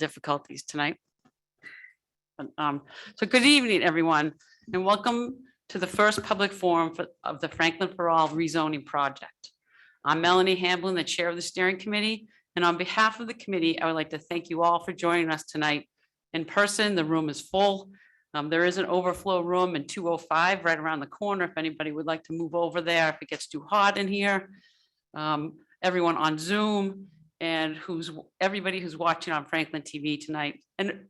difficulties tonight. So good evening, everyone, and welcome to the first public forum of the Franklin for All rezoning project. I'm Melanie Hamblin, the chair of the steering committee, and on behalf of the committee, I would like to thank you all for joining us tonight. In person, the room is full. There is an overflow room in 205 right around the corner if anybody would like to move over there if it gets too hot in here. Everyone on Zoom and everybody who's watching on Franklin TV tonight. And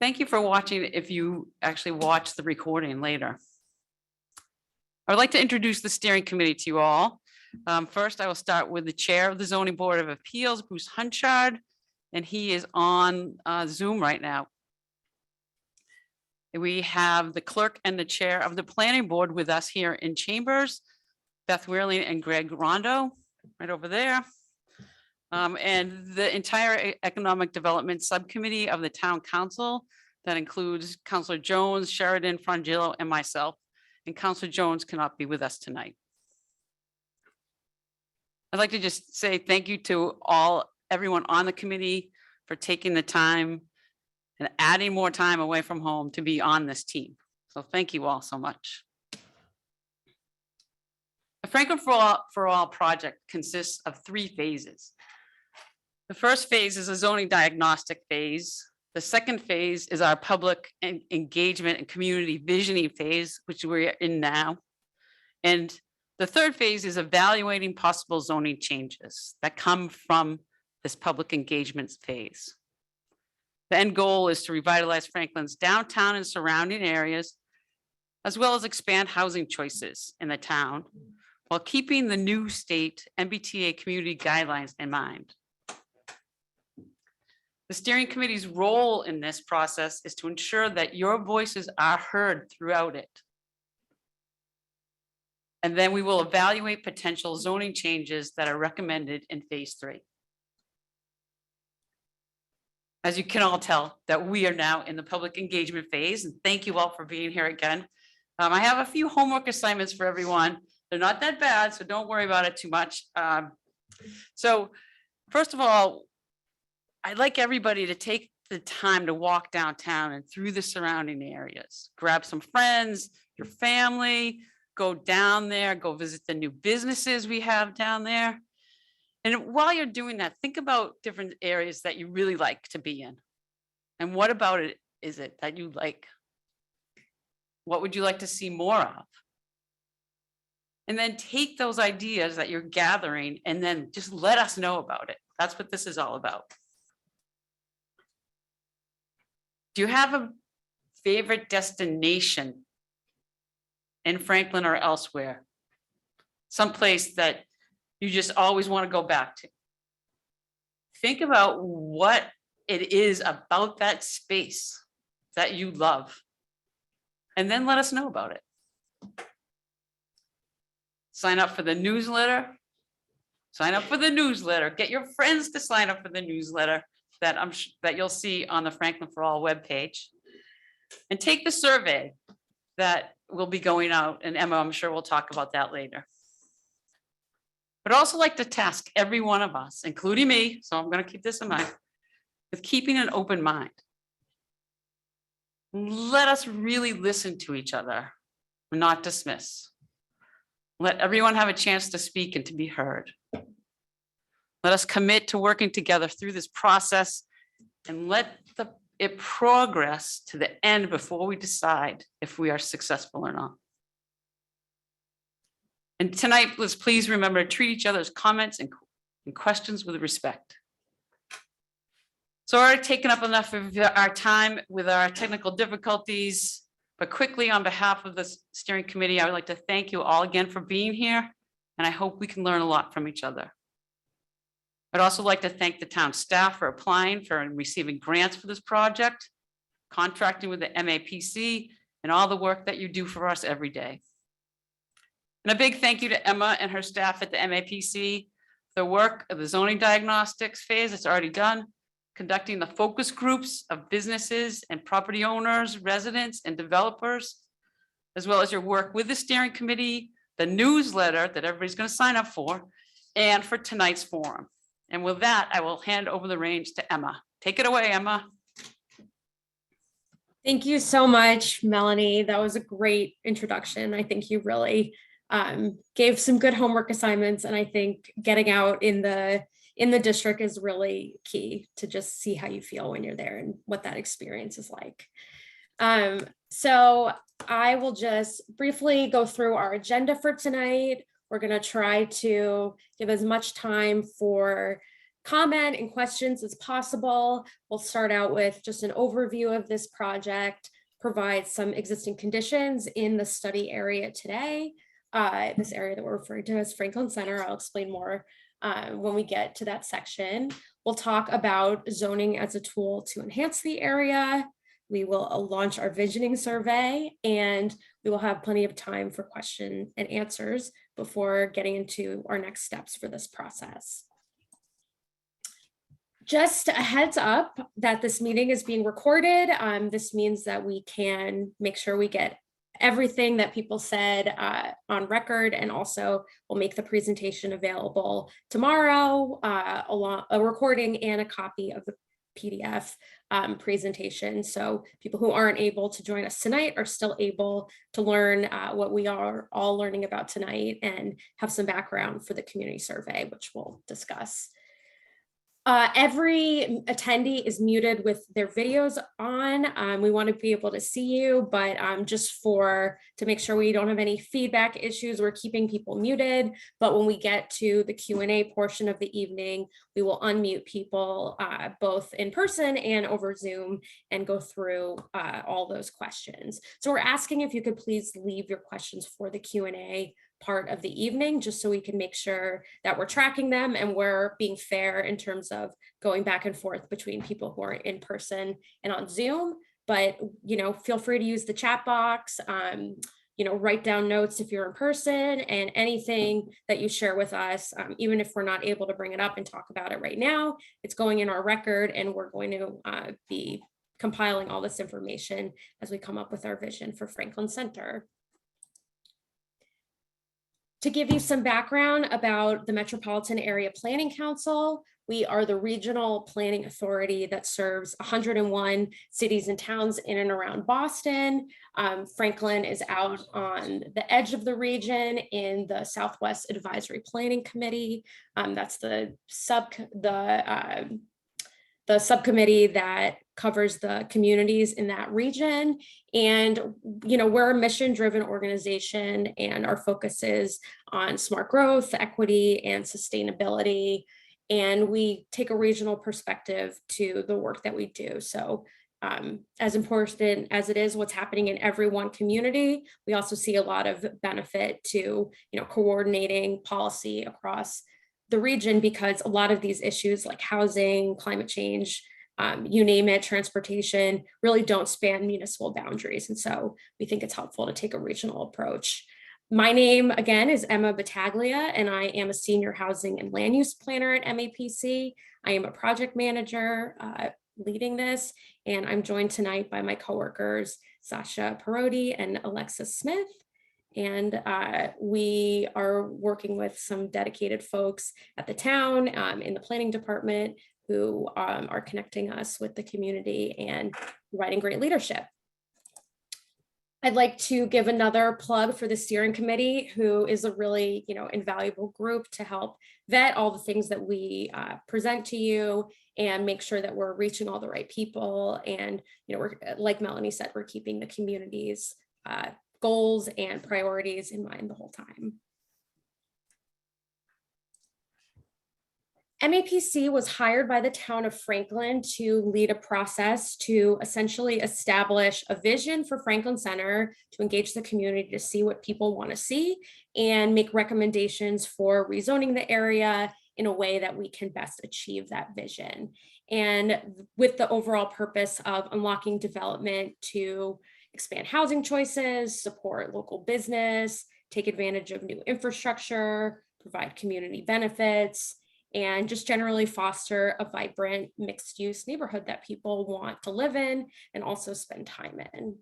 thank you for watching if you actually watch the recording later. I would like to introduce the steering committee to you all. First, I will start with the chair of the Zoning Board of Appeals, Bruce Hunchard, and he is on Zoom right now. We have the clerk and the chair of the planning board with us here in chambers, Beth Wehrling and Greg Rondo, right over there. And the entire economic development subcommittee of the town council that includes Councilor Jones, Sheridan, Frangillo, and myself. And Councilor Jones cannot be with us tonight. I'd like to just say thank you to everyone on the committee for taking the time and adding more time away from home to be on this team. So thank you all so much. The Franklin for All project consists of 3 phases. The first phase is a zoning diagnostic phase. The second phase is our public engagement and community visioning phase, which we're in now. And the third phase is evaluating possible zoning changes that come from this public engagement phase. The end goal is to revitalize Franklin's downtown and surrounding areas, as well as expand housing choices in the town, while keeping the new state MBTA community guidelines in mind. The steering committee's role in this process is to ensure that your voices are heard throughout it. And then we will evaluate potential zoning changes that are recommended in phase 3. As you can all tell, that we are now in the public engagement phase, and thank you all for being here again. I have a few homework assignments for everyone. They're not that bad, so don't worry about it too much. So first of all, I'd like everybody to take the time to walk downtown and through the surrounding areas. Grab some friends, your family, go down there, go visit the new businesses we have down there. And while you're doing that, think about different areas that you really like to be in. And what about it is it that you like? What would you like to see more of? And then take those ideas that you're gathering and then just let us know about it. That's what this is all about. Do you have a favorite destination in Franklin or elsewhere? Someplace that you just always want to go back to. Think about what it is about that space that you love, and then let us know about it. Sign up for the newsletter. Sign up for the newsletter. Get your friends to sign up for the newsletter that you'll see on the Franklin for All webpage. And take the survey that will be going out, and Emma, I'm sure we'll talk about that later. But I'd also like to task every one of us, including me, so I'm going to keep this in mind, with keeping an open mind. Let us really listen to each other, not dismiss. Let everyone have a chance to speak and to be heard. Let us commit to working together through this process and let it progress to the end before we decide if we are successful or not. And tonight, let's please remember to treat each other's comments and questions with respect. So I've already taken up enough of our time with our technical difficulties, but quickly on behalf of the steering committee, I would like to thank you all again for being here, and I hope we can learn a lot from each other. I'd also like to thank the town staff for applying for and receiving grants for this project, contracting with the MAPC, and all the work that you do for us every day. And a big thank you to Emma and her staff at the MAPC, the work of the zoning diagnostics phase that's already done, conducting the focus groups of businesses and property owners, residents, and developers, as well as your work with the steering committee, the newsletter that everybody's going to sign up for, and for tonight's forum. And with that, I will hand over the reins to Emma. Take it away, Emma. Thank you so much, Melanie. That was a great introduction. I think you really gave some good homework assignments, and I think getting out in the district is really key to just see how you feel when you're there and what that experience is like. So I will just briefly go through our agenda for tonight. We're going to try to give as much time for comment and questions as possible. We'll start out with just an overview of this project, provide some existing conditions in the study area today. This area that we're referring to as Franklin Center. I'll explain more when we get to that section. We'll talk about zoning as a tool to enhance the area. We will launch our visioning survey, and we will have plenty of time for question and answers before getting into our next steps for this process. Just a heads up that this meeting is being recorded. This means that we can make sure we get everything that people said on record, and also we'll make the presentation available tomorrow, along a recording and a copy of the PDF presentation. So people who aren't able to join us tonight are still able to learn what we are all learning about tonight and have some background for the community survey, which we'll discuss. Every attendee is muted with their videos on. We want to be able to see you, but just to make sure we don't have any feedback issues, we're keeping people muted. But when we get to the Q&A portion of the evening, we will unmute people both in person and over Zoom and go through all those questions. So we're asking if you could please leave your questions for the Q&A part of the evening, just so we can make sure that we're tracking them and we're being fair in terms of going back and forth between people who are in person and on Zoom. But, feel free to use the chat box, write down notes if you're in person, and anything that you share with us, even if we're not able to bring it up and talk about it right now, it's going in our record, and we're going to be compiling all this information as we come up with our vision for Franklin Center. To give you some background about the Metropolitan Area Planning Council, we are the regional planning authority that serves 101 cities and towns in and around Boston. Franklin is out on the edge of the region in the Southwest Advisory Planning Committee. That's the subcommittee that covers the communities in that region. And, we're a mission-driven organization, and our focus is on smart growth, equity, and sustainability. And we take a regional perspective to the work that we do. So as important as it is what's happening in every one community, we also see a lot of benefit to, coordinating policy across the region, because a lot of these issues like housing, climate change, you name it, transportation, really don't span municipal boundaries. And so we think it's helpful to take a regional approach. My name, again, is Emma Battaglia, and I am a senior housing and land use planner at MAPC. I am a project manager leading this, and I'm joined tonight by my coworkers, Sasha Parodi and Alexis Smith. And we are working with some dedicated folks at the town in the planning department who are connecting us with the community and providing great leadership. I'd like to give another plug for the steering committee, who is a really, invaluable group to help vet all the things that we present to you and make sure that we're reaching all the right people. And, we're, like Melanie said, we're keeping the community's goals and priorities in mind the whole time. MAPC was hired by the town of Franklin to lead a process to essentially establish a vision for Franklin Center, to engage the community to see what people want to see and make recommendations for rezoning the area in a way that we can best achieve that vision. And with the overall purpose of unlocking development to expand housing choices, support local business, take advantage of new infrastructure, provide community benefits, and just generally foster a vibrant mixed-use neighborhood that people want to live in and also spend time in.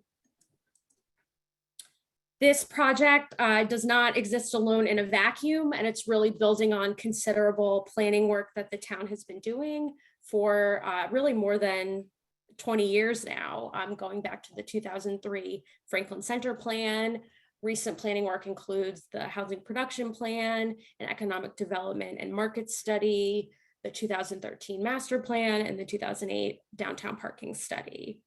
This project does not exist alone in a vacuum, and it's really building on considerable planning work that the town has been doing for really more than 20 years now, going back to the 2003 Franklin Center Plan. Recent planning work includes the Housing Production Plan and Economic Development and Market Study, the 2013 Master Plan, and the 2008 Downtown Parking Study.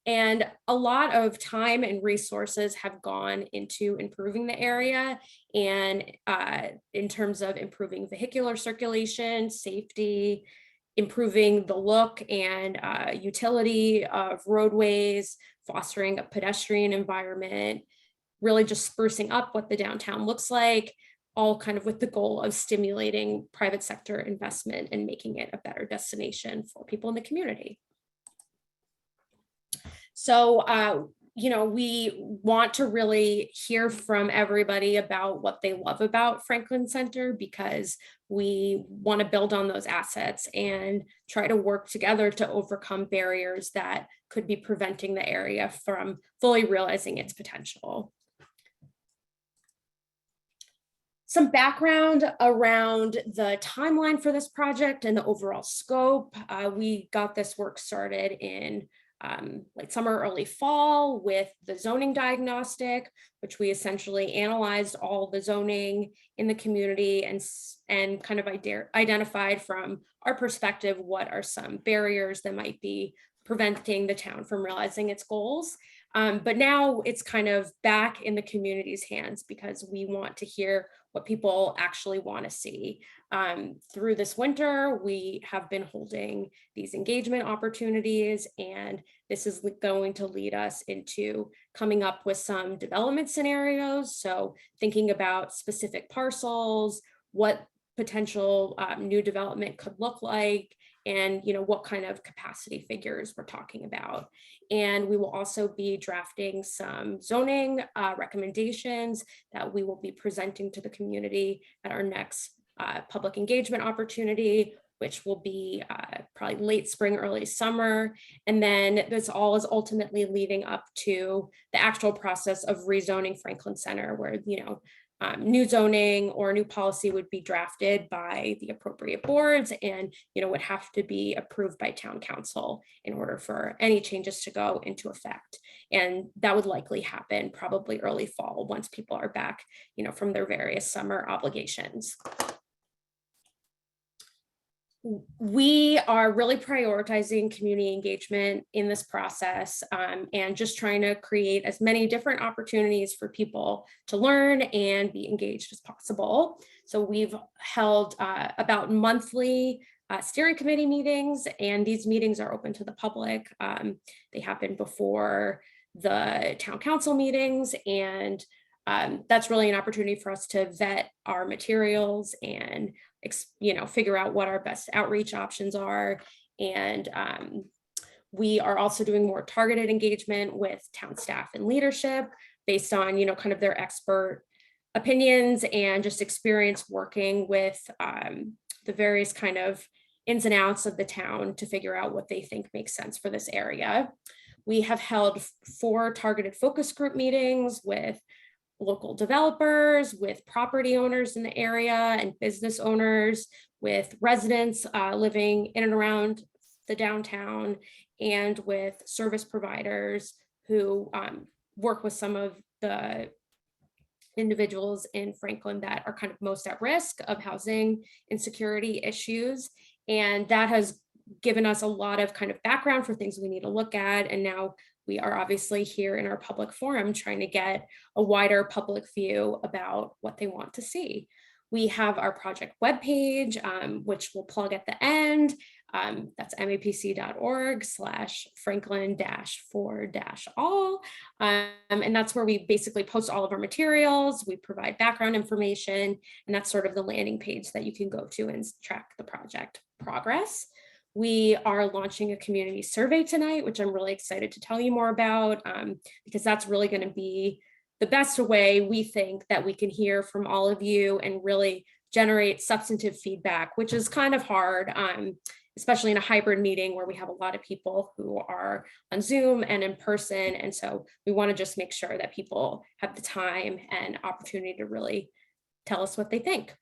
And a lot of time and resources have gone into improving the area, and in terms of improving vehicular circulation, safety, improving the look and utility of roadways, fostering a pedestrian environment, really just sprucing up what the downtown looks like, all kind of with the goal of stimulating private sector investment and making it a better destination for people in the community. So, we want to really hear from everybody about what they love about Franklin Center, because we want to build on those assets and try to work together to overcome barriers that could be preventing the area from fully realizing its potential. Some background around the timeline for this project and the overall scope. We got this work started in late summer, early fall with the zoning diagnostic, which we essentially analyzed all the zoning in the community and kind of identified from our perspective what are some barriers that might be preventing the town from realizing its goals. But now it's kind of back in the community's hands, because we want to hear what people actually want to see. Through this winter, we have been holding these engagement opportunities, and this is going to lead us into coming up with some development scenarios. So thinking about specific parcels, what potential new development could look like, and what kind of capacity figures we're talking about. And we will also be drafting some zoning recommendations that we will be presenting to the community at our next public engagement opportunity, which will be probably late spring, early summer. And then this all is ultimately leading up to the actual process of rezoning Franklin Center, where new zoning or new policy would be drafted by the appropriate boards and would have to be approved by town council in order for any changes to go into effect. And that would likely happen probably early fall, once people are back from their various summer obligations. We are really prioritizing community engagement in this process, and just trying to create as many different opportunities for people to learn and be engaged as possible. So we've held about monthly steering committee meetings, and these meetings are open to the public. They happen before the town council meetings, and that's really an opportunity for us to vet our materials and figure out what our best outreach options are. And we are also doing more targeted engagement with town staff and leadership based on kind of their expert opinions and just experience working with the various kind of ins and outs of the town to figure out what they think makes sense for this area. We have held 4 targeted focus group meetings with local developers, with property owners in the area and business owners, with residents living in and around the downtown, and with service providers who work with some of the individuals in Franklin that are kind of most at risk of housing insecurity issues. And that has given us a lot of kind of background for things we need to look at. And now we are obviously here in our public forum trying to get a wider public view about what they want to see. We have our project webpage, which we'll plug at the end. That's mapc.org/franklin-for-all. And that's where we basically post all of our materials. We provide background information, and that's sort of the landing page that you can go to and track the project progress. We are launching a community survey tonight, which I'm really excited to tell you more about, because that's really going to be the best way we think that we can hear from all of you and really generate substantive feedback, which is kind of hard, especially in a hybrid meeting where we have a lot of people who are on Zoom and in person. And so we want to just make sure that people have the time and opportunity to really tell us what they think.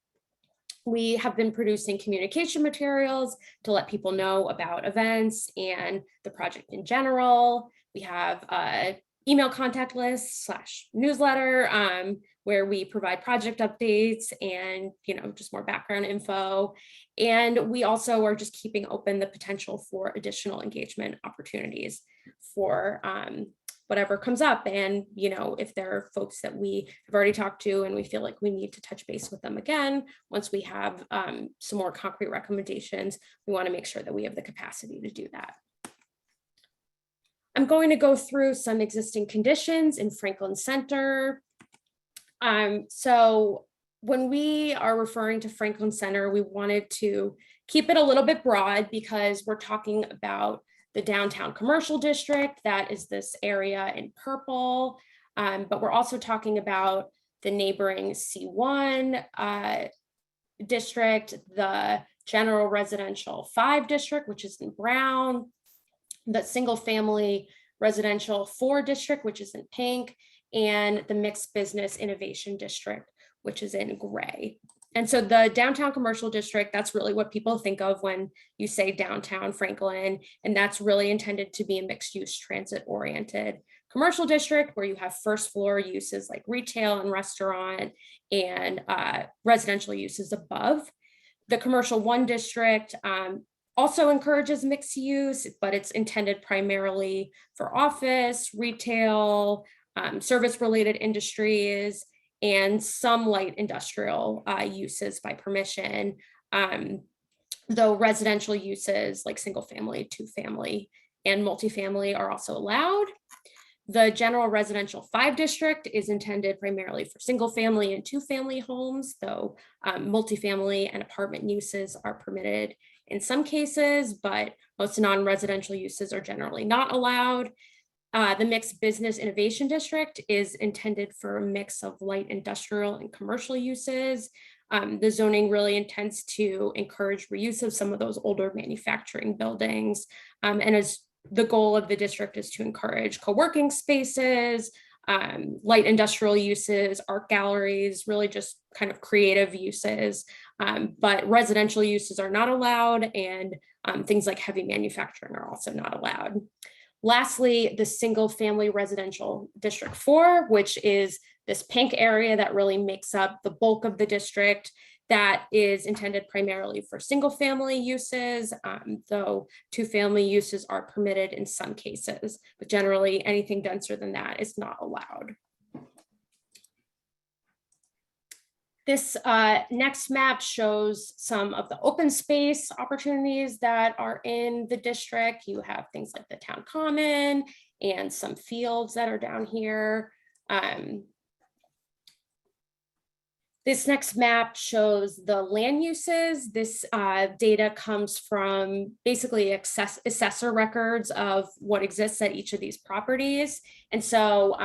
We have been producing communication materials to let people know about events and the project in general. We have a email contact list / newsletter where we provide project updates and just more background info. And we also are just keeping open the potential for additional engagement opportunities for whatever comes up. And, if there are folks that we have already talked to and we feel like we need to touch base with them again, once we have some more concrete recommendations, we want to make sure that we have the capacity to do that. I'm going to go through some existing conditions in Franklin Center. So when we are referring to Franklin Center, we wanted to keep it a little bit broad because we're talking about the downtown commercial district, that is this area in purple, but we're also talking about the neighboring C1 district, the general residential 5 district, which is in brown, the single family residential 4 district, which is in pink, and the mixed business innovation district, which is in gray. And so the downtown commercial district, that's really what people think of when you say downtown Franklin. And that's really intended to be a mixed use transit oriented commercial district where you have first floor uses like retail and restaurant and residential uses above. The commercial 1 district also encourages mixed use, but it's intended primarily for office, retail, service related industries, and some light industrial uses by permission, though residential uses like single family, 2 family, and multifamily are also allowed. The general residential 5 district is intended primarily for single family and 2 family homes, though multifamily and apartment uses are permitted in some cases, but most non-residential uses are generally not allowed. The mixed business innovation district is intended for a mix of light industrial and commercial uses. The zoning really intends to encourage reuse of some of those older manufacturing buildings. And as the goal of the district is to encourage co-working spaces, light industrial uses, art galleries, really just kind of creative uses. But residential uses are not allowed, and things like heavy manufacturing are also not allowed. Lastly, the single family residential district 4, which is this pink area that really makes up the bulk of the district, that is intended primarily for single family uses, though 2 family uses are permitted in some cases, but generally anything denser than that is not allowed. This next map shows some of the open space opportunities that are in the district. You have things like the town common and some fields that are down here. This next map shows the land uses. This data comes from basically assessor records of what exists at each of these properties. And so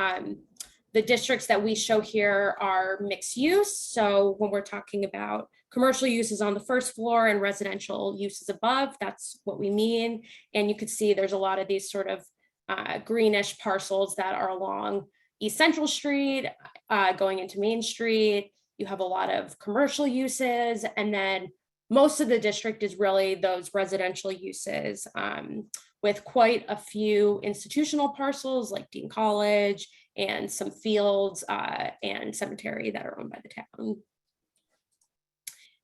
the districts that we show here are mixed use. So when we're talking about commercial uses on the first floor and residential uses above, that's what we mean. And you could see there's a lot of these sort of greenish parcels that are along East Central Street, going into Main Street. You have a lot of commercial uses, and then most of the district is really those residential uses, with quite a few institutional parcels like Dean College and some fields and cemetery that are owned by the town.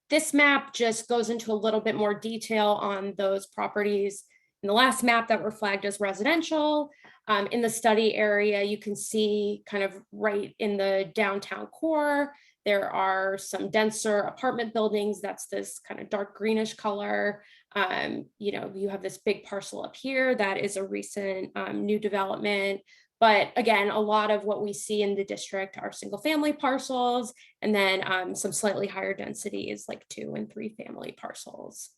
This map just goes into a little bit more detail on those properties. In the last map that were flagged as residential, in the study area, you can see kind of right in the downtown core, there are some denser apartment buildings. That's this kind of dark greenish color. You have this big parcel up here that is a recent new development. But again, a lot of what we see in the district are single family parcels, and then some slightly higher densities like 2 and 3 family parcels.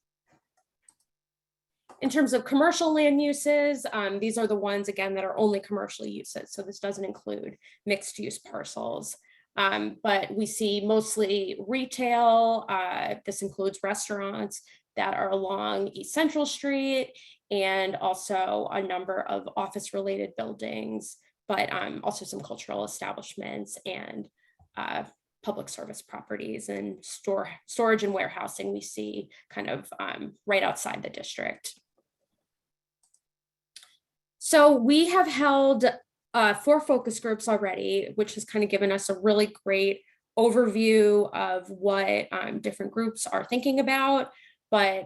In terms of commercial land uses, these are the ones, again, that are only commercial uses. So this doesn't include mixed use parcels. But we see mostly retail. This includes restaurants that are along East Central Street, and also a number of office related buildings, but also some cultural establishments and public service properties and storage and warehousing we see kind of right outside the district. So we have held 4 focus groups already, which has kind of given us a really great overview of what different groups are thinking about. But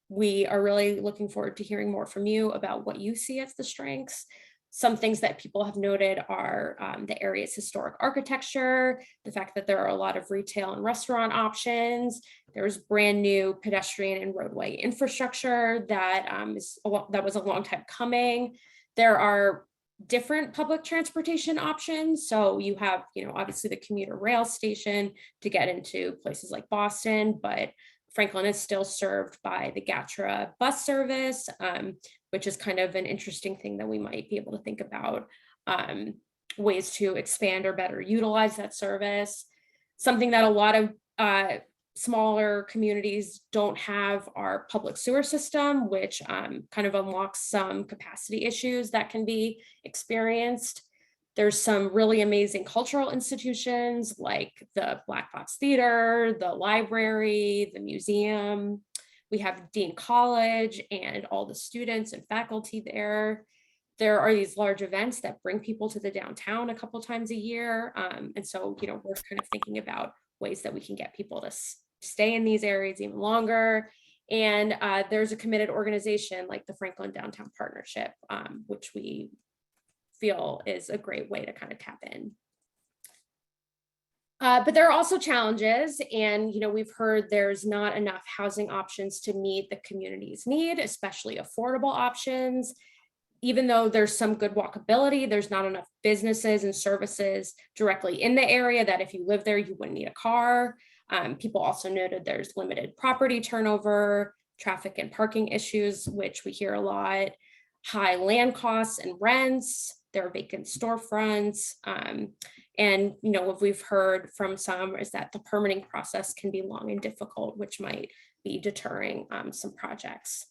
we are really looking forward to hearing more from you about what you see as the strengths. Some things that people have noted are the area's historic architecture, the fact that there are a lot of retail and restaurant options. There's brand new pedestrian and roadway infrastructure that was a long time coming. There are different public transportation options. So you have, obviously the commuter rail station to get into places like Boston, but Franklin is still served by the Gatra bus service, which is kind of an interesting thing that we might be able to think about ways to expand or better utilize that service. Something that a lot of smaller communities don't have our public sewer system, which kind of unlocks some capacity issues that can be experienced. There's some really amazing cultural institutions like the Black Box Theater, the library, the museum. We have Dean College and all the students and faculty there. There are these large events that bring people to the downtown a couple times a year. And so, we're kind of thinking about ways that we can get people to stay in these areas even longer. And there's a committed organization like the Franklin Downtown Partnership, which we feel is a great way to kind of tap in. But there are also challenges, and we've heard there's not enough housing options to meet the community's need, especially affordable options. Even though there's some good walkability, there's not enough businesses and services directly in the area that if you live there, you wouldn't need a car. People also noted there's limited property turnover, traffic and parking issues, which we hear a lot, high land costs and rents, there are vacant storefronts. And what we've heard from some is that the permitting process can be long and difficult, which might be deterring some projects.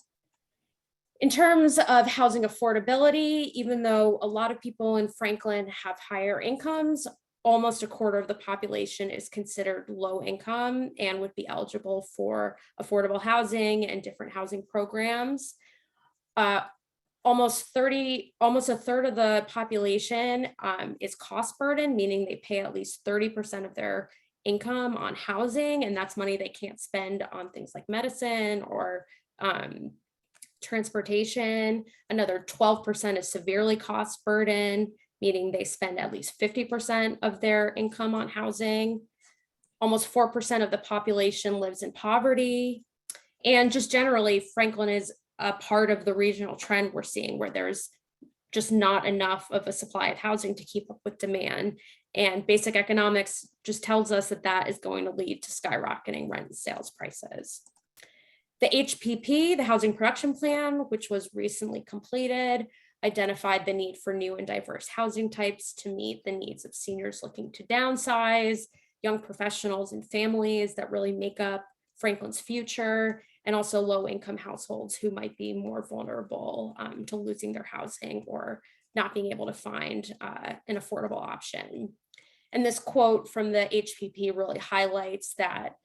In terms of housing affordability, even though a lot of people in Franklin have higher incomes, almost a quarter of the population is considered low income and would be eligible for affordable housing and different housing programs. Almost a third of the population is cost burden, meaning they pay at least 30% of their income on housing, and that's money they can't spend on things like medicine or transportation. Another 12% is severely cost burden, meaning they spend at least 50% of their income on housing. Almost 4% of the population lives in poverty. And just generally, Franklin is a part of the regional trend we're seeing where there's just not enough of a supply of housing to keep up with demand. And basic economics just tells us that that is going to lead to skyrocketing rent and sales prices. The HPP, the Housing Production Plan, which was recently completed, identified the need for new and diverse housing types to meet the needs of seniors looking to downsize, young professionals and families that really make up Franklin's future, and also low-income households who might be more vulnerable to losing their housing or not being able to find an affordable option. And this quote from the HPP really highlights that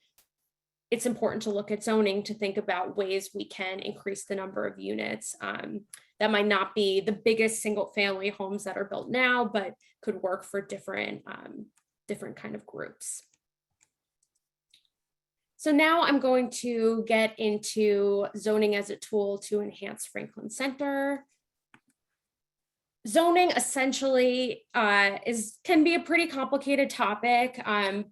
it's important to look at zoning to think about ways we can increase the number of units that might not be the biggest single-family homes that are built now, but could work for different kind of groups. So now I'm going to get into zoning as a tool to enhance Franklin Center. Zoning essentially can be a pretty complicated topic,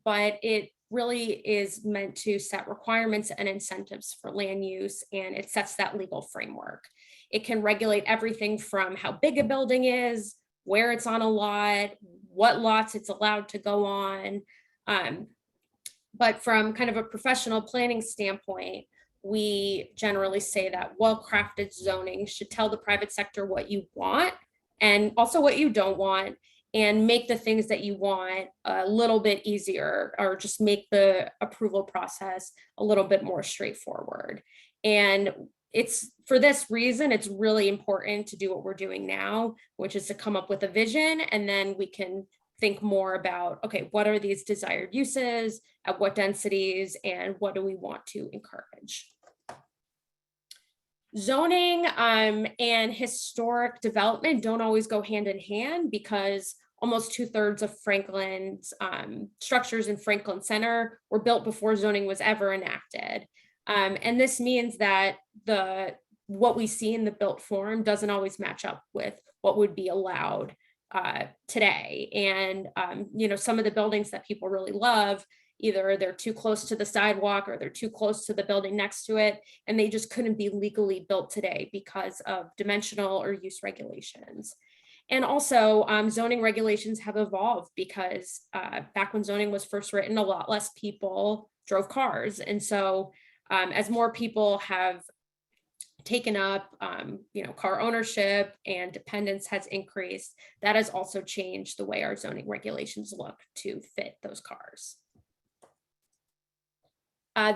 but it really is meant to set requirements and incentives for land use, and it sets that legal framework. It can regulate everything from how big a building is, where it's on a lot, what lots it's allowed to go on. But from kind of a professional planning standpoint, we generally say that well-crafted zoning should tell the private sector what you want and also what you don't want, and make the things that you want a little bit easier, or just make the approval process a little bit more straightforward. And it's for this reason, it's really important to do what we're doing now, which is to come up with a vision, and then we can think more about, okay, what are these desired uses, at what densities, and what do we want to encourage? Zoning and historic development don't always go hand in hand, because almost 2/3 of Franklin's structures in Franklin Center were built before zoning was ever enacted. And this means that what we see in the built form doesn't always match up with what would be allowed today. And some of the buildings that people really love, either they're too close to the sidewalk or they're too close to the building next to it, and they just couldn't be legally built today because of dimensional or use regulations. And also zoning regulations have evolved, because back when zoning was first written, a lot less people drove cars. And so as more people have taken up car ownership and dependence has increased, that has also changed the way our zoning regulations look to fit those cars.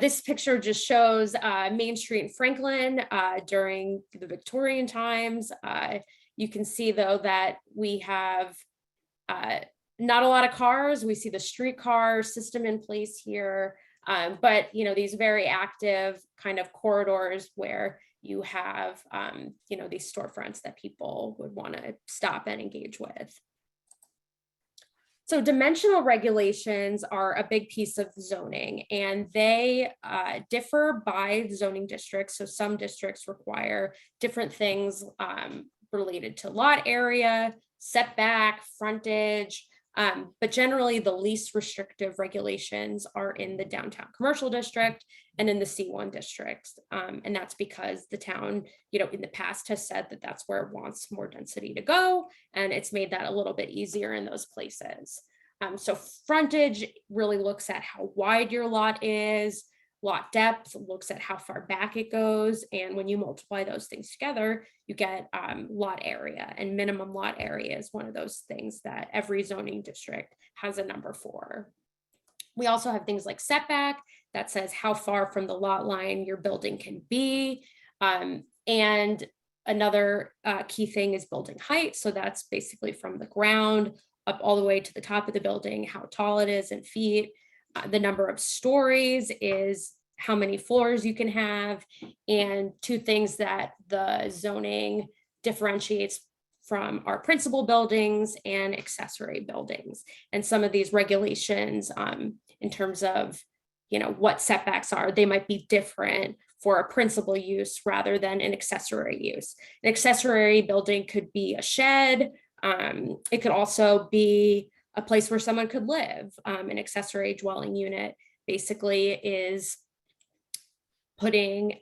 This picture just shows Main Street in Franklin during the Victorian times. You can see, though, that we have not a lot of cars. We see the streetcar system in place here, but these very active kind of corridors where you have these storefronts that people would want to stop and engage with. So dimensional regulations are a big piece of zoning, and they differ by zoning districts. So some districts require different things related to lot area, setback, frontage, but generally the least restrictive regulations are in the downtown commercial district and in the C1 districts. And that's because the town, in the past has said that that's where it wants more density to go. And it's made that a little bit easier in those places. So frontage really looks at how wide your lot is. Lot depth looks at how far back it goes. And when you multiply those things together, you get lot area, and minimum lot area is one of those things that every zoning district has a number for. We also have things like setback that says how far from the lot line your building can be. And another key thing is building height. So that's basically from the ground up all the way to the top of the building, how tall it is in feet. The number of stories is how many floors you can have. And two things that the zoning differentiates from our principal buildings and accessory buildings. And some of these regulations in terms of what setbacks are, they might be different for a principal use rather than an accessory use. An accessory building could be a shed. It could also be a place where someone could live. An accessory dwelling unit basically is putting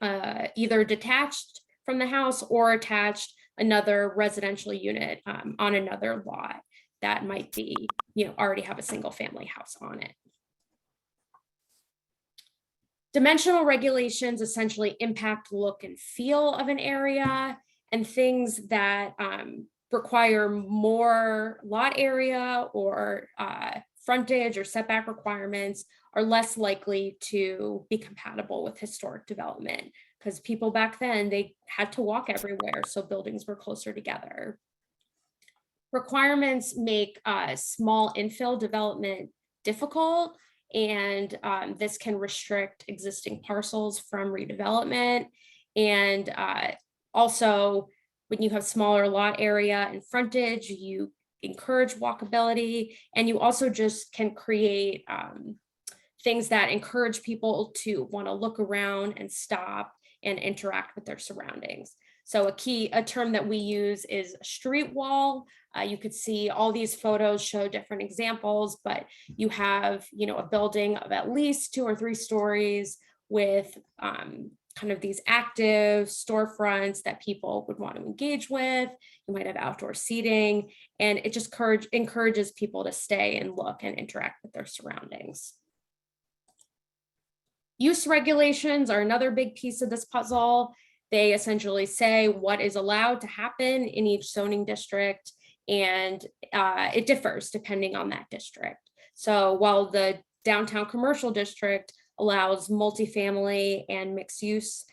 either detached from the house or attached another residential unit on another lot that might be, already have a single family house on it. Dimensional regulations essentially impact look and feel of an area, and things that require more lot area or frontage or setback requirements are less likely to be compatible with historic development, because people back then, they had to walk everywhere, so buildings were closer together. Requirements make small infill development difficult, and this can restrict existing parcels from redevelopment. And also, when you have smaller lot area and frontage, you encourage walkability, and you also just can create things that encourage people to want to look around and stop and interact with their surroundings. So a term that we use is a street wall. You could see all these photos show different examples, but you have, a building of at least 2 or 3 stories with kind of these active storefronts that people would want to engage with. You might have outdoor seating, and it just encourages people to stay and look and interact with their surroundings. Use regulations are another big piece of this puzzle. They essentially say what is allowed to happen in each zoning district, and it differs depending on that district. So while the downtown commercial district allows multifamily and mixed use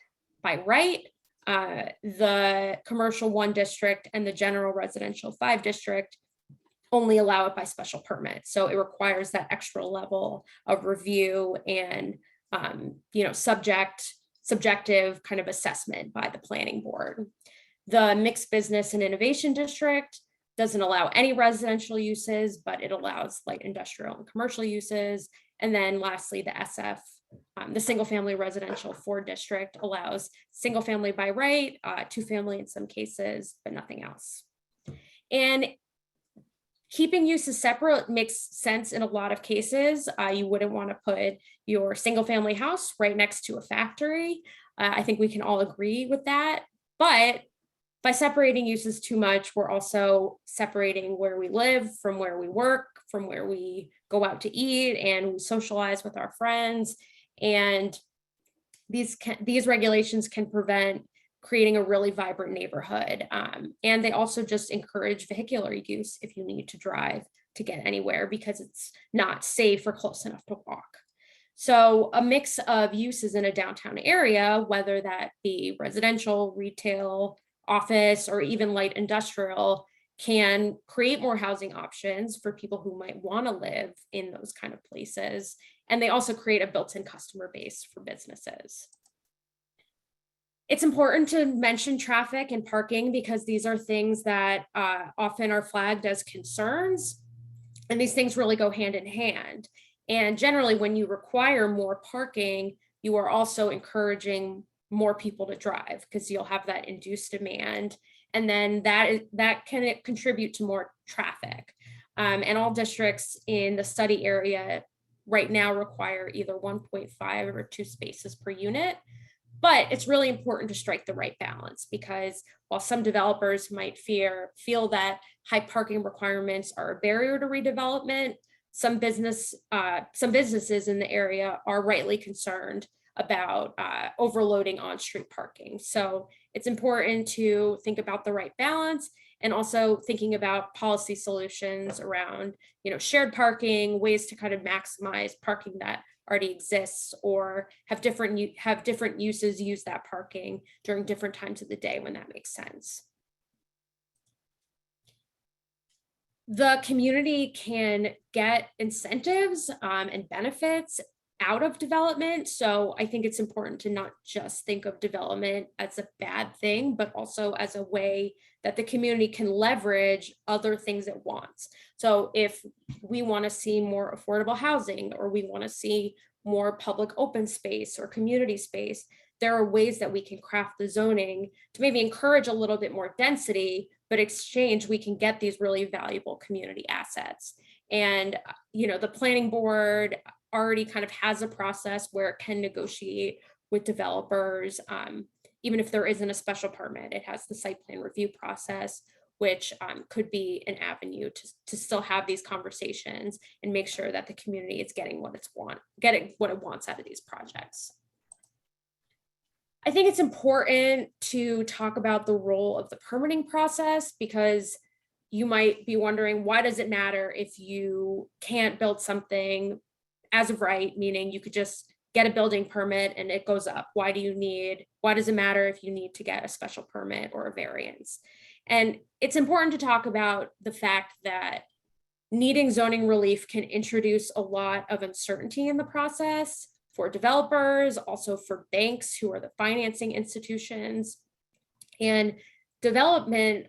by right, the commercial 1 district and the general residential 5 district only allow it by special permit. So it requires that extra level of review and, subjective kind of assessment by the planning board. The mixed business and innovation district doesn't allow any residential uses, but it allows light industrial and commercial uses. And then lastly, the SF, the single family residential 4 district allows single family by right, 2 family in some cases, but nothing else. And keeping uses separate makes sense in a lot of cases. You wouldn't want to put your single family house right next to a factory. I think we can all agree with that. But by separating uses too much, we're also separating where we live from where we work, from where we go out to eat and socialize with our friends. And these regulations can prevent creating a really vibrant neighborhood. And they also just encourage vehicular use if you need to drive to get anywhere because it's not safe or close enough to walk. So a mix of uses in a downtown area, whether that be residential, retail, office, or even light industrial, can create more housing options for people who might want to live in those kind of places. And they also create a built-in customer base for businesses. It's important to mention traffic and parking because these are things that often are flagged as concerns. And these things really go hand in hand. And generally, when you require more parking, you are also encouraging more people to drive because you'll have that induced demand. And then that can contribute to more traffic. And all districts in the study area right now require either 1.5 or 2 spaces per unit. But it's really important to strike the right balance because while some developers might feel that high parking requirements are a barrier to redevelopment, some businesses in the area are rightly concerned about overloading on-street parking. So it's important to think about the right balance and also thinking about policy solutions around, shared parking, ways to kind of maximize parking that already exists or have different uses use that parking during different times of the day when that makes sense. The community can get incentives and benefits out of development. So I think it's important to not just think of development as a bad thing, but also as a way that the community can leverage other things it wants. So if we want to see more affordable housing, or we want to see more public open space or community space, there are ways that we can craft the zoning to maybe encourage a little bit more density, but exchange, we can get these really valuable community assets. And, the planning board already kind of has a process where it can negotiate with developers. Even if there isn't a special permit, it has the site plan review process, which could be an avenue to still have these conversations and make sure that the community is getting what it wants out of these projects. I think it's important to talk about the role of the permitting process because you might be wondering, why does it matter if you can't build something as of right, meaning you could just get a building permit and it goes up? Why does it matter if you need to get a special permit or a variance? And it's important to talk about the fact that needing zoning relief can introduce a lot of uncertainty in the process for developers, also for banks who are the financing institutions. And development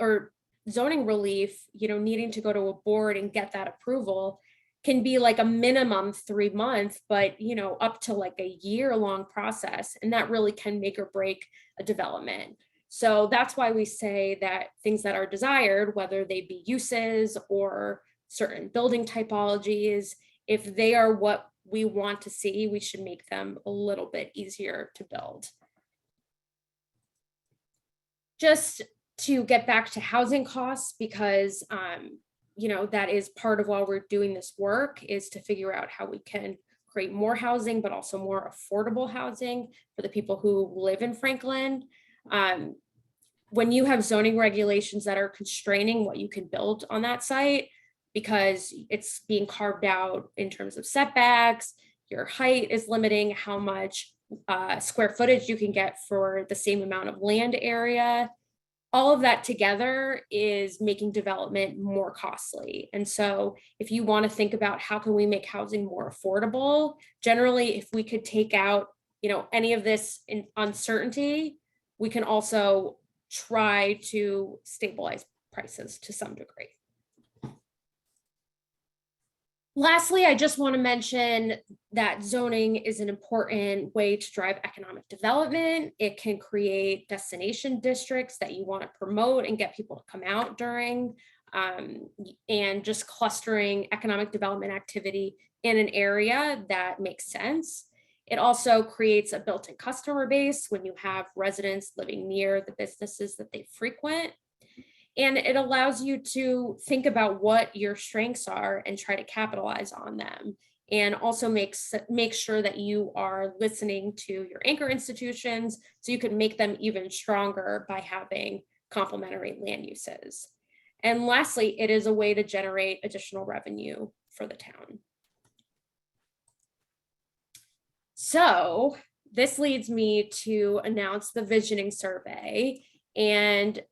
or zoning relief, needing to go to a board and get that approval can be like a minimum 3 months, but up to like a year-long process. And that really can make or break a development. So that's why we say that things that are desired, whether they be uses or certain building typologies, if they are what we want to see, we should make them a little bit easier to build. Just to get back to housing costs, because that is part of why we're doing this work, is to figure out how we can create more housing, but also more affordable housing for the people who live in Franklin. When you have zoning regulations that are constraining what you can build on that site, because it's being carved out in terms of setbacks, your height is limiting how much square footage you can get for the same amount of land area. all of that together is making development more costly. And so if you want to think about how can we make housing more affordable, generally, if we could take out, any of this uncertainty, we can also try to stabilize prices to some degree. Lastly, I just want to mention that zoning is an important way to drive economic development. It can create destination districts that you want to promote and get people to come out during, and just clustering economic development activity in an area that makes sense. It also creates a built-in customer base when you have residents living near the businesses that they frequent. And it allows you to think about what your strengths are and try to capitalize on them. And also make sure that you are listening to your anchor institutions so you can make them even stronger by having complementary land uses. And lastly, it is a way to generate additional revenue for the town. So this leads me to announce the visioning survey, and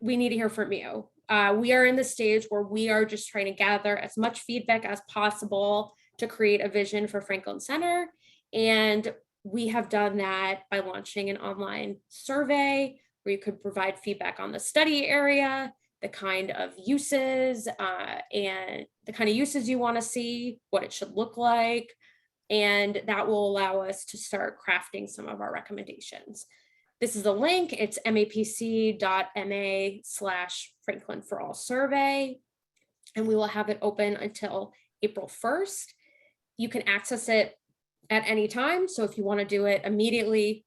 we need to hear from you. We are in the stage where we are just trying to gather as much feedback as possible to create a vision for Franklin Center. And we have done that by launching an online survey where you could provide feedback on the study area, the kind of uses, and the kind of uses you want to see, what it should look like. And that will allow us to start crafting some of our recommendations. This is the link. It's mapc.ma/Franklin for All survey. And we will have it open until April 1st. You can access it at any time. So if you want to do it immediately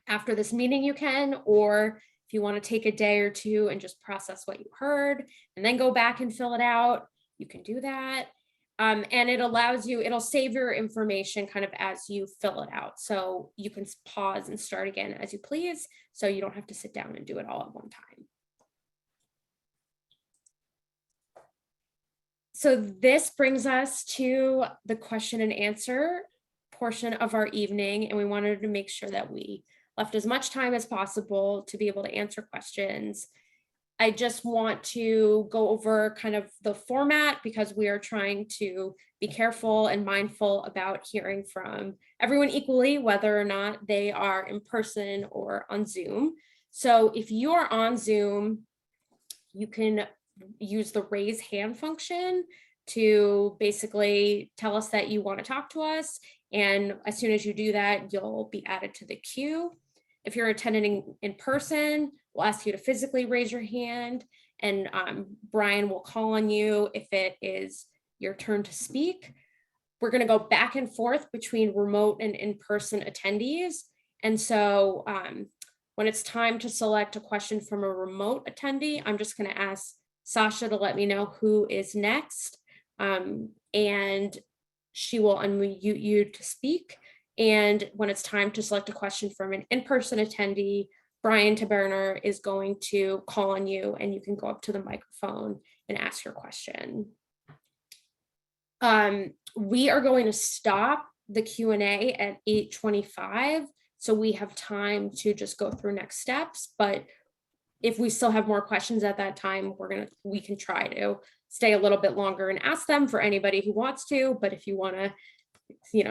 after this meeting, you can, or if you want to take a day or two and just process what you heard and then go back and fill it out, you can do that. And it allows you, it'll save your information kind of as you fill it out. So you can pause and start again as you please. So you don't have to sit down and do it all at one time. So this brings us to the question and answer portion of our evening. And we wanted to make sure that we left as much time as possible to be able to answer questions. I just want to go over kind of the format because we are trying to be careful and mindful about hearing from everyone equally, whether or not they are in person or on Zoom. So if you are on Zoom, you can use the raise hand function to basically tell us that you want to talk to us. And as soon as you do that, you'll be added to the queue. If you're attending in person, we'll ask you to physically raise your hand, and Brian will call on you if it is your turn to speak. We're going to go back and forth between remote and in-person attendees. And so when it's time to select a question from a remote attendee, I'm just going to ask Sasha to let me know who is next, and she will unmute you to speak. And when it's time to select a question from an in-person attendee, Brian Taberner is going to call on you and you can go up to the microphone and ask your question. We are going to stop the Q&A at 8:25, so we have time to just go through next steps. But if we still have more questions at that time, we can try to stay a little bit longer and ask them for anybody who wants to. But if you want to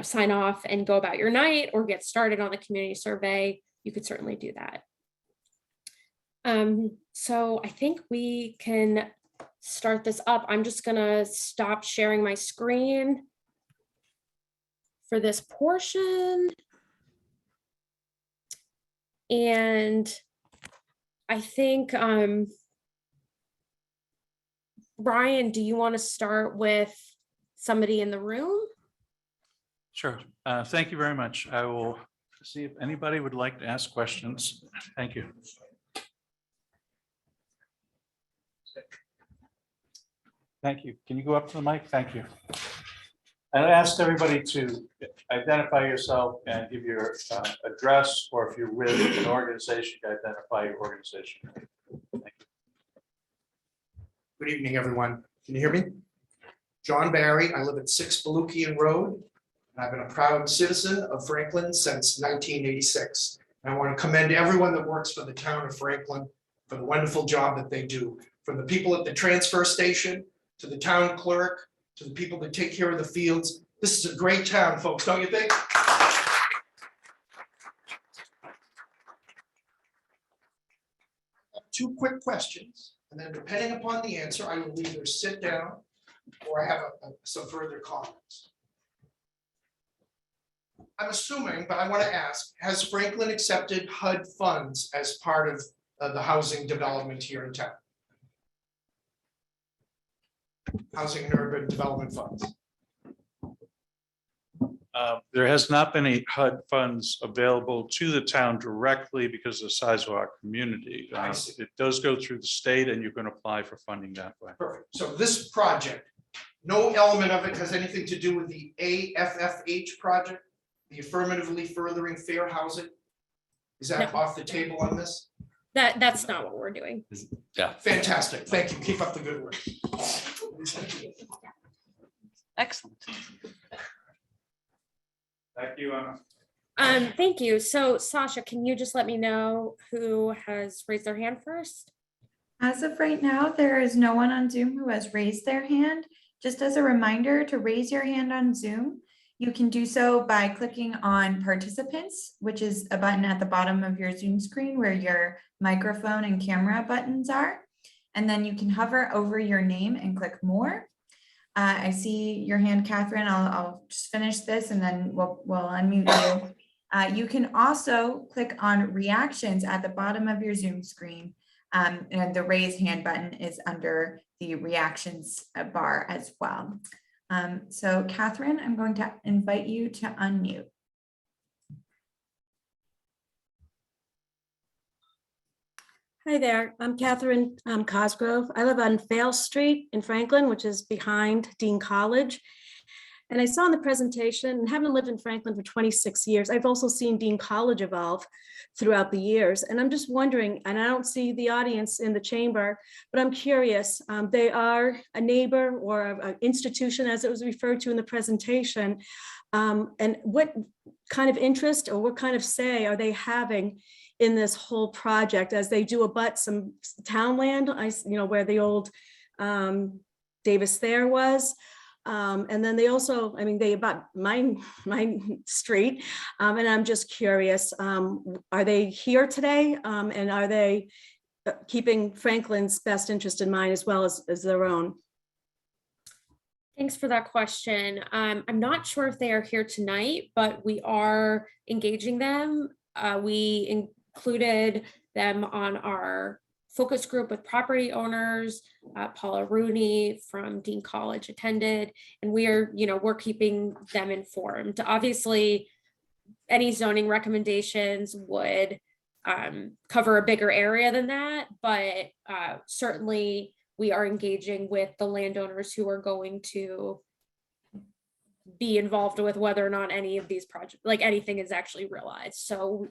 sign off and go about your night or get started on the community survey, you could certainly do that. So I think we can start this up. I'm just gonna stop sharing my screen for this portion. And I think, Brian, do you want to start with somebody in the room? Sure. Thank you very much. I will see if anybody would like to ask questions. Thank you. Thank you. Can you go up to the mic? Thank you. I asked everybody to identify yourself and give your address, or if you're with an organization, identify your organization. Thank you. Good evening, everyone. Can you hear me? John Barry. I live at 6 Baluchian Road. I've been a proud citizen of Franklin since 1986. I want to commend everyone that works for the town of Franklin for the wonderful job that they do. From the people at the transfer station, to the town clerk, to the people that take care of the fields. This is a great town, folks, don't you think? Two quick questions, and then depending upon the answer, I will either sit down or have some further comments. I'm assuming, but I want to ask, has Franklin accepted HUD funds as part of the housing development here in town? Housing and Urban Development Funds. There has not been any HUD funds available to the town directly because of the size of our community. I see. It does go through the state and you can apply for funding that way. Perfect. So this project, no element of it has anything to do with the AFFH project, the Affirmatively Furthering Fair Housing? Is that No. off the table on this? That's not what we're doing. Fantastic. Thank you. Keep up the good work. Excellent. Thank you, Anna. Thank you. So Sasha, can you just let me know who has raised their hand first? As of right now, there is no one on Zoom who has raised their hand. Just as a reminder to raise your hand on Zoom, you can do so by clicking on participants, which is a button at the bottom of your Zoom screen where your microphone and camera buttons are. And then you can hover over your name and click more. I see your hand, Catherine. I'll just finish this and then we'll unmute you. You can also click on reactions at the bottom of your Zoom screen. And the raise hand button is under the reactions bar as well. So Catherine, I'm going to invite you to unmute. Hi there, I'm Catherine Cosgrove. I live on Vale Street in Franklin, which is behind Dean College. And I saw in the presentation, and having lived in Franklin for 26 years, I've also seen Dean College evolve throughout the years. And I'm just wondering, and I don't see the audience in the chamber, but I'm curious, they are a neighbor or an institution as it was referred to in the presentation. And what kind of interest or what kind of say are they having in this whole project as they do abut some town land, where the old Davis Thayer was. And then they also, they abut my street. And I'm just curious, are they here today? And are they keeping Franklin's best interest in mind as well as their own? Thanks for that question. I'm not sure if they are here tonight, but we are engaging them. We included them on our focus group with property owners. Paula Rooney from Dean College attended, and we're keeping them informed. Obviously, any zoning recommendations would cover a bigger area than that, but certainly we are engaging with the landowners who are going to be involved with whether or not any of these projects, like anything, is actually realized. So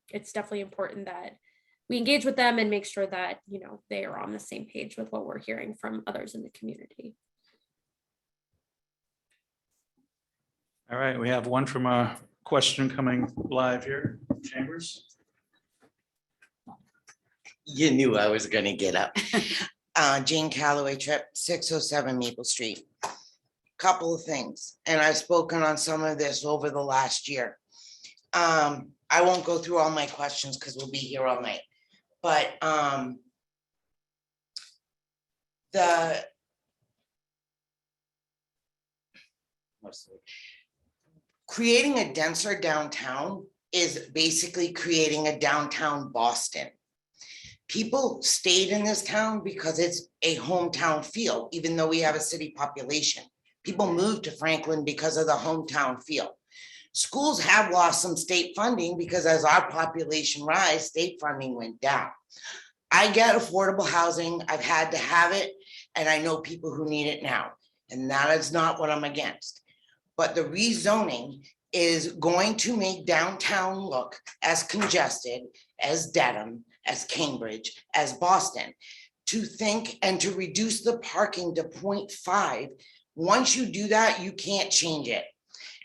it's definitely important that we engage with them and make sure that, they are on the same page with what we're hearing from others in the community. All right, we have one from a question coming live here, Chambers. You knew I was gonna get up. Jane Calloway, Trip 607 Maple Street. Couple of things, and I've spoken on some of this over the last year. I won't go through all my questions because we'll be here all night. But creating a denser downtown is basically creating a downtown Boston. People stayed in this town because it's a hometown feel, even though we have a city population. People moved to Franklin because of the hometown feel. Schools have lost some state funding because as our population rise, state funding went down. I get affordable housing. I've had to have it, and I know people who need it now, and that is not what I'm against. But the rezoning is going to make downtown look as congested as Dedham, as Cambridge, as Boston. To think and to reduce the parking to 0.5, once you do that, you can't change it.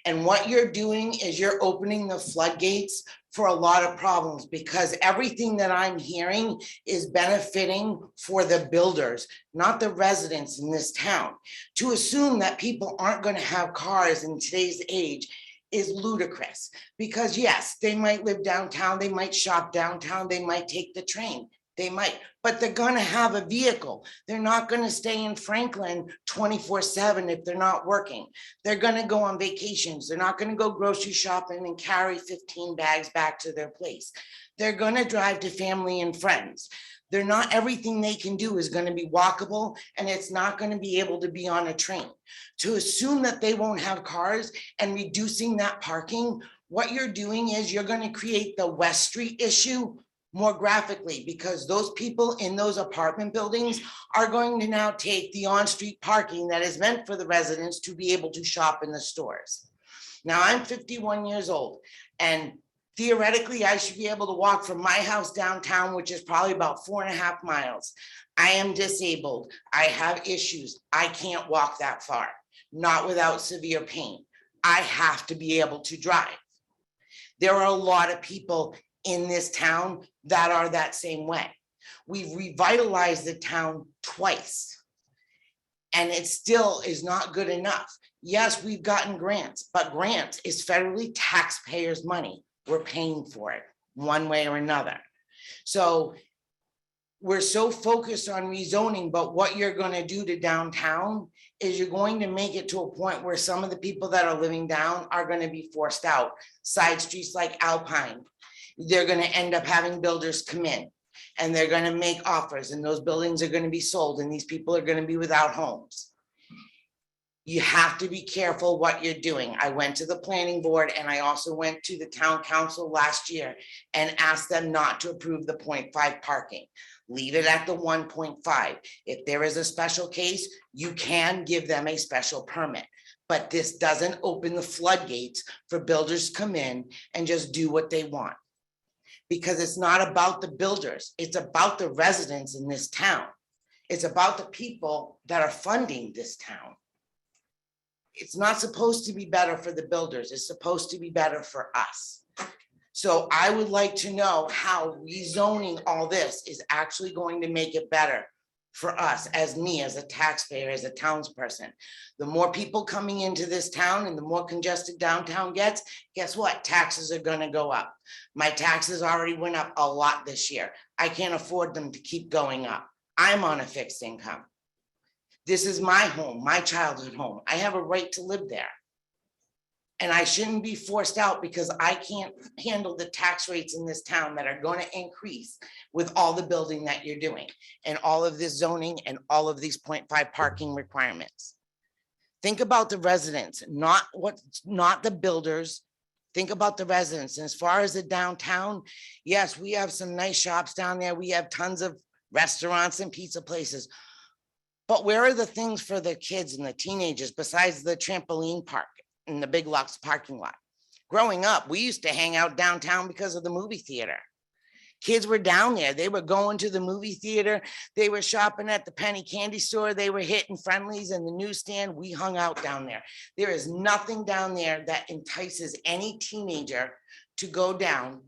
And what you're doing is you're opening the floodgates for a lot of problems, because everything that I'm hearing is benefiting for the builders, not the residents in this town. To assume that people aren't going to have cars in today's age is ludicrous, because yes, they might live downtown, they might shop downtown, they might take the train. They might, but they're gonna have a vehicle. They're not gonna stay in Franklin 24/7 if they're not working. They're gonna go on vacations. They're not gonna go grocery shopping and carry 15 bags back to their place. They're gonna drive to family and friends. They're not, everything they can do is gonna be walkable, and it's not gonna be able to be on a train. To assume that they won't have cars and reducing that parking, what you're doing is you're gonna create the West Street issue more graphically, because those people in those apartment buildings are going to now take the on-street parking that is meant for the residents to be able to shop in the stores. Now, I'm 51 years old, and theoretically, I should be able to walk from my house downtown, which is probably about 4.5 miles. I am disabled. I have issues. I can't walk that far, not without severe pain. I have to be able to drive. There are a lot of people in this town that are that same way. We've revitalized the town twice, and it still is not good enough. Yes, we've gotten grants, but grants is federally taxpayers' money. We're paying for it one way or another. So we're so focused on rezoning, but what you're going to do to downtown is you're going to make it to a point where some of the people that are living down are going to be forced out. Side streets like Alpine, they're going to end up having builders come in, and they're going to make offers, and those buildings are going to be sold, and these people are going to be without homes. You have to be careful what you're doing. I went to the planning board, and I also went to the town council last year and asked them not to approve the 0.5 parking. Leave it at the 1.5. If there is a special case, you can give them a special permit. But this doesn't open the floodgates for builders to come in and just do what they want. Because it's not about the builders, it's about the residents in this town. It's about the people that are funding this town. It's not supposed to be better for the builders, it's supposed to be better for us. So I would like to know how rezoning all this is actually going to make it better for us, as me, as a taxpayer, as a townsperson. The more people coming into this town and the more congested downtown gets, guess what? Taxes are gonna go up. My taxes already went up a lot this year. I can't afford them to keep going up. I'm on a fixed income. This is my home, my childhood home. I have a right to live there. And I shouldn't be forced out because I can't handle the tax rates in this town that are going to increase with all the building that you're doing and all of this zoning and all of these 0.5 parking requirements. Think about the residents, not the builders. Think about the residents. And as far as the downtown, yes, we have some nice shops down there. We have tons of restaurants and pizza places. But where are the things for the kids and the teenagers besides the trampoline park in the Big Lots parking lot? Growing up, we used to hang out downtown because of the movie theater. Kids were down there. They were going to the movie theater. They were shopping at the penny candy store. They were hitting friendlies in the newsstand. We hung out down there. There is nothing down there that entices any teenager to go down,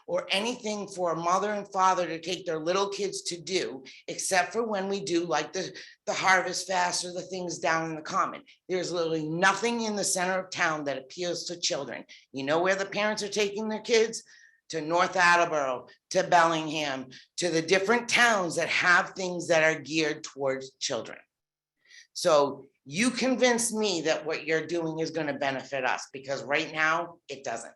or anything for a mother and father to take their little kids to do, except for when we do like the Harvest Fest or the things down in the common. There's literally nothing in the center of town that appeals to children. You know where the parents are taking their kids? To North Attleboro, to Bellingham, to the different towns that have things that are geared towards children. So you convince me that what you're doing is going to benefit us, because right now it doesn't.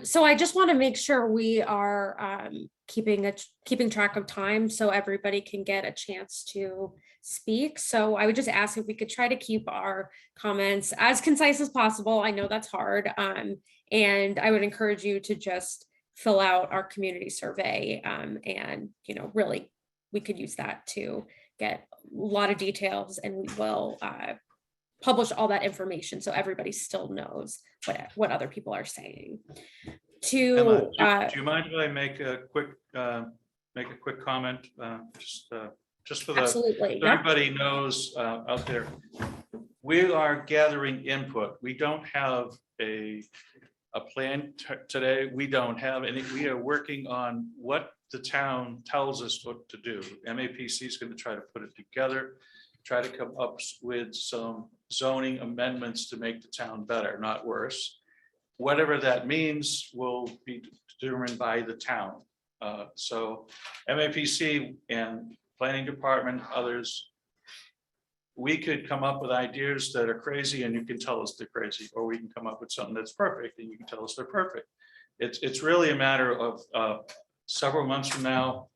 So I just want to make sure we are keeping track of time so everybody can get a chance to speak. So I would just ask if we could try to keep our comments as concise as possible. I know that's hard. And I would encourage you to just fill out our community survey. And, you know, really, we could use that to get a lot of details, and we will publish all that information so everybody still knows what other people are saying. Emma, do you mind if I make a quick comment? Just for the, Absolutely. so everybody knows out there. we are gathering input. We don't have a plan today. We don't have any, we are working on what the town tells us what to do. MAPC is going to try to put it together, try to come up with some zoning amendments to make the town better, not worse. Whatever that means will be determined by the town. So MAPC and planning department, others, we could come up with ideas that are crazy and you can tell us they're crazy, or we can come up with something that's perfect and you can tell us they're perfect. It's really a matter of several months from now,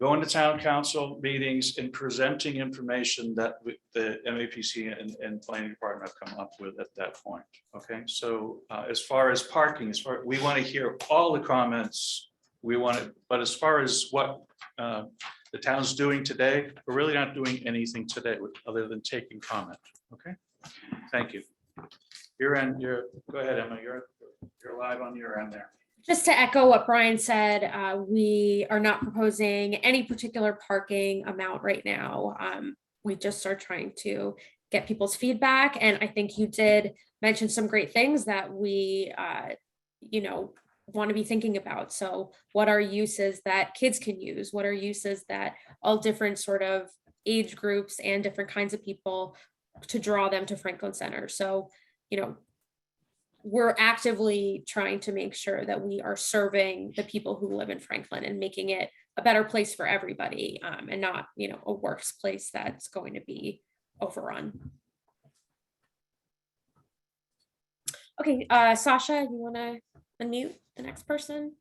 going to town council meetings and presenting information that the MAPC and planning department have come up with at that point. Okay, so as far as parking, we want to hear all the comments. But as far as what the town's doing today, we're really not doing anything today other than taking comment. Okay, thank you. Go ahead, Emma, you're live on your end there. Just to echo what Brian said, we are not proposing any particular parking amount right now. We just are trying to get people's feedback. And I think you did mention some great things that we, want to be thinking about. So what are uses that kids can use? What are uses that all different sort of age groups and different kinds of people to draw them to Franklin Center? So, we're actively trying to make sure that we are serving the people who live in Franklin and making it a better place for everybody, and not, a workplace that's going to be overrun. Okay, Sasha, you want to unmute the next person?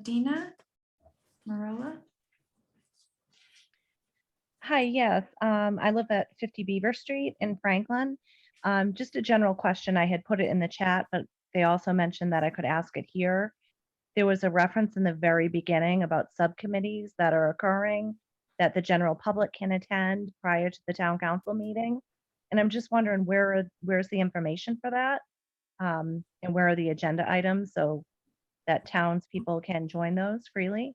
Dina Marola. Hi, yes. I live at 50 Beaver Street in Franklin. Just a general question. I had put it in the chat, but they also mentioned that I could ask it here. There was a reference in the very beginning about subcommittees that are occurring that the general public can attend prior to the town council meeting. And I'm just wondering where's the information for that? And where are the agenda items so that townspeople can join those freely?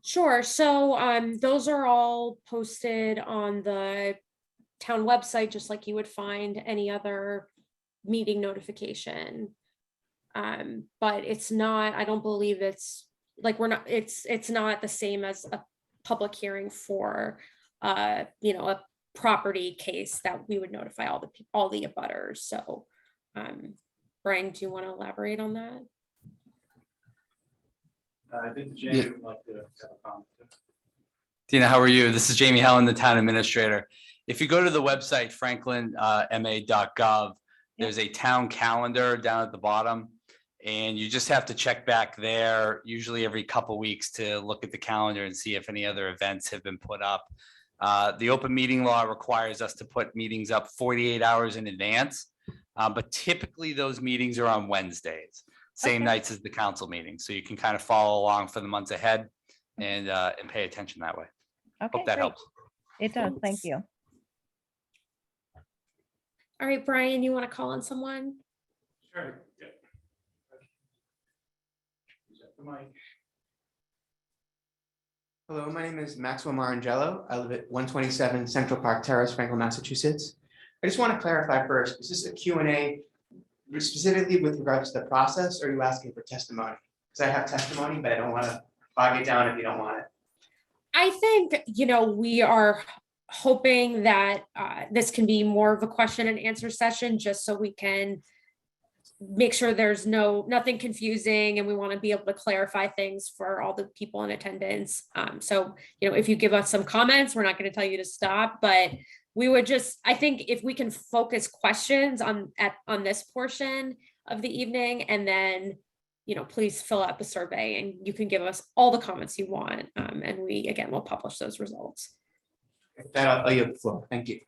Sure. So those are all posted on the town website, just like you would find any other meeting notification. But it's not, I don't believe it's like, it's not the same as a public hearing for, a property case that we would notify all the abutters. So, Brian, do you want to elaborate on that? I think Jamie would like to have a comment. Tina, how are you? This is Jamie Helen, the town administrator. If you go to the website, franklinma.gov, there's a town calendar down at the bottom, and you just have to check back there, usually every couple weeks, to look at the calendar and see if any other events have been put up. The open meeting law requires us to put meetings up 48 hours in advance, but typically those meetings are on Wednesdays, same nights as the council meeting, so you can kind of follow along for the months ahead and pay attention that way. Okay, Hope that great. helps. It does. Thank you. All right, Brian, you want to call on someone? Sure. Yeah. Is that the mic? Hello, my name is Maxwell Marangelo. I live at 127 Central Park Terrace, Franklin, Massachusetts. I just want to clarify first, is this a Q&A specifically with regards to the process, or are you asking for testimony? Because I have testimony, but I don't want to bog it down if you don't want it. I think, we are hoping that this can be more of a question and answer session, just so we can make sure there's nothing confusing, and we want to be able to clarify things for all the people in attendance. So, if you give us some comments, we're not going to tell you to stop, but we would I think if we can focus questions on this portion of the evening, and then, please fill out the survey and you can give us all the comments you want. And we'll publish those results. With that, I'll yield the floor. Thank you.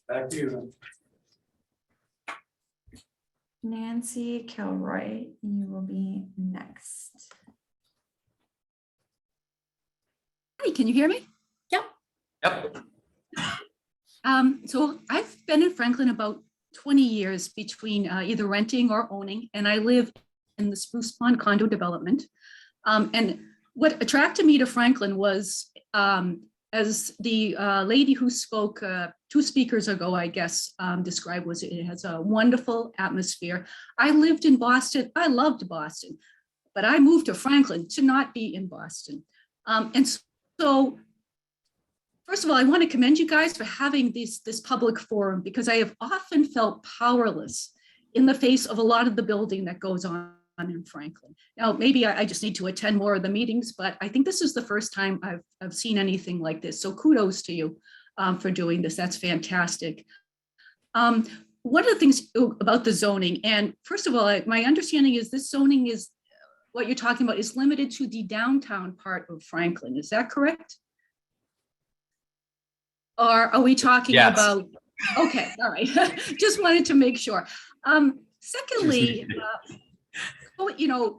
Back to you. Nancy Kilroy, you will be next. Hi, can you hear me? Yep. Yep. So I've been in Franklin about 20 years between either renting or owning, and I live in the Spruce Pond condo development. And what attracted me to Franklin was, as the lady who spoke 2 speakers ago, I guess, described, was it has a wonderful atmosphere. I lived in Boston. I loved Boston, but I moved to Franklin to not be in Boston. And so, first of all, I want to commend you guys for having this public forum, because I have often felt powerless in the face of a lot of the building that goes on in Franklin. Now, maybe I just need to attend more of the meetings, but I think this is the first time I've seen anything like this. So kudos to you for doing this. That's fantastic. What are the things about the zoning? And first of all, my understanding is this zoning is, what you're talking about is limited to the downtown part of Franklin. Is that correct? Or are we talking Yes. about, okay, all right. Just wanted to make sure. Secondly, you know,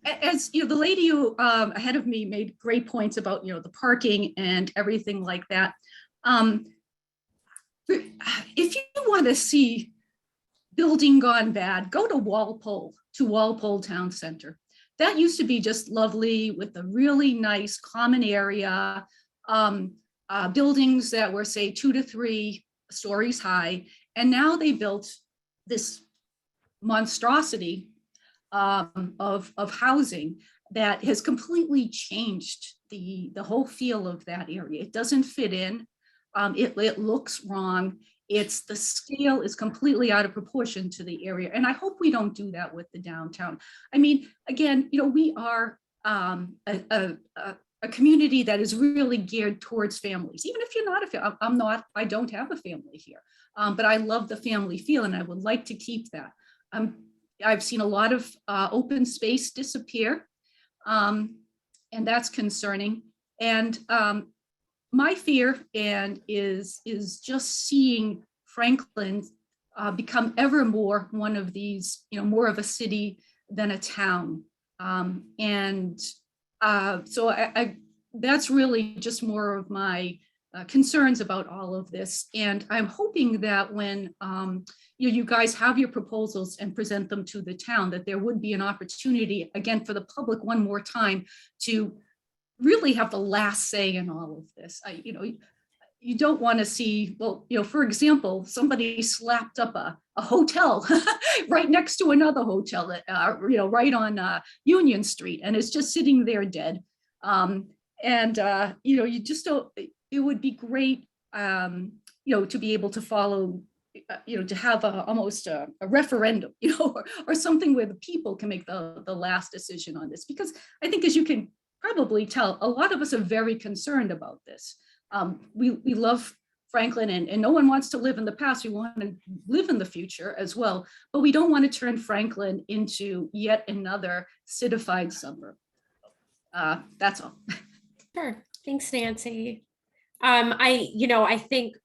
as you know, the lady who ahead of me made great points about, you know, the parking and everything like that. If you want to see building gone bad, go to Walpole Town Center. That used to be just lovely with a really nice common area, buildings that were, say, 2 to 3 stories high. And now they built this monstrosity of housing that has completely changed the whole feel of that area. It doesn't fit in. It looks wrong. The scale is completely out of proportion to the area. And I hope we don't do that with the downtown. I mean, again, you know, we are a community that is really geared towards families. Even if you're not a family, I'm not, I don't have a family here, but I love the family feel and I would like to keep that. I've seen a lot of open space disappear, and that's concerning. And my fear is just seeing Franklin become ever more one of these, you know, more of a city than a town. So that's really just more of my concerns about all of this. And I'm hoping that when you guys have your proposals and present them to the town, that there would be an opportunity, again, for the public one more time to really have the last say in all of this. You don't want to see, well, you know, for example, somebody slapped up a hotel right next to another hotel, you know, right on Union Street, and it's just sitting there dead. You know, you just don't, it would be great, you know, to be able to follow, you know, to have almost a referendum, you know, or something where the people can make the last decision on this. Because I think, as you can probably tell, a lot of us are very concerned about this. We love Franklin, and no one wants to live in the past. We want to live in the future as well, but we don't want to turn Franklin into yet another citified suburb. That's all. Sure. Thanks, Nancy. I think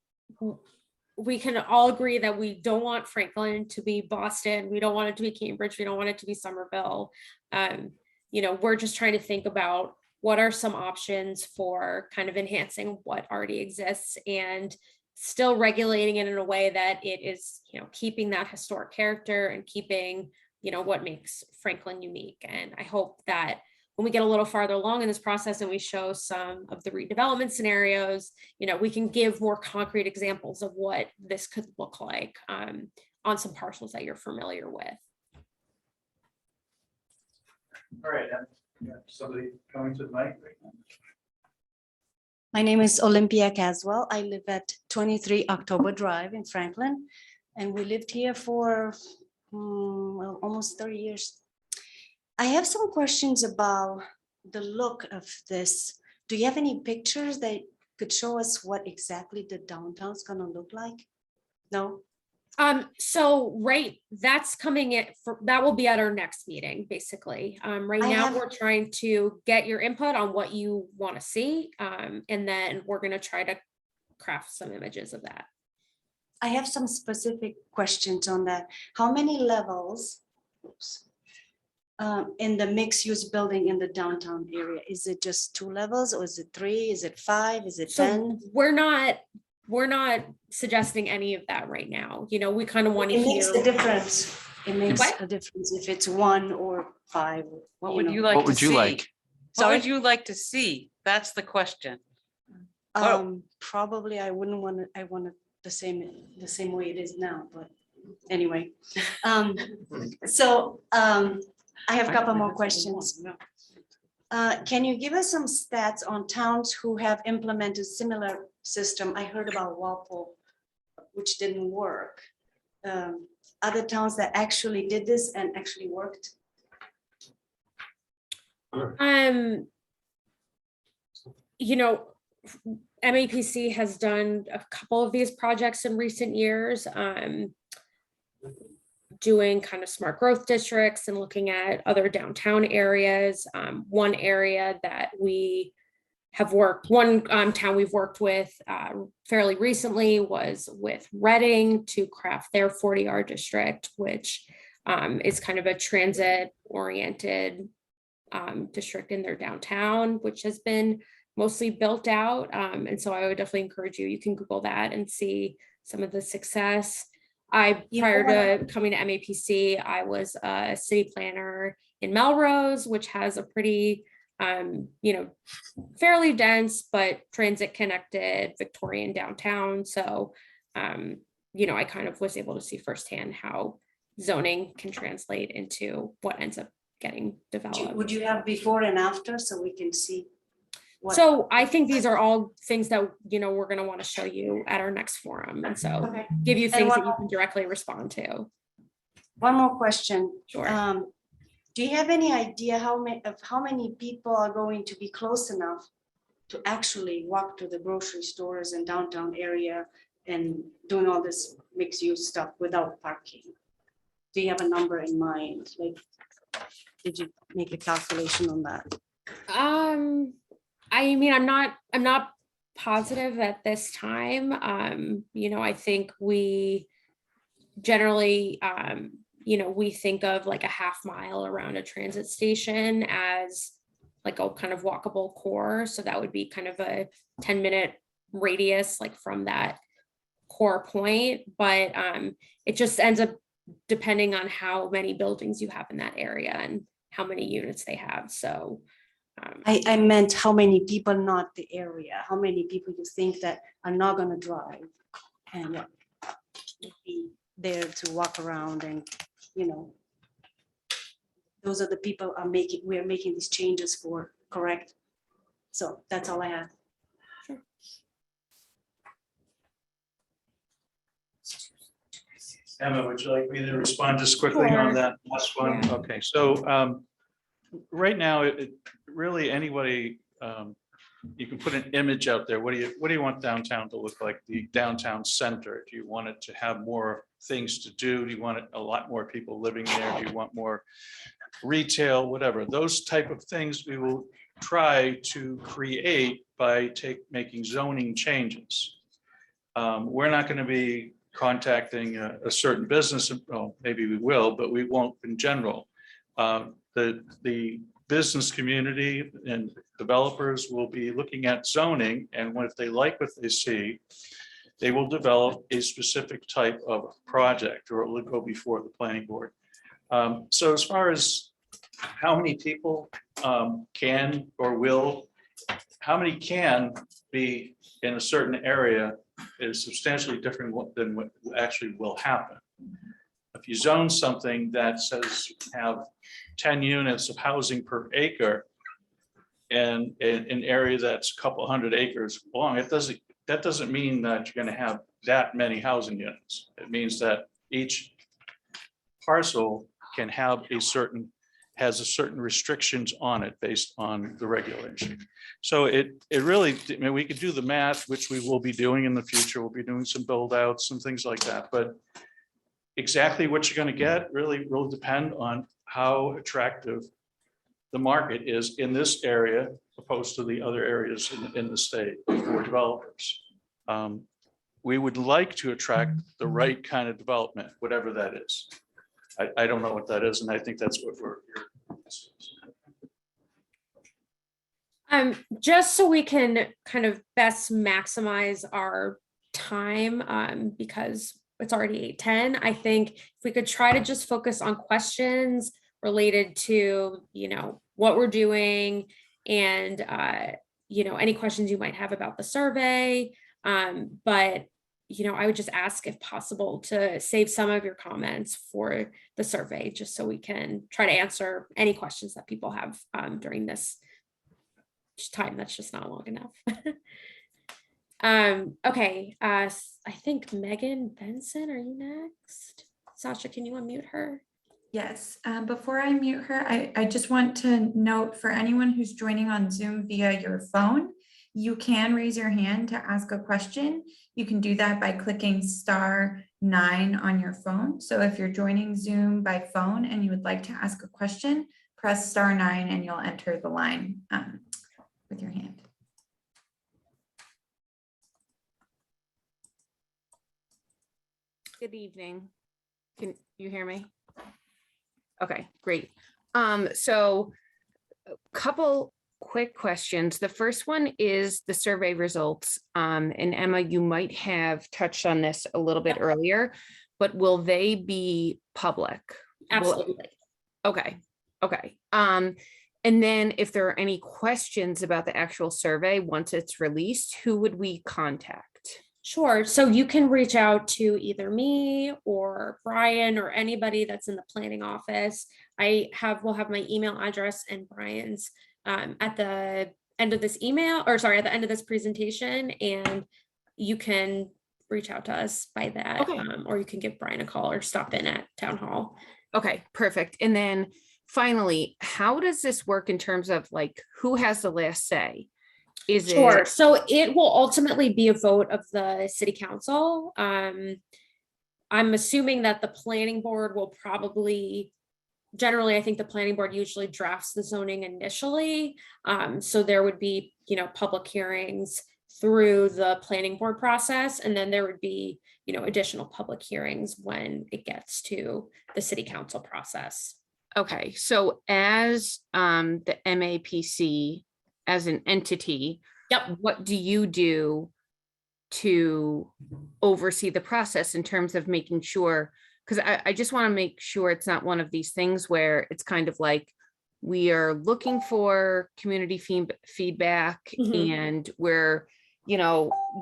we can all agree that we don't want Franklin to be Boston. We don't want it to be Cambridge. We don't want it to be Somerville. We're just trying to think about what are some options for kind of enhancing what already exists and still regulating it in a way that it is, you know, keeping that historic character and keeping, you know, what makes Franklin unique. And I hope that when we get a little farther along in this process and we show some of the redevelopment scenarios, you know, we can give more concrete examples of what this could look like on some parcels that you're familiar with. All right, we got somebody coming to the mic right now. My name is Olympia Caswell. I live at 23 October Drive in Franklin, and we lived here for almost 30 years. I have some questions about the look of this. Do you have any pictures that could show us what exactly the downtown's gonna look like? No? That's coming in that will be at our next meeting, basically. Right now we're trying to get your input on what you want to see. And then we're going to try to craft some images of that. I have some specific questions on that. How many levels in the mixed use building in the downtown area? Is it just 2 levels, or is it 3? Is it 5? Is it 10? We're not suggesting any of that right now. You know, we kind of want to hear. It makes a difference. It makes a difference if it's 1 or 5. What would you like to see? What would Sorry, you like to see? That's the question. Well- probably I wouldn't want it, I want it the same way it is now, but anyway. I have a couple more questions. Can you give us some stats on towns who have implemented similar system? I heard about Walpole, which didn't work. Other towns that actually did this and actually worked? You know, MAPC has done a couple of these projects in recent years, doing kind of smart growth districts and looking at other downtown areas. One area that we have worked, one town we've worked with fairly recently was with Reading to craft their 40R district, which is kind of a transit oriented district in their downtown, which has been mostly built out. And so I would definitely encourage you, you can Google that and see some of the success. Prior to coming to MAPC, I was a city planner in Melrose, which has a pretty, fairly dense, but transit connected Victorian downtown. So, I kind of was able to see firsthand how zoning can translate into what ends up getting developed. Would you have before and after so we can see? So I think these are all things that, we're going to want to show you at our next forum. And so Okay. give you And things one that you more- can directly respond to. One more question. Sure. Do you have any idea how many people are going to be close enough to actually walk to the grocery stores and downtown area and doing all this mixed use stuff without parking? Do you have a number in mind? Like, did you make a calculation on that? I mean, I'm not positive at this time. I think we generally, we think of like a half mile around a transit station as like a kind of walkable core. So that would be kind of a 10-minute radius, like from that core point. But it just ends up depending on how many buildings you have in that area and how many units they have. So I meant how many people, not the area. How many people you think that are not gonna drive and would be there to walk around and, those are the people we're making these changes for, correct? So that's all I have. Emma, would you like me to respond just quickly on Sure. that last one? Yeah. Okay, so right now, really anybody, you can put an image out there. What do you want downtown to look like? The downtown center? Do you want it to have more things to do? Do you want a lot more people living there? Do you want more retail, whatever? Those type of things we will try to create by making zoning changes. We're not going to be contacting a certain business, well, maybe we will, but we won't in general. The business community and developers will be looking at zoning, and if they like what they see, they will develop a specific type of project, or it will go before the planning board. So as far as how many people can or will, how many can be in a certain area is substantially different than what actually will happen. If you zone something that says you can have 10 units of housing per acre and in an area that's a couple hundred acres long, that doesn't mean that you're going to have that many housing units. It means that each parcel can have has a certain restrictions on it based on the regulation. So it really, we could do the math, which we will be doing in the future. We'll be doing some build outs and things like that, but exactly what you're going to get really will depend on how attractive the market is in this area opposed to the other areas in the state for developers. We would like to attract the right kind of development, whatever that is. I don't know what that is, and I think that's what we're here. Just so we can kind of best maximize our time, because it's already 8:10, I think if we could try to just focus on questions related to, what we're doing and, any questions you might have about the survey. But, I would just ask if possible to save some of your comments for the survey, just so we can try to answer any questions that people have during this time that's just not long enough. Okay, I think Megan Benson, are you next? Sasha, can you unmute her? Yes, before I mute her, I just want to note for anyone who's joining on Zoom via your phone, you can raise your hand to ask a question. You can do that by clicking *9 on your phone. So if you're joining Zoom by phone and you would like to ask a question, press *9 and you'll enter the line with your hand. Good evening. Can you hear me? Okay, great. So a couple quick questions. The first one is the survey results. And Emma, you might have touched on this a little bit earlier, but will they be public? Absolutely. Okay. And then if there are any questions about the actual survey, once it's released, who would we contact? Sure. So you can reach out to either me or Brian or anybody that's in the planning office. We'll have my email address and Brian's at the end of this at the end of this presentation, and you can reach out to us by that, Okay. Or you can give Brian a call or stop in at town hall. Okay, perfect. And then finally, how does this work in terms of like, who has the last say? Sure. So it will ultimately be a vote of the city council. I'm assuming that the planning board will generally, I think the planning board usually drafts the zoning initially. So there would be, public hearings through the planning board process, and then there would be, additional public hearings when it gets to the city council process. Okay, so as the MAPC, as an entity, Yep. what do you do to oversee the process in terms of making sure? Because I just want to make sure it's not one of these things where it's kind of like we are looking for community feedback and we're,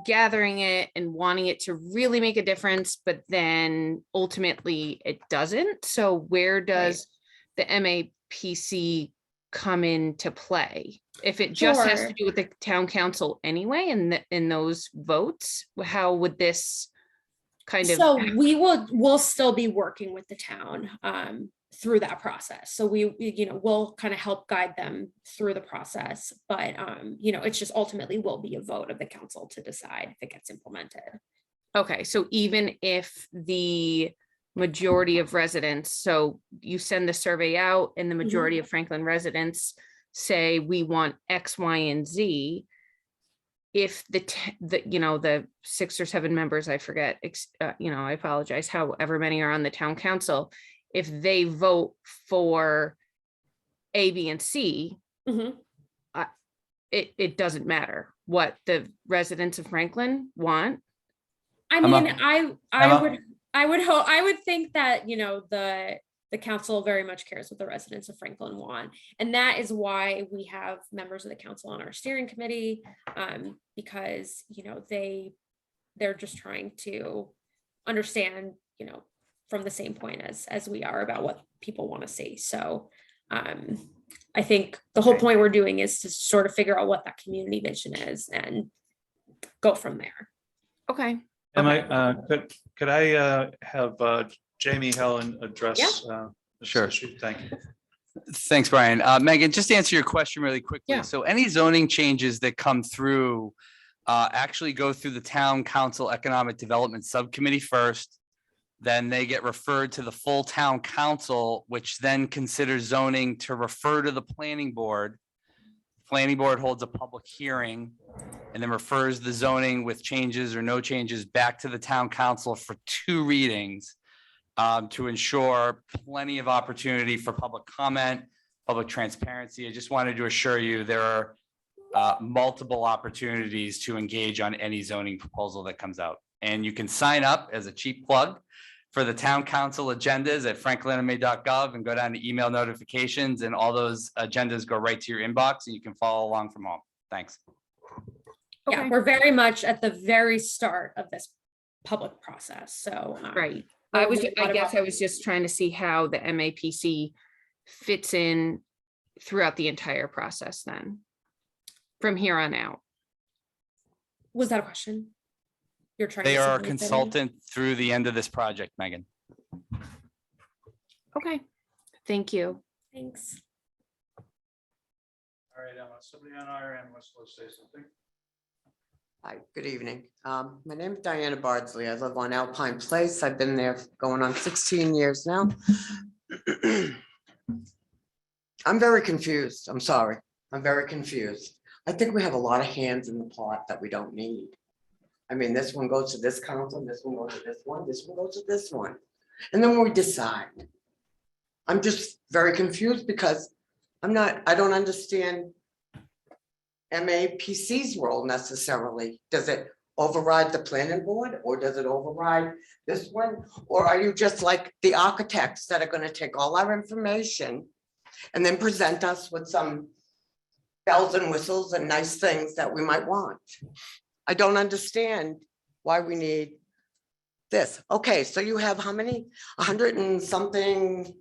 gathering it and wanting it to really make a difference, but then ultimately it doesn't. So where does the MAPC come into play? If it just has to do with the town council anyway, and in those votes, how would this kind of? So we'll still be working with the town through that process. So we'll kind of help guide them through the process, but it's just ultimately will be a vote of the council to decide if it gets implemented. Okay, so even if the majority of residents, so you send the survey out and the majority of Franklin residents say we want X, Y, and Z, if the 6 or 7 members, I forget, I apologize, however many are on the town council, if they vote for A, B, and C, it doesn't matter what the residents of Franklin want. I mean, I would think that, the council very much cares what the residents of Franklin want. And that is why we have members of the council on our steering committee, because, they're just trying to understand, from the same point as we are about what people want to see. So I think the whole point we're doing is to sort of figure out what that community vision is and go from there. Okay. Could I have Jamie Helen address? Sure. Issue? Thank you. Thanks, Brian. Megan, just to answer your question really quickly. Yeah. So any zoning changes that come through actually go through the Town Council Economic Development Subcommittee first. Then they get referred to the full Town Council, which then considers zoning to refer to the Planning Board. Planning Board holds a public hearing and then refers the zoning with changes or no changes back to the Town Council for 2 readings. To ensure plenty of opportunity for public comment, public transparency. I just wanted to assure you there are multiple opportunities to engage on any zoning proposal that comes out. And you can sign up as a cheap plug for the town council agendas at franklinma.gov and go down to email notifications, and all those agendas go right to your inbox and you can follow along from home. Thanks. Yeah, Okay. we're very much at the very start of this public process, so. Right. there I will was, be a I lot of guess I was just trying to see how the MAPC fits in throughout the entire process then, from here on out. Was that a question? You're trying. They to see are how a they fit in? consultant through the end of this project, Megan. Okay, thank you. Thanks. All right, Emma, somebody on our end wants to say something. Hi, good evening. My name is Diana Bardsley. I live on Alpine Place. I've been there going on 16 years now. I'm very confused. I'm sorry. I'm very confused. I think we have a lot of hands in the pot that we don't need. I mean, this one goes to this council, this one goes to this one goes to this one. And then we decide. I'm just very confused because I don't understand MAPC's role necessarily. Does it override the planning board, or does it override this one? Or are you just like the architects that are gonna take all our information and then present us with some bells and whistles and nice things that we might want? I don't understand why we need this. Okay, so you have how many? 100 and something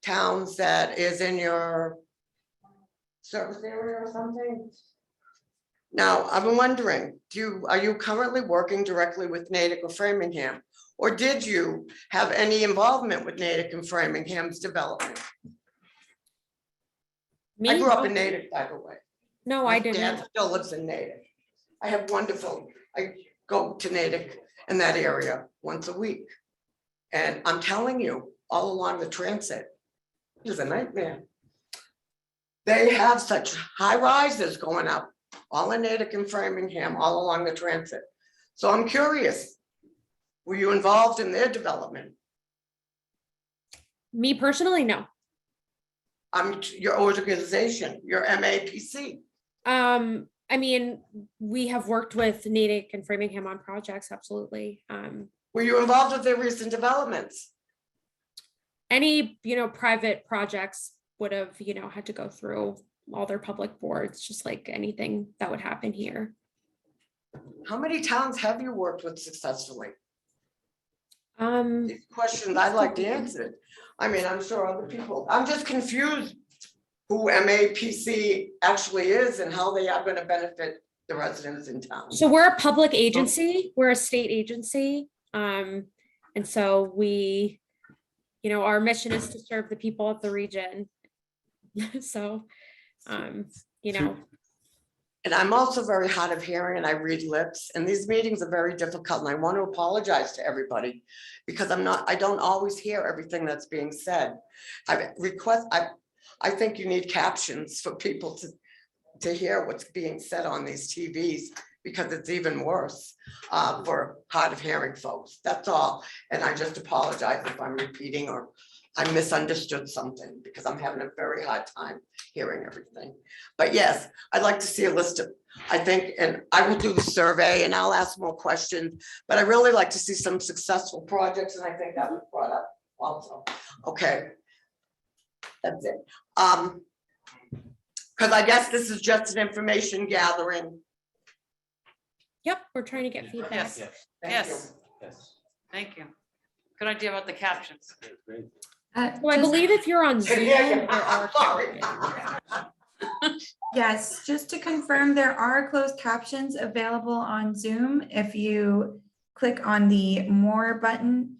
towns that is in your service area or something? Now, I've been wondering, are you currently working directly with Natick or Framingham? Or did you have any involvement with Natick and Framingham's development? Me? I grew up No. in Natick, by the way. No, My I didn't. dad still lives in Natick. I go to Natick in that area once a week. And I'm telling you, all along the transit, it's a nightmare. They have such high rises going up, all in Natick and Framingham, all along the transit. So I'm curious, were you involved in their development? Me personally, no. Your organization, your MAPC. I mean, we have worked with Natick and Framingham on projects, absolutely. Were you involved with their recent developments? Any, private projects would have, had to go through all their public boards, just like anything that would happen here. How many towns have you worked with successfully? Um, These questions I'd like to answer. I mean, I'm sure other people, I'm just confused who MAPC actually is and how they are going to benefit the residents in town. so we're a public agency, we're a state agency. And so we, our mission is to serve the people of the region. So, And I'm also very hard of hearing and I read lips, and these meetings are very difficult, and I want to apologize to everybody because I don't always hear everything that's being said. I think you need captions for people to hear what's being said on these TVs, because it's even worse for hard of hearing folks. That's all. And I just apologize if I'm repeating or I misunderstood something, because I'm having a very hard time hearing everything. But yes, I'd like to see a list of, and I will do the survey and I'll ask more questions, but I really like to see some successful projects, and I think that was brought up also. Okay. That's it. Because I guess this is just an information gathering. yep, we're trying to get feedback. Yes, Thank yes, you. thank you. Good idea about the captions. Well, I believe if you're on Zoom, there are Sorry. Yes, just to confirm, there are closed captions available on Zoom. If you click on the More button,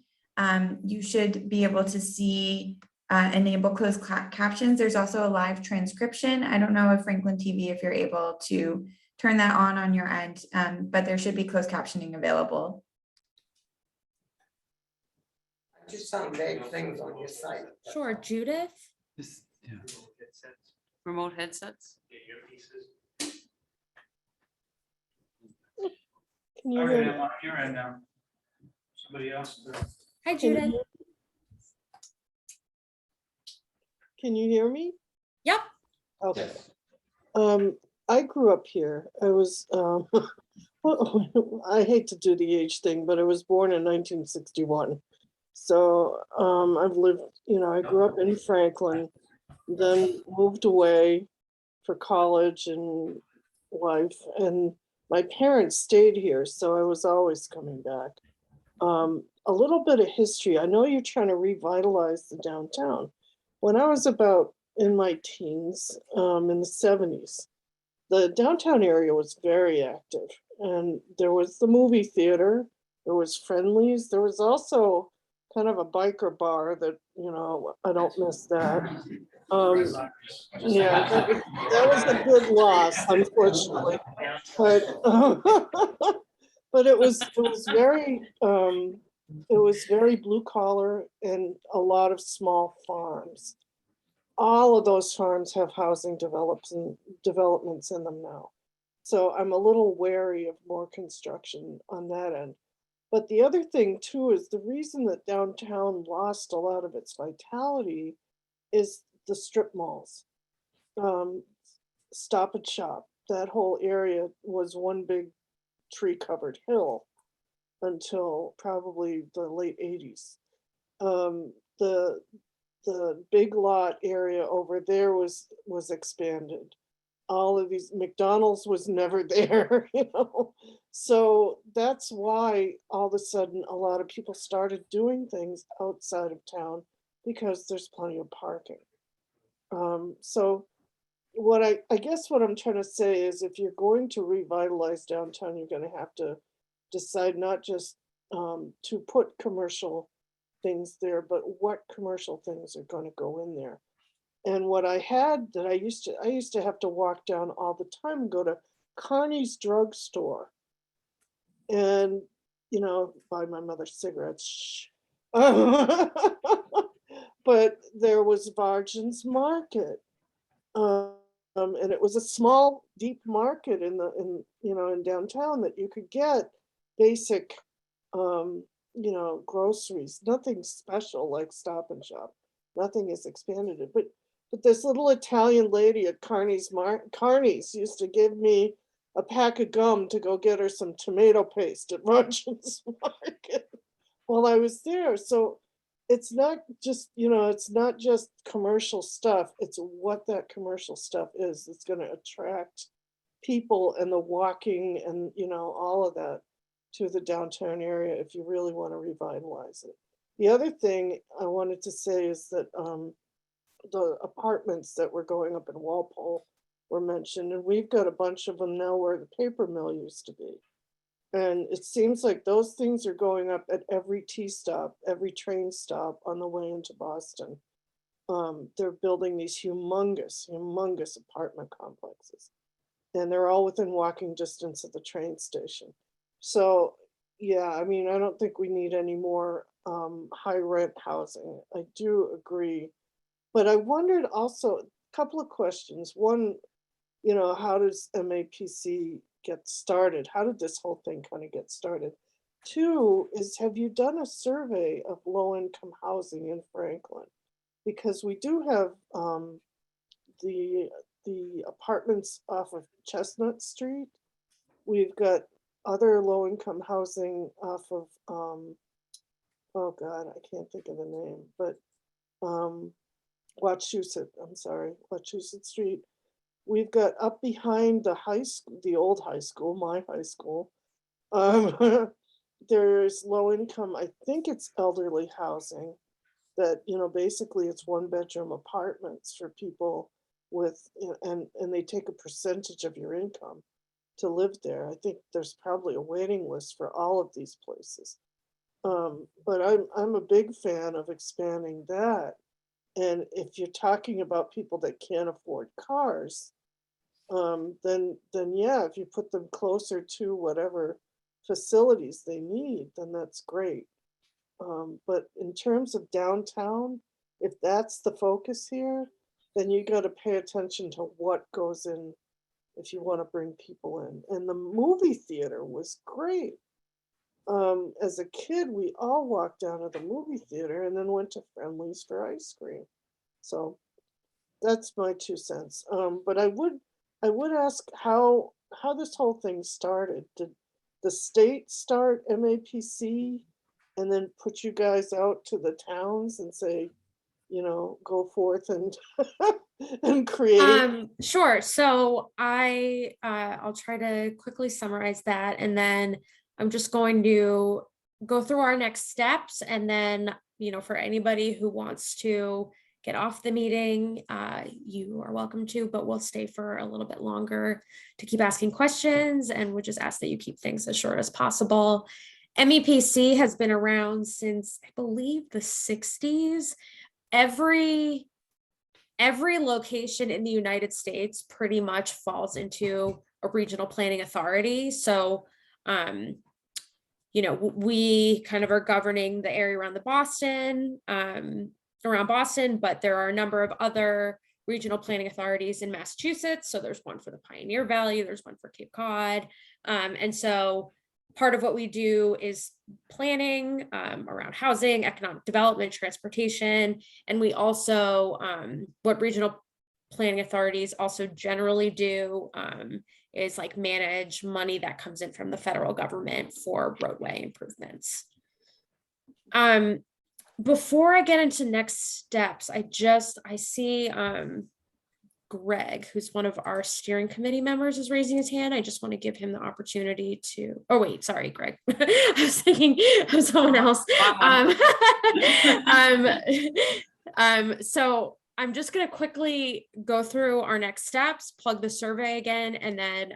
you should be able to see enable closed captions. There's also a live transcription. I don't know if Franklin TV, if you're able to turn that on your end, but there should be closed captioning available. Just some vague things on your site. Sure, Judith. Remote headsets. Can you All hear right, me? Emma, you're in now. Somebody else. Hi, Can you Judith. hear- Can you hear me? Yep. Okay. I grew up here. I was, I hate to do the age thing, but I was born in 1961. So I've lived, I grew up in Franklin, then moved away for college and life, and my parents stayed here, so I was always coming back. A little bit of history. I know you're trying to revitalize the downtown. When I was about in my teens, in the 70s, the downtown area was very active, and there was the movie theater, there was Friendlies, there was also kind of a biker bar that, I don't miss that. Yeah, that was a good loss, unfortunately, but but it was very blue collar and a lot of small farms. All of those farms have housing developments in them now. So I'm a little wary of more construction on that end. But the other thing too is the reason that downtown lost a lot of its vitality is the strip malls. Um, Stop and Shop, that whole area was one big tree covered hill until probably the late 80s. The Big Lot area over there was expanded. All of these McDonald's was never there. So that's why all of a sudden a lot of people started doing things outside of town because there's plenty of parking. So I guess what I'm trying to say is if you're going to revitalize downtown, you're going to have to decide not just to put commercial things there, but what commercial things are going to go in there. And what I had that I used to have to walk down all the time and go to Connie's drugstore and, buy my mother cigarettes. Shh. But there was Vargin's Market. And it was a small, deep market in downtown that you could get basic, groceries, nothing special like Stop and Shop. Nothing is expanded it. But this little Italian lady at Carney's used to give me a pack of gum to go get her some tomato paste at Merchants Market while I was there. So it's not just commercial stuff. It's what that commercial stuff is that's going to attract people and the walking and all of that to the downtown area if you really want to revitalize it. The other thing I wanted to say is that the apartments that were going up in Walpole were mentioned, and we've got a bunch of them now where the paper mill used to be. And it seems like those things are going up at every T-stop, every train stop on the way into Boston. They're building these humongous apartment complexes. And they're all within walking distance of the train station. So, yeah, I mean, I don't think we need any more high rent housing. I do agree. But I wondered also, a couple of questions. One, how does MAPC get started? How did this whole thing kind of get started? Two is, have you done a survey of low-income housing in Franklin? Because we do have the apartments off of Chestnut Street. We've got other low-income housing off of, oh God, I can't think of the name, but Wachusett Street. We've got up behind the high school, the old high school, my high school. There's low income, I think it's elderly housing that, basically it's 1-bedroom apartments for people with, and they take a percentage of your income to live there. I think there's probably a waiting list for all of these places. But I'm a big fan of expanding that. And if you're talking about people that can't afford cars, then yeah, if you put them closer to whatever facilities they need, then that's great. But in terms of downtown, if that's the focus here, then you got to pay attention to what goes in if you want to bring people in. And the movie theater was great. As a kid, we all walked down to the movie theater and then went to Friendly's for ice cream. So that's my 2 cents. But I would ask how this whole thing started. Did the state start MAPC and then put you guys out to the towns and say, go forth and and create? Sure. So I'll try to quickly summarize that, and then I'm just going to go through our next steps, and then, for anybody who wants to get off the meeting, you are welcome to, but we'll stay for a little bit longer to keep asking questions, and we'll just ask that you keep things as short as possible. MEPC has been around since, I believe, the 60s. Every location in the United States pretty much falls into a regional planning authority. So, we kind of are governing the area around Boston, but there are a number of other regional planning authorities in Massachusetts. So there's one for the Pioneer Valley, there's one for Cape Cod. And so part of what we do is planning around housing, economic development, transportation. And we also, what regional planning authorities also generally do is like manage money that comes in from the federal government for roadway improvements. Before I get into next steps, I see Greg, who's one of our steering committee members, is raising his hand. I just want to give him the opportunity to, oh wait, sorry, Greg. I was thinking of someone else. So I'm just going to quickly go through our next steps, plug the survey again, and then,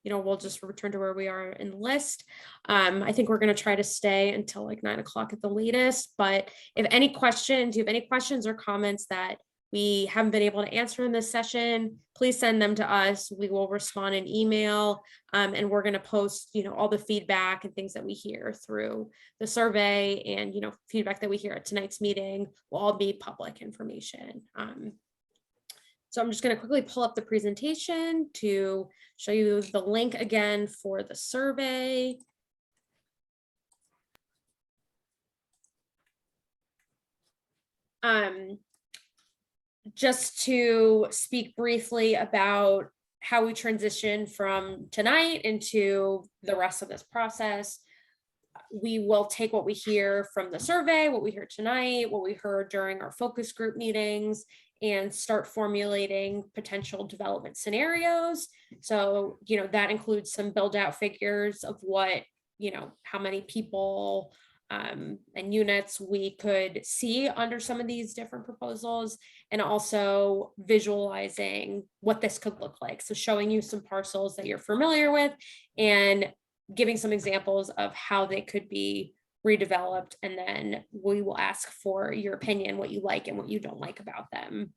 we'll just return to where we are in the list. I think we're going to try to stay until like 9 o'clock at the latest, but if you have any questions or comments that we haven't been able to answer in this session, please send them to us. We will respond in email, and we're going to post, all the feedback and things that we hear through the survey, and, feedback that we hear at tonight's meeting will all be public information. So I'm just going to quickly pull up the presentation to show you the link again for the survey. Just to speak briefly about how we transition from tonight into the rest of this process, we will take what we hear from the survey, what we hear tonight, what we heard during our focus group meetings, and start formulating potential development scenarios. So, that includes some build out figures of what, how many people and units we could see under some of these different proposals, and also visualizing what this could look like. So showing you some parcels that you're familiar with and giving some examples of how they could be redeveloped. And then we will ask for your opinion, what you like and what you don't like about them.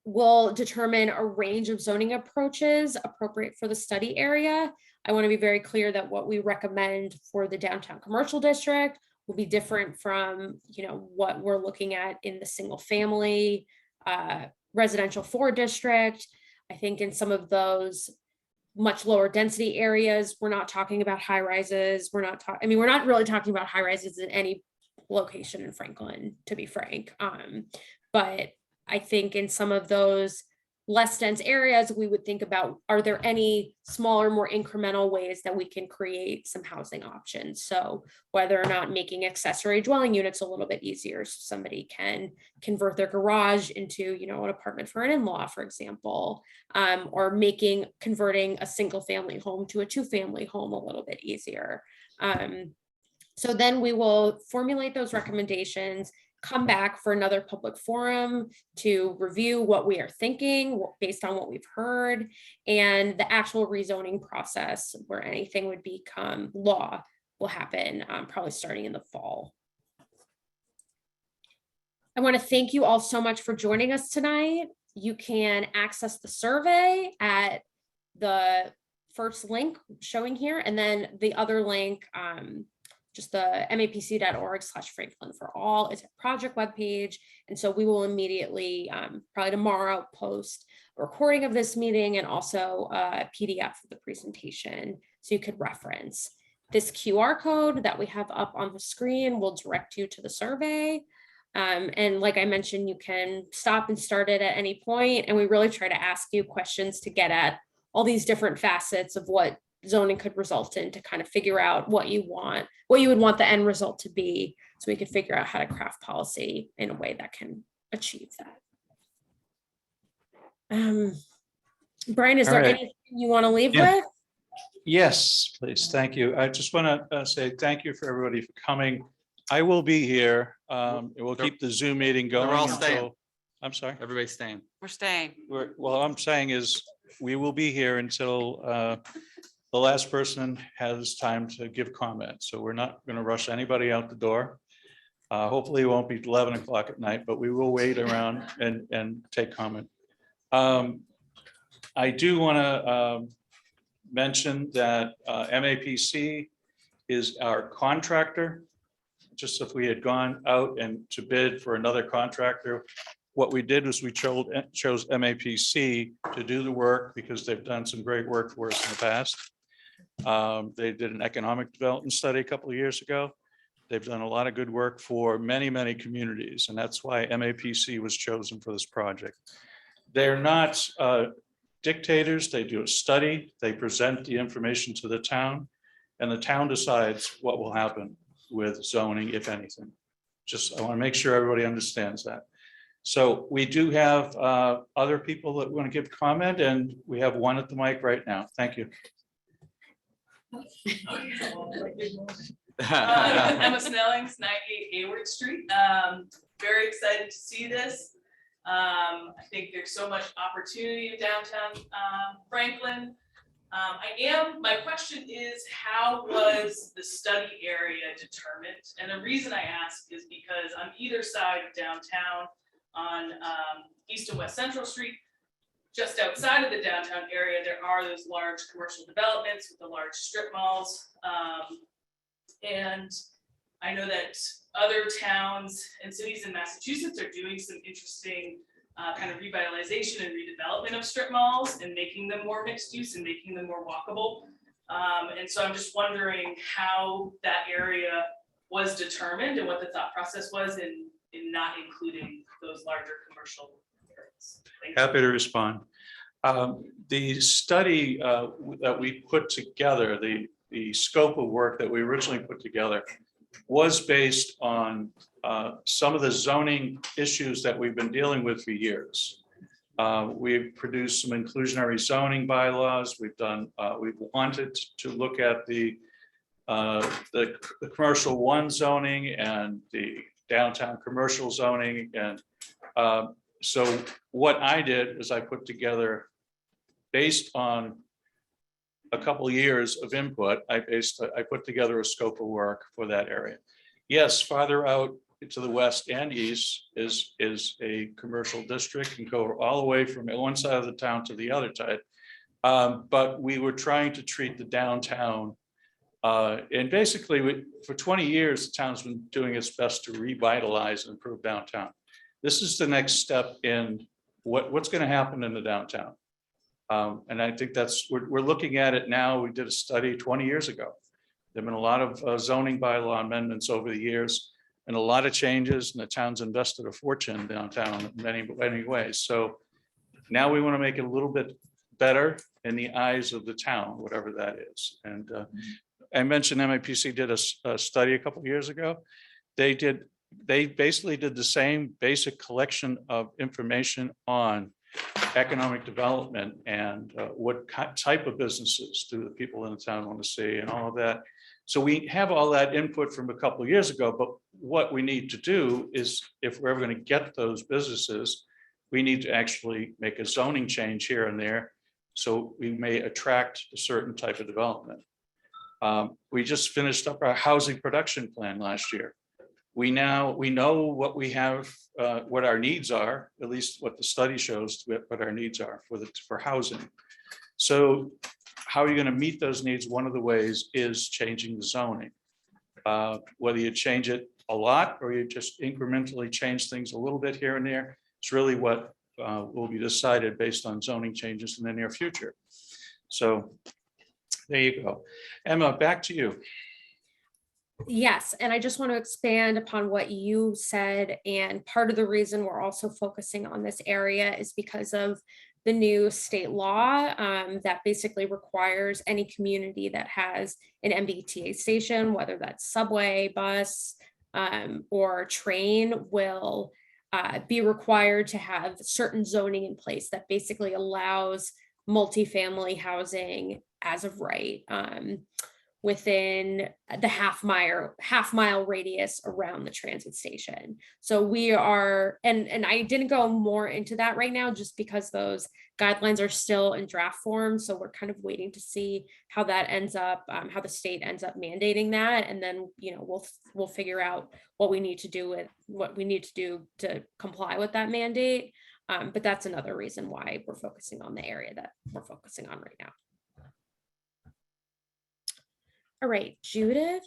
We'll determine a range of zoning approaches appropriate for the study area. I want to be very clear that what we recommend for the downtown commercial district will be different from, what we're looking at in the single family residential 4 district. I think in some of those much lower density areas, we're not talking about high rises. We're not really talking about high rises in any location in Franklin, to be frank. But I think in some of those less dense areas, we would think about, are there any smaller, more incremental ways that we can create some housing options? So whether or not making accessory dwelling units a little bit easier, so somebody can convert their garage into, an apartment for an in-law, for example, or converting a single family home to a 2-family home a little bit easier. So then we will formulate those recommendations, come back for another public forum to review what we are thinking based on what we've heard, and the actual rezoning process where anything would become law will happen probably starting in the fall. I want to thank you all so much for joining us tonight. You can access the survey at the first link showing here, and then the other link, just the mapc.org/Franklin for all. It's a project webpage. And so we will immediately, probably tomorrow, post a recording of this meeting and also a PDF of the presentation so you could reference. This QR code that we have up on the screen will direct you to the survey. And like I mentioned, you can stop and start it at any point. And we really try to ask you questions to get at all these different facets of what zoning could result in, to kind of figure out what you would want the end result to be, so we could figure out how to craft policy in a way that can achieve that. Brian, is All there right. anything you want to leave Yeah. with? Yes, please. Thank you. I just want to say thank you for everybody for coming. I will be here. We'll keep the Zoom meeting going all staying. until, I'm sorry. Everybody's staying. We're staying. Well, I'm saying is we will be here until the last person has time to give comment. So we're not going to rush anybody out the door. Hopefully it won't be 11 o'clock at night, but we will wait around and take comment. I do want to mention that MAPC is our contractor. Just if we had gone out and to bid for another contractor, what we did was we chose MAPC to do the work because they've done some great work for us in the past. They did an economic development study a couple of years ago. They've done a lot of good work for many, many communities, and that's why MAPC was chosen for this project. They're not dictators. They do a study, they present the information to the town, and the town decides what will happen with zoning, if anything. Just, I want to make sure everybody understands that. So we do have other people that want to give comment, and we have one at the mic right now. Thank you. Emma Snellings, 98 Hayward Street. Very excited to see this. I think there's so much opportunity in downtown Franklin. My question is, how was the study area determined? And the reason I ask is because on either side of downtown, on East and West Central Street, just outside of the downtown area, there are those large commercial developments with the large strip malls. And I know that other towns and cities in Massachusetts are doing some interesting kind of revitalization and redevelopment of strip malls and making them more mixed use and making them more walkable. And so I'm just wondering how that area was determined and what the thought process was in not including those larger commercial areas. Thank you. Happy to respond. The study that we put together, the scope of work that we originally put together was based on some of the zoning issues that we've been dealing with for years. We've produced some inclusionary zoning bylaws. We've wanted to look at the commercial one zoning and the downtown commercial zoning. And so what I did is I put together, based on a couple of years of input, I put together a scope of work for that area. Yes, farther out to the west and east is a commercial district and go all the way from one side of the town to the other side. But we were trying to treat the downtown. And basically, for 20 years, the town's been doing its best to revitalize and improve downtown. This is the next step in what's going to happen in the downtown. And I think we're looking at it now. We did a study 20 years ago. There've been a lot of zoning bylaw amendments over the years and a lot of changes, and the town's invested a fortune downtown in many ways. So now we want to make it a little bit better in the eyes of the town, whatever that is. And I mentioned MAPC did a study a couple of years ago. They basically did the same basic collection of information on economic development and what type of businesses do the people in the town want to see and all of that. So we have all that input from a couple of years ago, but what we need to do is, if we're ever going to get those businesses, we need to actually make a zoning change here and there so we may attract a certain type of development. We just finished up our housing production plan last year. We know what we have, what our needs are, at least what the study shows what our needs are for housing. So how are you going to meet those needs? One of the ways is changing the zoning. Whether you change it a lot or you just incrementally change things a little bit here and there, it's really what will be decided based on zoning changes in the near future. So there you go. Emma, back to you. Yes, and I just want to expand upon what you said. And part of the reason we're also focusing on this area is because of the new state law that basically requires any community that has an MBTA station, whether that's subway, bus, or train, will be required to have certain zoning in place that basically allows multifamily housing as of right within the half mile radius around the transit station. So we are, and I didn't go more into that right now just because those guidelines are still in draft form. So we're kind of waiting to see how that ends up, how the state ends up mandating that. And then, we'll figure out what we need to do to comply with that mandate. But that's another reason why we're focusing on the area that we're focusing on right now. All right, Judith.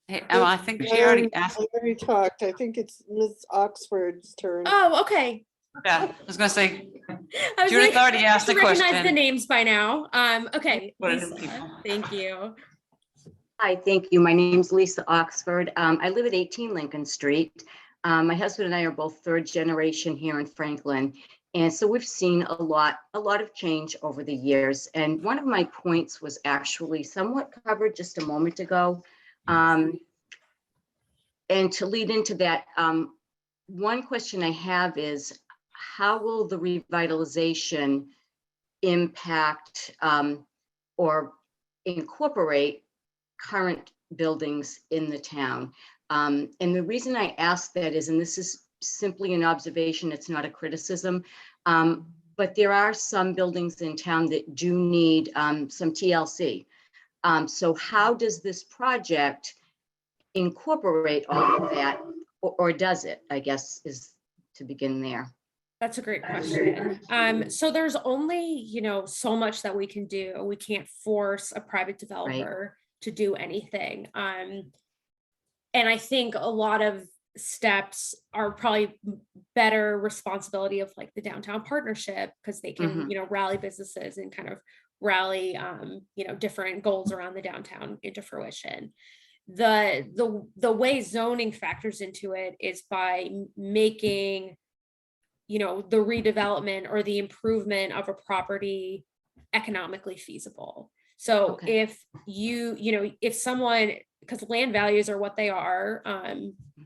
Hey, Emma, I think she already asked. I already talked. I think it's Ms. Oxford's turn. Oh, okay. Yeah, I was gonna say, I was Judith like, already asked the I recognize question. the names by now. Okay, What are the Lisa, people? thank you. Hi, thank you. My name's Lisa Oxford. I live at 18 Lincoln Street. My husband and I are both third generation here in Franklin. And so we've seen a lot of change over the years. And one of my points was actually somewhat covered just a moment ago. And to lead into that, one question I have is, how will the revitalization impact or incorporate current buildings in the town? And the reason I ask that is, and this is simply an observation, it's not a criticism, but there are some buildings in town that do need some TLC. So how does this project incorporate all of that, or does it, I guess, is to begin there. That's a great question. So there's only, so much that we can do. We can't force a private developer to do anything. And I think a lot of steps are probably better responsibility of like the downtown partnership, because they can, rally businesses and kind of rally, different goals around the downtown into fruition. The way zoning factors into it is by making the redevelopment or the improvement of a property economically feasible. So if if someone, because land values are what they are,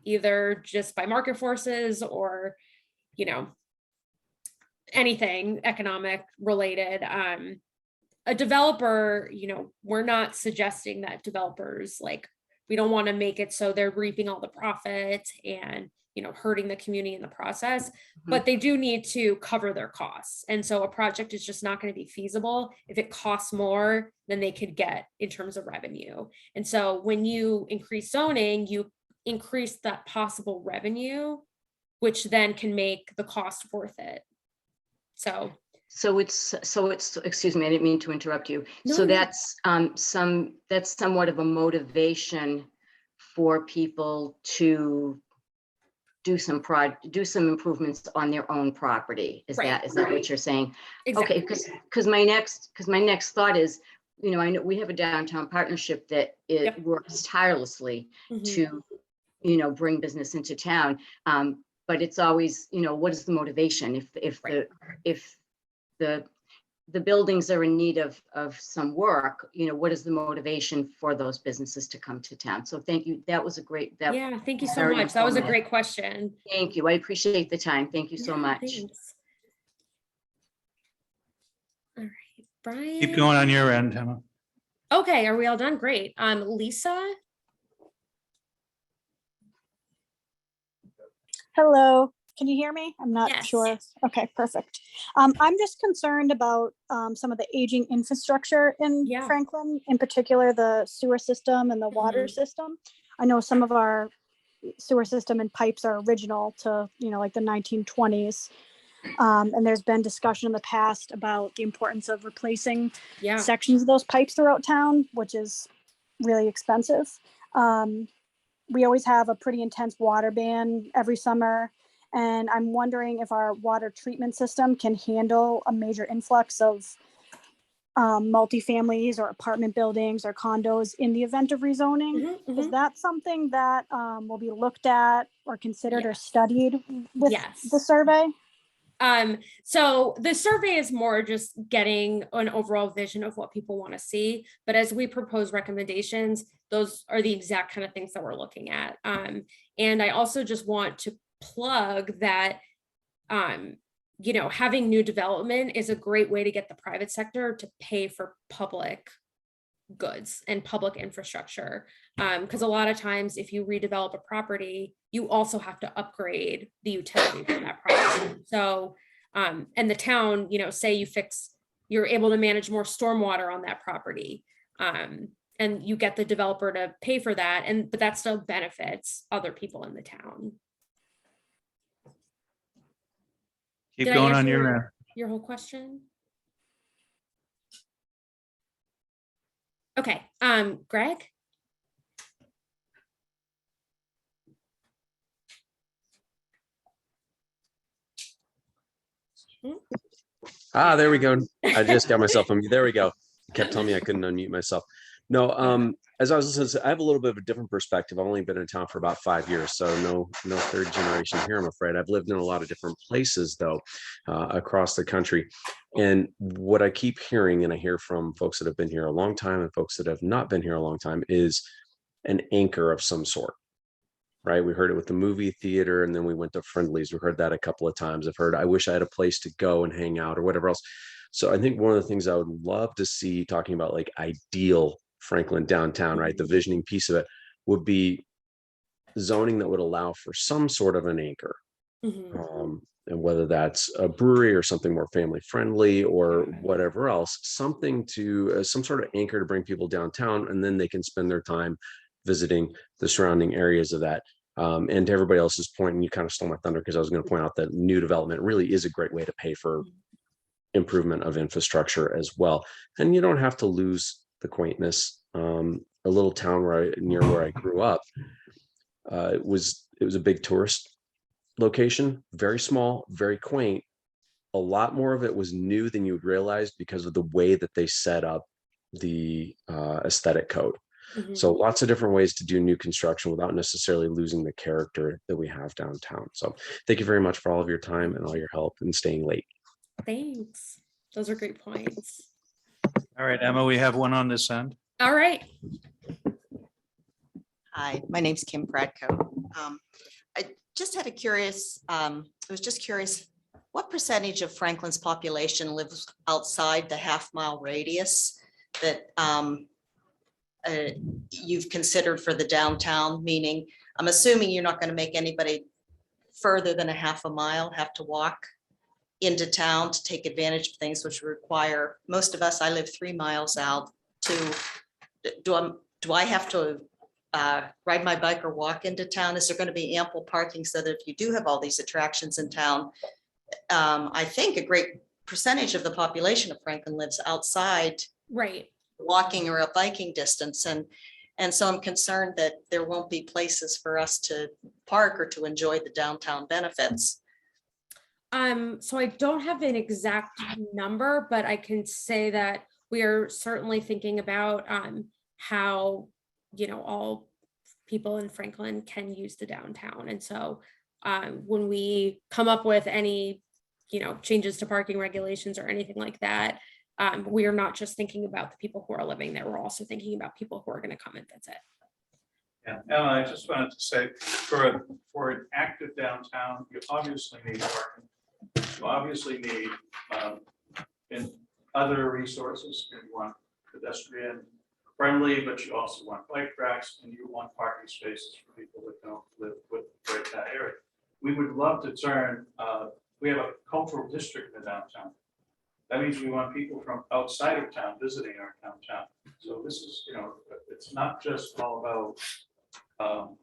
either just by market forces or anything economic related, a developer, we're not suggesting that developers, we don't want to make it so they're reaping all the profits and hurting the community in the process, but they do need to cover their costs. And so a project is just not going to be feasible if it costs more than they could get in terms of revenue. And so when you increase zoning, you increase that possible revenue, which then can make the cost worth it. So it's, excuse me, I didn't mean to interrupt you. No, so no. that's somewhat of a motivation for people to do some improvements on their own property. Is that what you're saying? Exactly. Okay, because my next thought is, I know we have a downtown partnership that works tirelessly to, bring business into town. But it's always, what is the motivation if the buildings are in need of some work, what is the motivation for those businesses to come to town? So thank you. That was a great, yeah, thank you so much. That was a great question. Thank you. I appreciate the time. Thank you so much. Thanks. All right, Brian. Keep going on your end, Emma. Okay, are we all done? Great. Lisa. Hello, can you hear me? I'm not Yes. sure. Okay, perfect. I'm just concerned about some of the aging infrastructure in Franklin, in particular the sewer system and the water system. I know some of our sewer system and pipes are original to, like the 1920s. And there's been discussion in the past about the importance of replacing sections of those pipes throughout town, which is really expensive. We always have a pretty intense water ban every summer. And I'm wondering if our water treatment system can handle a major influx of multifamilies or apartment buildings or condos in the event of rezoning. Is that something that will be looked at or considered or studied with the survey? So the survey is more just getting an overall vision of what people want to see. But as we propose recommendations, those are the exact kind of things that we're looking at. And I also just want to plug that, you know, having new development is a great way to get the private sector to pay for public goods and public infrastructure. Because a lot of times if you redevelop a property, you also have to upgrade the utility for that property. So, and the town, you know, say you're able to manage more stormwater on that property. And you get the developer to pay for that, but that still benefits other people in the town. Keep Did I going on answer your end. your whole question? Okay, Greg? There we go. I just got myself on. There we go. It kept telling me I couldn't unmute myself. No, as I was listening, I have a little bit of a different perspective. I've only been in town for about 5 years, so no third generation here, I'm afraid. I've lived in a lot of different places though, across the country. And what I keep hearing, and I hear from folks that have been here a long time and folks that have not been here a long time, is an anchor of some sort. Right? We heard it with the movie theater, and then we went to Friendlies. We heard that a couple of times. I've heard, I wish I had a place to go and hang out or whatever else. So I think one of the things I would love to see, talking about like ideal Franklin downtown, right? The visioning piece of it would be zoning that would allow for some sort of an anchor. And whether that's a brewery or something more family friendly or whatever else, something to some sort of anchor to bring people downtown, and then they can spend their time visiting the surrounding areas of that. And to everybody else's point, and you kind of stole my thunder because I was going to point out that new development really is a great way to pay for improvement of infrastructure as well. And you don't have to lose the quaintness. A little town near where I grew up, it was a big tourist location, very small, very quaint. A lot more of it was new than you would realize because of the way that they set up the aesthetic code. So lots of different ways to do new construction without necessarily losing the character that we have downtown. So thank you very much for all of your time and all your help and staying late. Thanks. Those are great points. All right, Emma, we have one on this end. All right. Hi, my name's Kim Bradco. I just had I was just curious, what percentage of Franklin's population lives outside the half-mile radius that you've considered for the downtown? Meaning, I'm assuming you're not going to make anybody further than a half a mile have to walk into town to take advantage of things which require, most of us, I live 3 miles out to, do I have to ride my bike or walk into town? Is there going to be ample parking so that if you do have all these attractions in town, I think a great percentage of the population of Franklin lives outside, right, walking or a biking distance. And so I'm concerned that there won't be places for us to park or to enjoy the downtown benefits. So I don't have an exact number, but I can say that we are certainly thinking about how, you know, all people in Franklin can use the downtown. And so when we come up with any, you know, changes to parking regulations or anything like that, we are not just thinking about the people who are living there. We're also thinking about people who are going to come and visit. Yeah, Ellen, I just wanted to say, for an active downtown, you obviously need parking. You obviously need in other resources. You want pedestrian friendly, but you also want bike racks, and you want parking spaces for people that don't live with that area. We would love to turn. We have a cultural district in the downtown. That means we want people from outside of town visiting our downtown. So this is, you know, it's not just all about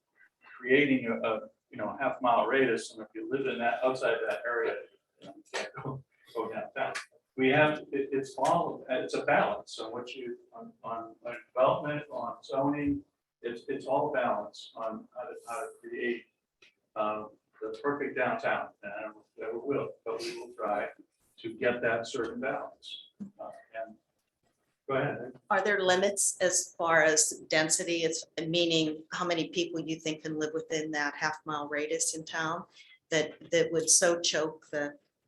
creating a half-mile radius, and if you live in that outside that area, you can't go downtown. We have it's a balance on what you on development, on zoning. It's all a balance on how to create the perfect downtown. And I don't know if we will, but we will try to get that certain balance. And Go ahead. Are there limits as far as density? It's meaning how many people you think can live within that half-mile radius in town that would so choke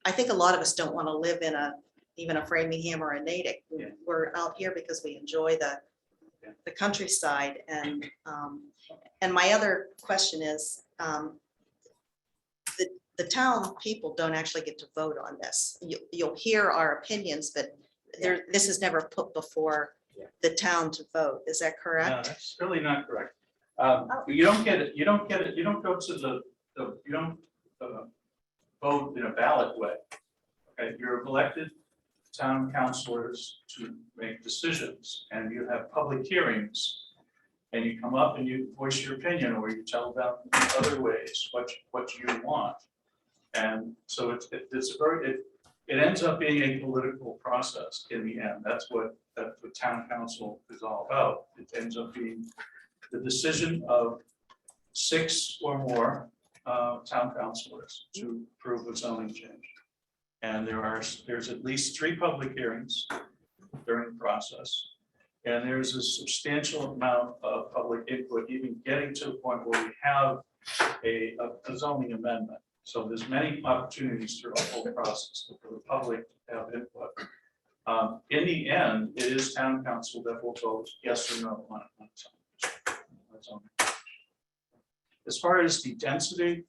I think a lot of us don't want to live in even a Framingham or a Natick. We're out here because we enjoy the countryside. And my other question is, the town people don't actually get to vote on this. You'll hear our opinions, but this is never put before the town to vote. Is that No, correct? that's really not correct. You don't get it, you don't go to you don't vote in a ballot way. Okay, you're elected town councilors to make decisions, and you have public hearings. And you come up and you voice your opinion, or you tell them in other ways what you want. And so it ends up being a political process in the end. That's what town council is all about. It ends up being the decision of 6 or more town councilors to approve a zoning change. And there's at least 3 public hearings during the process. And there's a substantial amount of public input, even getting to the point where we have a zoning amendment. So there's many opportunities through the whole process for the public to have input. In the end, it is town council that will vote yes or no on zoning. As far as the density,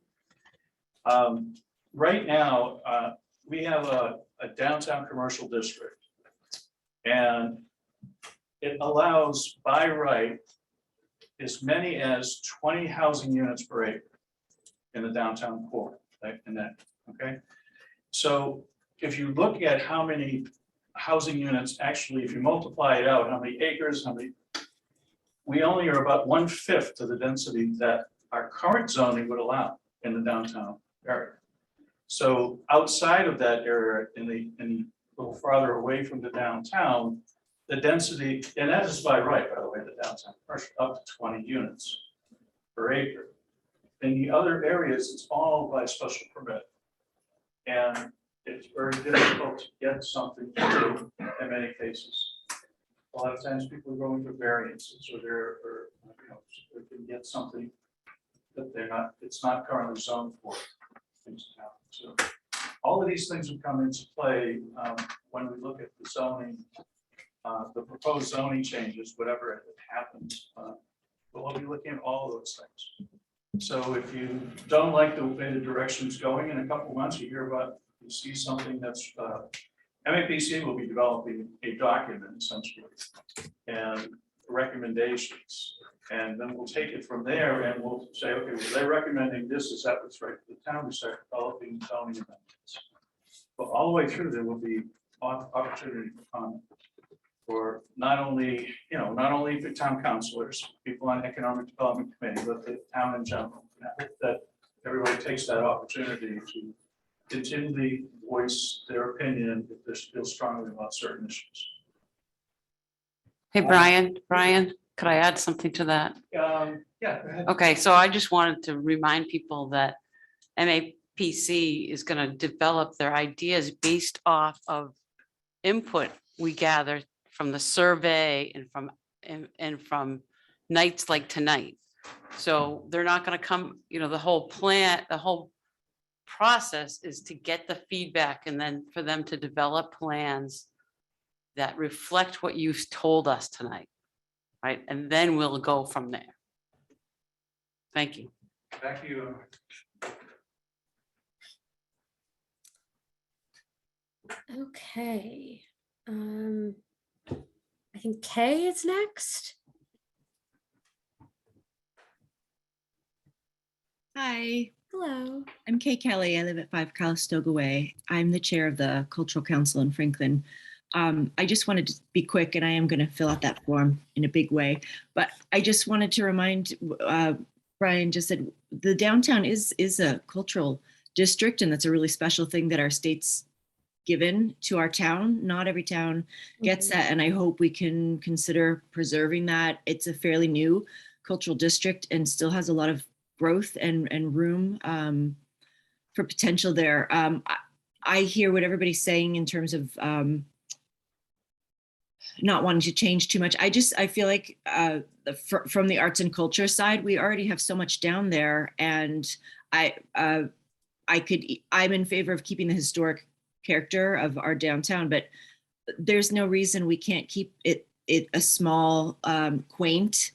right now, we have a downtown commercial district. And it allows by right as many as 20 housing units per acre in the downtown core. Okay. So if you look at how many housing units, actually, if you multiply it out, how many acres, we only are about 1/5 of the density that our current zoning would allow in the downtown area. So outside of that area, in the little farther away from the downtown, the density, and that is by right, by the way, the downtown commercial, up to 20 units per acre. In the other areas, it's all by special permit. And it's very difficult to get something through in many cases. A lot of times people are going for variances or they can get something that it's not currently zoned for. So all of these things would come into play when we look at the zoning. The proposed zoning changes, whatever it happens, we'll be looking at all of those things. So if you don't like the way the direction's going, in a couple of months, you see something that's, MAPC will be developing a document essentially and recommendations. And then we'll take it from there and we'll say, okay, well, they're recommending this, is that what's right for the town? We start developing zoning amendments. But all the way through, there will be opportunity for comment. For not only for town councilors, people on economic development committee, but the town in general. That everybody takes that opportunity to continually voice their opinion if they feel strongly about certain issues. Hey, Brian, could I add something to that? Yeah, go ahead. Okay, so I just wanted to remind people that MAPC is going to develop their ideas based off of input we gather from the survey and from nights like tonight. So they're not going to come, the whole process is to get the feedback and then for them to develop plans that reflect what you've told us tonight, right? And then we'll go from there. Thank you. Back to you. Okay. I think Kay is next. Hi. Hello. I'm Kay Kelly. I live at 5 Calistoga Way. I'm the chair of the Cultural Council in Franklin. I just wanted to be quick, and I am going to fill out that form in a big way. But I just wanted to remind Brian just said the downtown is a cultural district, and that's a really special thing that our state's given to our town. Not every town gets that, and I hope we can consider preserving that. It's a fairly new cultural district and still has a lot of growth and room for potential there. I hear what everybody's saying in terms of not wanting to change too much. I feel like from the arts and culture side, we already have so much down there, and I'm in favor of keeping the historic character of our downtown, but there's no reason we can't keep it a small, quaint,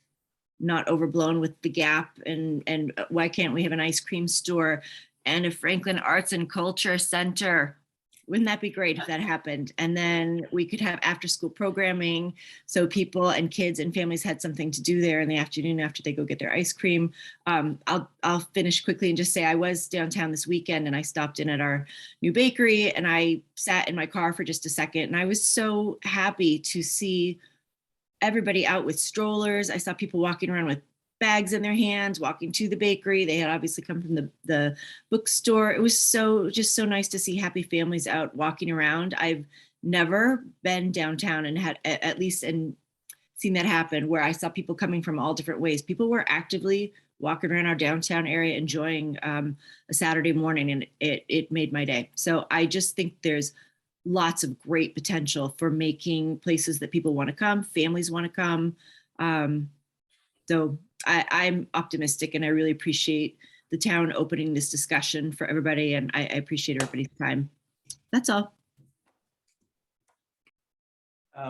not overblown with the Gap, and why can't we have an ice cream store and a Franklin Arts and Culture Center? Wouldn't that be great if that happened? And then we could have after school programming, so people and kids and families had something to do there in the afternoon after they go get their ice cream. I'll finish quickly and just say I was downtown this weekend and I stopped in at our new bakery and I sat in my car for just a second, and I was so happy to see everybody out with strollers. I saw people walking around with bags in their hands, walking to the bakery. They had obviously come from the bookstore. It was just so nice to see happy families out walking around. I've never been downtown and had at least and seen that happen, where I saw people coming from all different ways. People were actively walking around our downtown area, enjoying a Saturday morning, and it made my day. So I just think there's lots of great potential for making places that people want to come, families want to come. So I'm optimistic, and I really appreciate the town opening this discussion for everybody, and I appreciate everybody's time. That's all.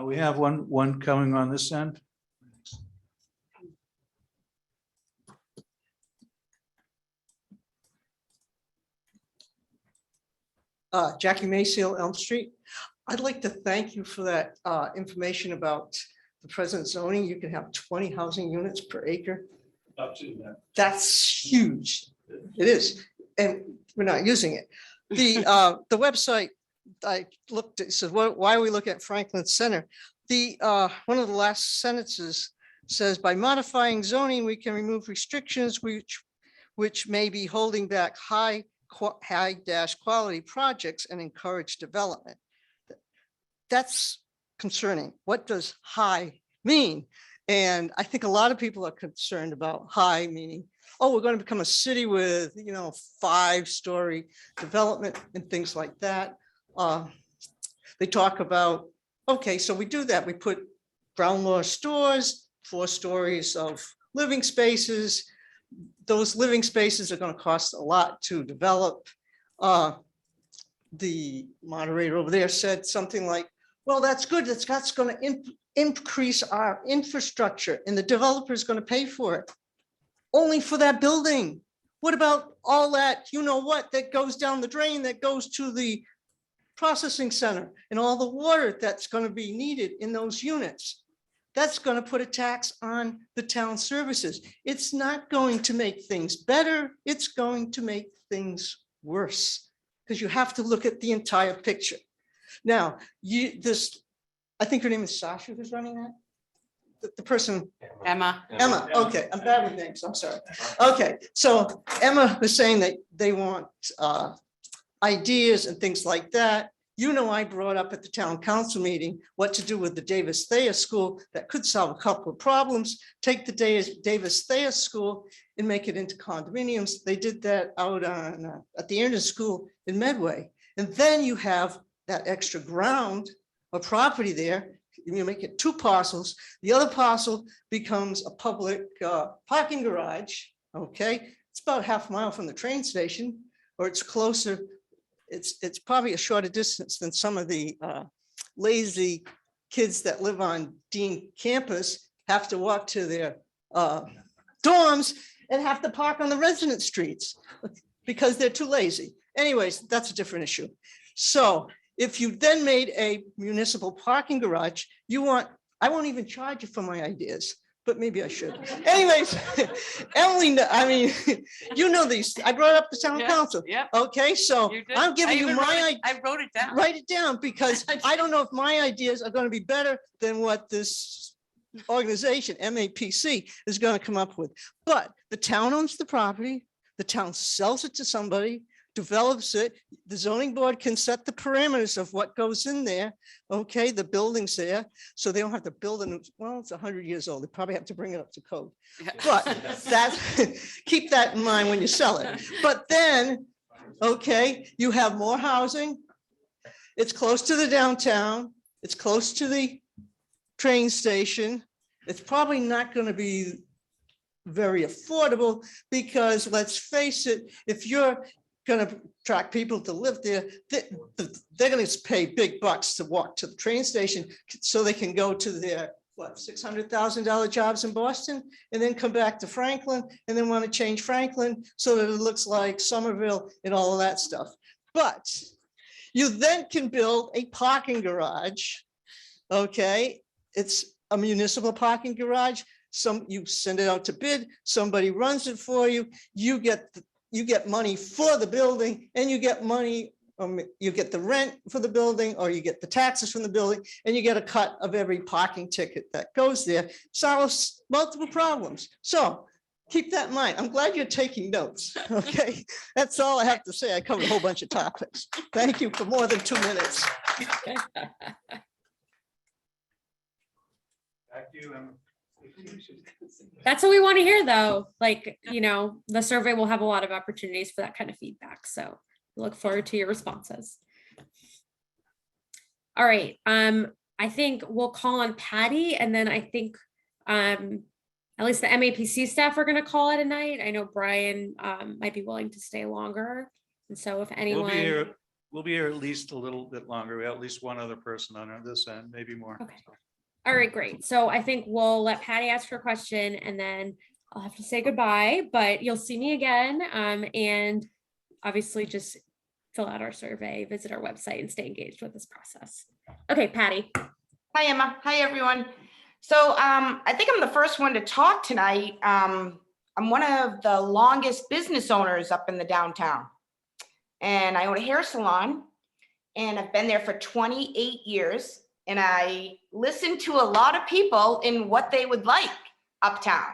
We have one coming on this end. Jackie Mayseal, Elm Street. I'd like to thank you for that information about the present zoning. You can have 20 housing units per acre. Up to that. That's huge. It is, and we're not using it. The website I looked at said, why are we looking at Franklin Center? One of the last sentences says, by modifying zoning, we can remove restrictions which may be holding back high quality projects and encourage development. That's concerning. What does high mean? And I think a lot of people are concerned about high meaning, oh, we're going to become a city with, 5-story development and things like that. They talk about, okay, so we do that. We put ground floor stores, 4 stories of living spaces. Those living spaces are going to cost a lot to develop. The moderator over there said something like, well, that's good. That's going to increase our infrastructure, and the developer is going to pay for it. Only for that building. What about all that, that goes down the drain, that goes to the processing center, and all the water that's going to be needed in those units? That's going to put a tax on the town services. It's not going to make things better. It's going to make things worse, because you have to look at the entire picture. Now, I think her name is Sasha who's running that. The person. Emma. Emma, okay, I'm bad with names, I'm sorry. Okay, so Emma was saying that they want ideas and things like that. I brought up at the town council meeting what to do with the Davis Thayer School that could solve a couple of problems. Take the Davis Thayer School and make it into condominiums. They did that out on at the Anderson School in Medway. And then you have that extra ground or property there. You make it 2 parcels. The other parcel becomes a public parking garage. Okay, it's about half a mile from the train station, or it's closer. It's probably a shorter distance than some of the lazy kids that live on Dean campus have to walk to their dorms and have to park on the resident streets because they're too lazy. Anyways, that's a different issue. So if you then made a municipal parking garage, I won't even charge you for my ideas, but maybe I should. Anyways, Emily, these, I brought up the town council. Yeah. Okay, so I'm giving you my, I wrote it down. write it down, because I don't know if my ideas are going to be better than what this organization, MAPC, is going to come up with. But the town owns the property, the town sells it to somebody, develops it, the zoning board can set the parameters of what goes in there, okay, the buildings there, so they don't have to build it. Well, it's 100 years old, they probably have to bring it up to code. But keep that in mind when you sell it. But then, okay, you have more housing, it's close to the downtown, it's close to the train station. It's probably not going to be very affordable because let's face it, if you're going to attract people to live there, they're going to pay big bucks to walk to the train station so they can go to their, what, $600,000 jobs in Boston and then come back to Franklin and then want to change Franklin so that it looks like Somerville and all of that stuff. But you then can build a parking garage. Okay, it's a municipal parking garage. You send it out to bid, somebody runs it for you, you get money for the building, and you get money, you get the rent for the building, or you get the taxes from the building, and you get a cut of every parking ticket that goes there. Solves multiple problems. So keep that in mind. I'm glad you're taking notes. Okay, that's all I have to say. I covered a whole bunch of topics. Thank you for more than 2 minutes. Back to you, Emma. That's what we want to hear though. Like, the survey will have a lot of opportunities for that kind of feedback. So look forward to your responses. All right. I think we'll call on Patty, and then I think at least the MAPC staff are going to call it a night. I know Brian might be willing to stay longer. And so if anyone. We'll be here at least a little bit longer. We have at least one other person on this end, maybe more. Okay. All right, great. So I think we'll let Patty ask her question and then I'll have to say goodbye, but you'll see me again. And obviously just fill out our survey, visit our website, and stay engaged with this process. Okay, Patty. Hi, Emma. Hi, everyone. So I think I'm the first one to talk tonight. I'm one of the longest business owners up in the downtown. And I own a hair salon, and I've been there for 28 years. And I listen to a lot of people in what they would like uptown.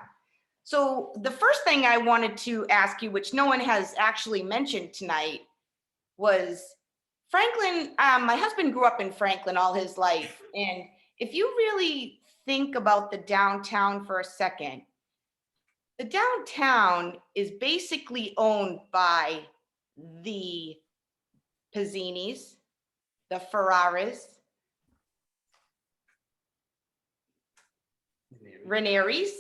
So the first thing I wanted to ask you, which no one has actually mentioned tonight, was Franklin. My husband grew up in Franklin all his life. And if you really think about the downtown for a second, the downtown is basically owned by the Pizzinis, the Ferraris, Ranieri's,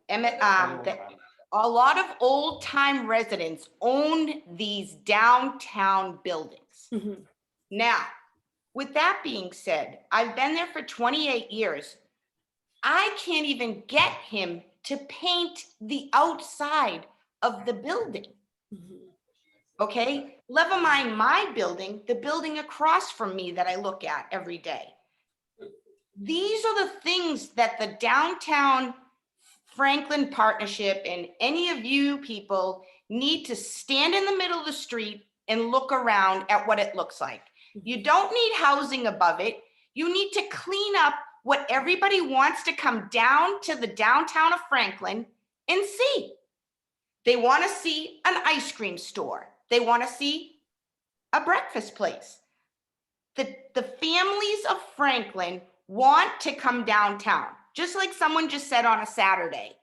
a lot of old time residents own these downtown buildings. Mm-hmm. Now, with that being said, I've been there for 28 years. I can't even get him to paint the outside of the building. Mm-hmm. Okay, never mind my building, the building across from me that I look at every day. These are the things that the downtown Franklin partnership and any of you people need to stand in the middle of the street and look around at what it looks like. You don't need housing above it. You need to clean up what everybody wants to come down to the downtown of Franklin and see. They want to see an ice cream store. They want to see a breakfast place. The families of Franklin want to come downtown, just like someone just said on a Saturday.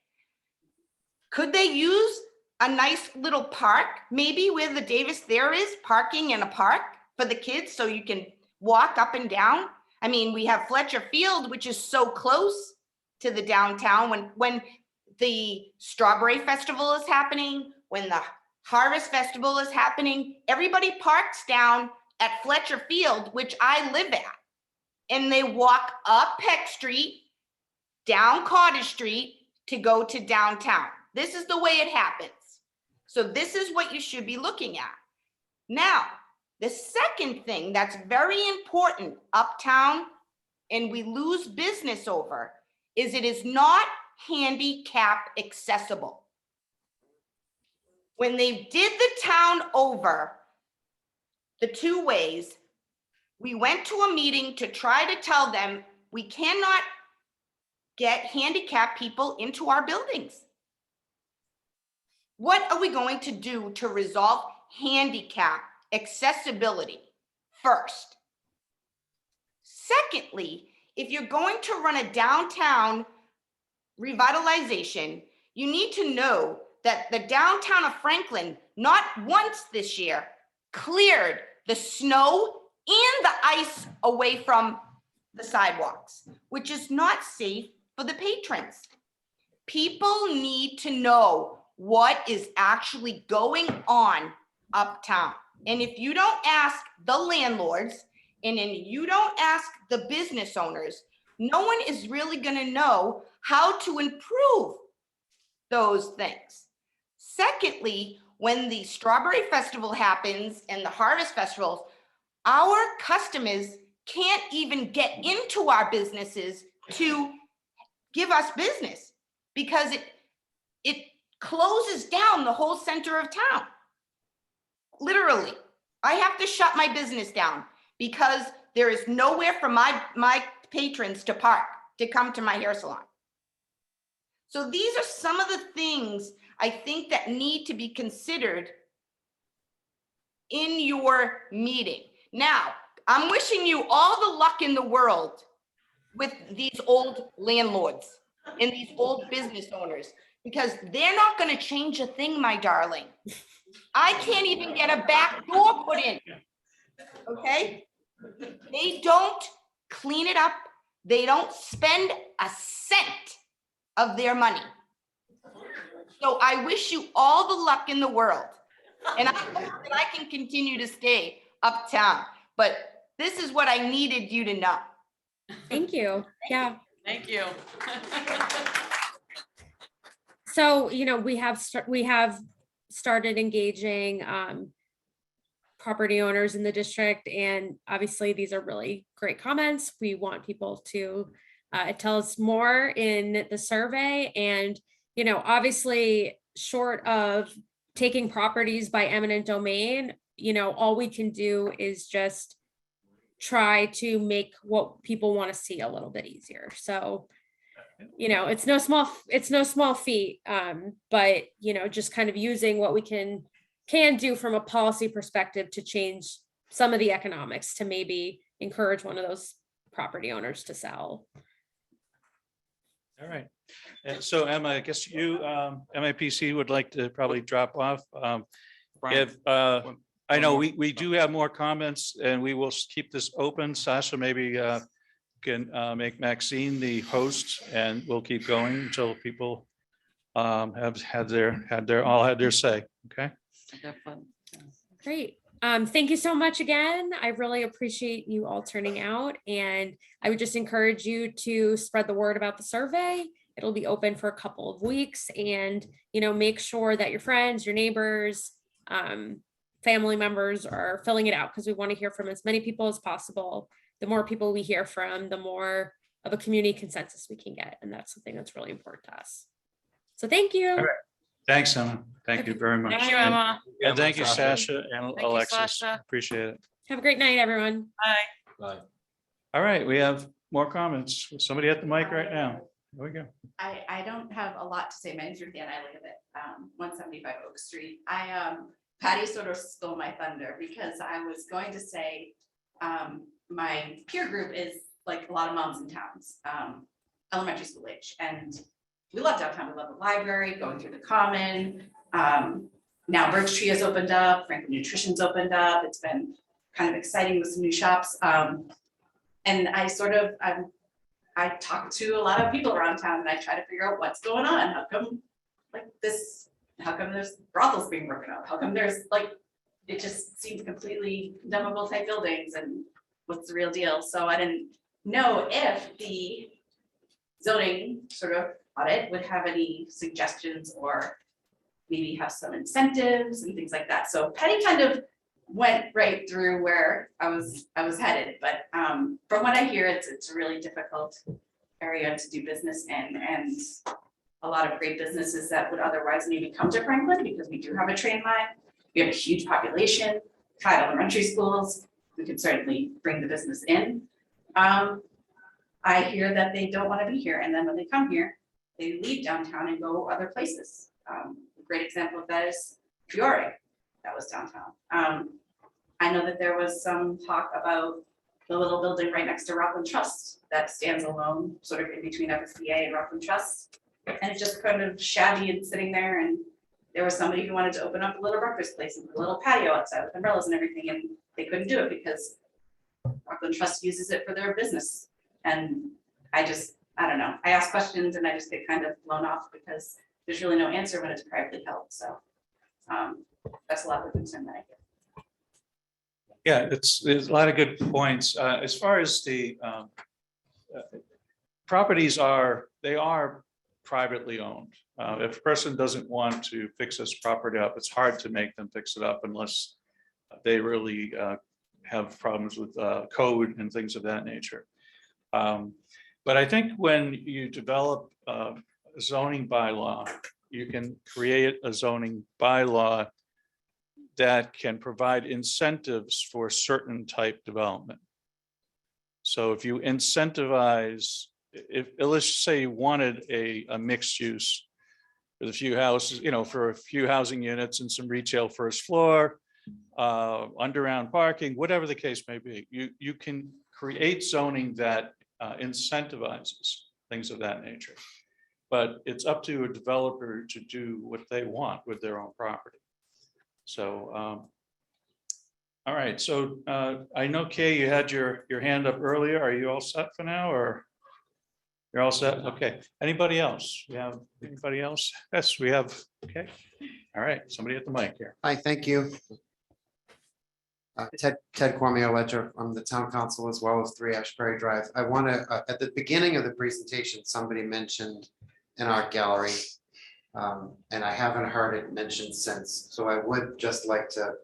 Could they use a nice little park, maybe where the Davis there is, parking in a park for the kids so you can walk up and down? I mean, we have Fletcher Field, which is so close to the downtown. When the Strawberry Festival is happening, when the Harvest Festival is happening, everybody parks down at Fletcher Field, which I live at. And they walk up Peck Street, down Cottage Street to go to downtown. This is the way it happens. So this is what you should be looking at. Now, the second thing that's very important uptown, and we lose business over, is it is not handicap accessible. When they did the town over, the two ways, we went to a meeting to try to tell them we cannot get handicapped people into our buildings. What are we going to do to resolve handicap accessibility first? Secondly, if you're going to run a downtown revitalization, you need to know that the downtown of Franklin, not once this year, cleared the snow and the ice away from the sidewalks, which is not safe for the patrons. People need to know what is actually going on uptown. And if you don't ask the landlords, and then you don't ask the business owners, no one is really gonna know how to improve those things. Secondly, when the Strawberry Festival happens and the Harvest Festivals, our customers can't even get into our businesses to give us business because it closes down the whole center of town. Literally, I have to shut my business down because there is nowhere for my patrons to park to come to my hair salon. So these are some of the things I think that need to be considered in your meeting. Now, I'm wishing you all the luck in the world with these old landlords and these old business owners, because they're not going to change a thing, my darling. I can't even get a back door put in. Okay? They don't clean it up. They don't spend a cent of their money. So I wish you all the luck in the world. And I hope that I can continue to stay uptown. But this is what I needed you to know. Thank you. Yeah. Thank you. So, we have started engaging property owners in the district, and obviously these are really great comments. We want people to tell us more in the survey, and obviously short of taking properties by eminent domain, all we can do is just try to make what people want to see a little bit easier. So it's no small feat, but just kind of using what we can do from a policy perspective to change some of the economics to maybe encourage one of those property owners to sell. All right. And so Emma, I guess you, MIPC would like to probably drop off. If I know we do have more comments and we will keep this open. Sasha, maybe can make Maxine the host, and we'll keep going until people have had their say. Okay. Great. Thank you so much again. I really appreciate you all turning out, and I would just encourage you to spread the word about the survey. It'll be open for a couple of weeks, and make sure that your friends, your neighbors, family members are filling it out, because we want to hear from as many people as possible. The more people we hear from, the more of a community consensus we can get, and that's something that's really important to us. So thank you. All right. Thanks, Emma. Thank you very much. Thank you, Emma. And thank you, Sasha and Thank you, Alexis. Sasha. Appreciate it. Have a great night, everyone. Bye. All right, we have more comments. Somebody at the mic right now. Here we go. I don't have a lot to say. My name's Ruth Ann. I live at 175 Oak Street. Patty sort of stole my thunder, because I was going to say my peer group is like a lot of moms in towns, elementary school age, and we love downtown. We love the library, going through the common. Now Birch Tree has opened up, Franklin Nutrition's opened up. It's been kind of exciting with some new shops. And I talk to a lot of people around town, and I try to figure out what's going on. How come there's brothels being broken up? How come there's it just seems completely dumbable type buildings, and what's the real deal? So I didn't know if the zoning sort of audit would have any suggestions, or maybe have some incentives and things like that. So Patty kind of went right through where I was headed, but from what I hear, it's a really difficult area to do business in, and a lot of great businesses that would otherwise maybe come to Franklin, because we do have a train line, we have a huge population, 5 elementary schools, we can certainly bring the business in. I hear that they don't want to be here, and then when they come here, they leave downtown and go other places. A great example of that is Fiore, that was downtown. I know that there was some talk about the little building right next to Rockland Trust that stands alone, sort of in between FSBA and Rockland Trust. And it's just kind of shabby and sitting there, and there was somebody who wanted to open up a little breakfast place and a little patio outside with umbrellas and everything, and they couldn't do it because Rockland Trust uses it for their business And I don't know, I ask questions and I just get kind of blown off because there's really no answer when it's privately held, so. That's a lot of the concern that I get. Yeah, there's a lot of good points. As far as the properties they are privately owned. If a person doesn't want to fix this property up, it's hard to make them fix it up unless they really have problems with code and things of that nature. But I think when you develop a zoning bylaw, you can create a zoning bylaw that can provide incentives for certain type development. So if you incentivize, let's say you wanted a mixed use with a few houses, for a few housing units and some retail first floor, underground parking, whatever the case may be, you can create zoning that incentivizes things of that nature. But it's up to a developer to do what they want with their own property. So, all right, so I know Kay, you had your hand up earlier. Are you all set for now, or you're all set? Okay. Anybody else? We have anybody else? Yes, we have. Okay. All right. Somebody at the mic here. Hi, thank you. Ted Cormio Ledger. I'm the town council as well as 3 Ashbury Drive. I want to, at the beginning of the presentation, somebody mentioned an art gallery. And I haven't heard it mentioned since. So I would just like to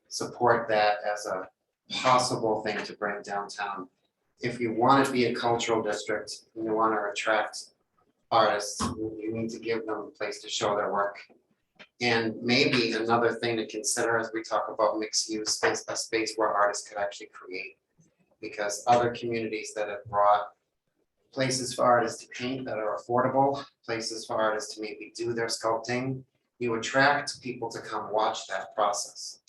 support that as a possible thing to bring downtown. If you want to be a cultural district and you want to attract artists, you need to give them a place to show their work. And maybe another thing to consider as we talk about mixed use space, a space where artists could actually create. Because other communities that have brought places for artists to paint that are affordable, places for artists to maybe do their sculpting, you attract people to come watch that process.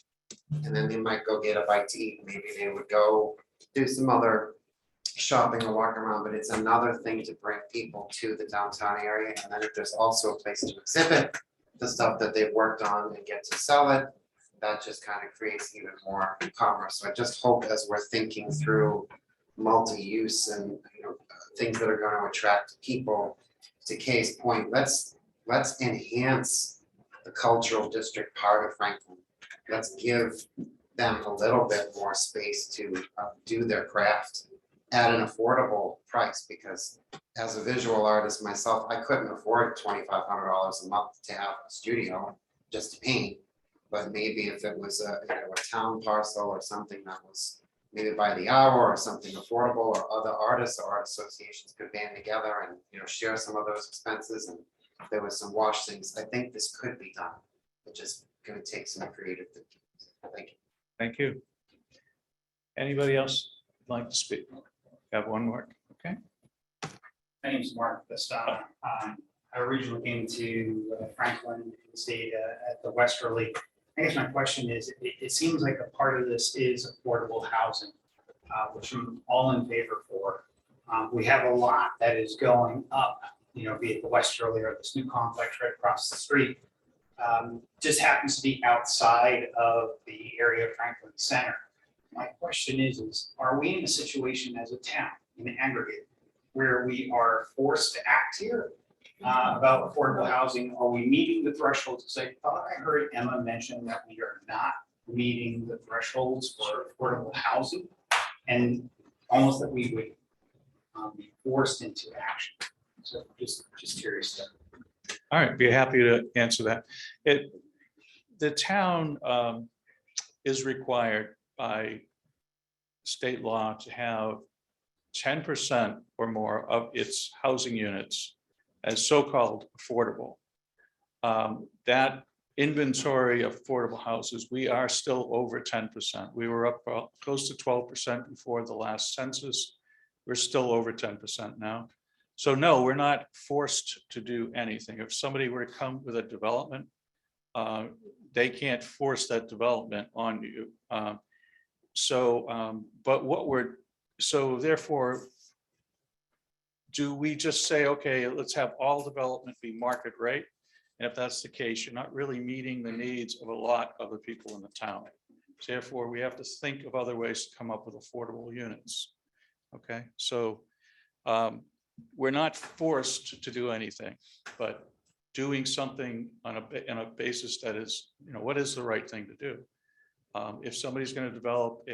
And then they might go get a bite to eat. Maybe they would go do some other shopping or walk around, but it's another thing to bring people to the downtown area. And then if there's also a place to exhibit the stuff that they've worked on and get to sell it, that just kind of creates even more commerce. So I just hope as we're thinking through multi-use and things that are going to attract people, to Kay's point, let's enhance the cultural district part of Franklin. Let's give them a little bit more space to do their craft at an affordable price, because as a visual artist myself, I couldn't afford $2,500 a month to have a studio just to paint. But maybe if it was a town parcel or something that was maybe by the hour or something affordable, or other artists or art associations could band together and share some of those expenses, and if there was some wash things, I think this could be done. It's just going to take some creative thinking. Thank you. Thank you. Anybody else like to speak? Have one more. Okay. My name is Mark Vestana. I originally came to Franklin and stayed at the Westerly. I guess my question is, it seems like a part of this is affordable housing, which I'm all in favor for. We have a lot that is going up, be it the Westerly or this new complex right across the street. Just happens to be outside of the area of Franklin Center. My question is are we in a situation as a town in the aggregate where we are forced to act here about affordable housing? Are we meeting the thresholds? Because I thought I heard Emma mention that we are not meeting the thresholds for affordable housing, and almost that we would be forced into action. So just curious. All right, be happy to answer that. The town is required by state law to have 10% or more of its housing units as so-called affordable. That inventory of affordable houses, we are still over 10%. We were up close to 12% before the last census. We're still over 10% now. So no, we're not forced to do anything. If somebody were to come with a development, they can't force that development on you. So therefore, do we just say, okay, let's have all development be market rate? And if that's the case, you're not really meeting the needs of a lot of the people in the town. Therefore, we have to think of other ways to come up with affordable units. Okay, so We're not forced to do anything, but doing something on a basis that is, what is the right thing to do? If somebody's going to develop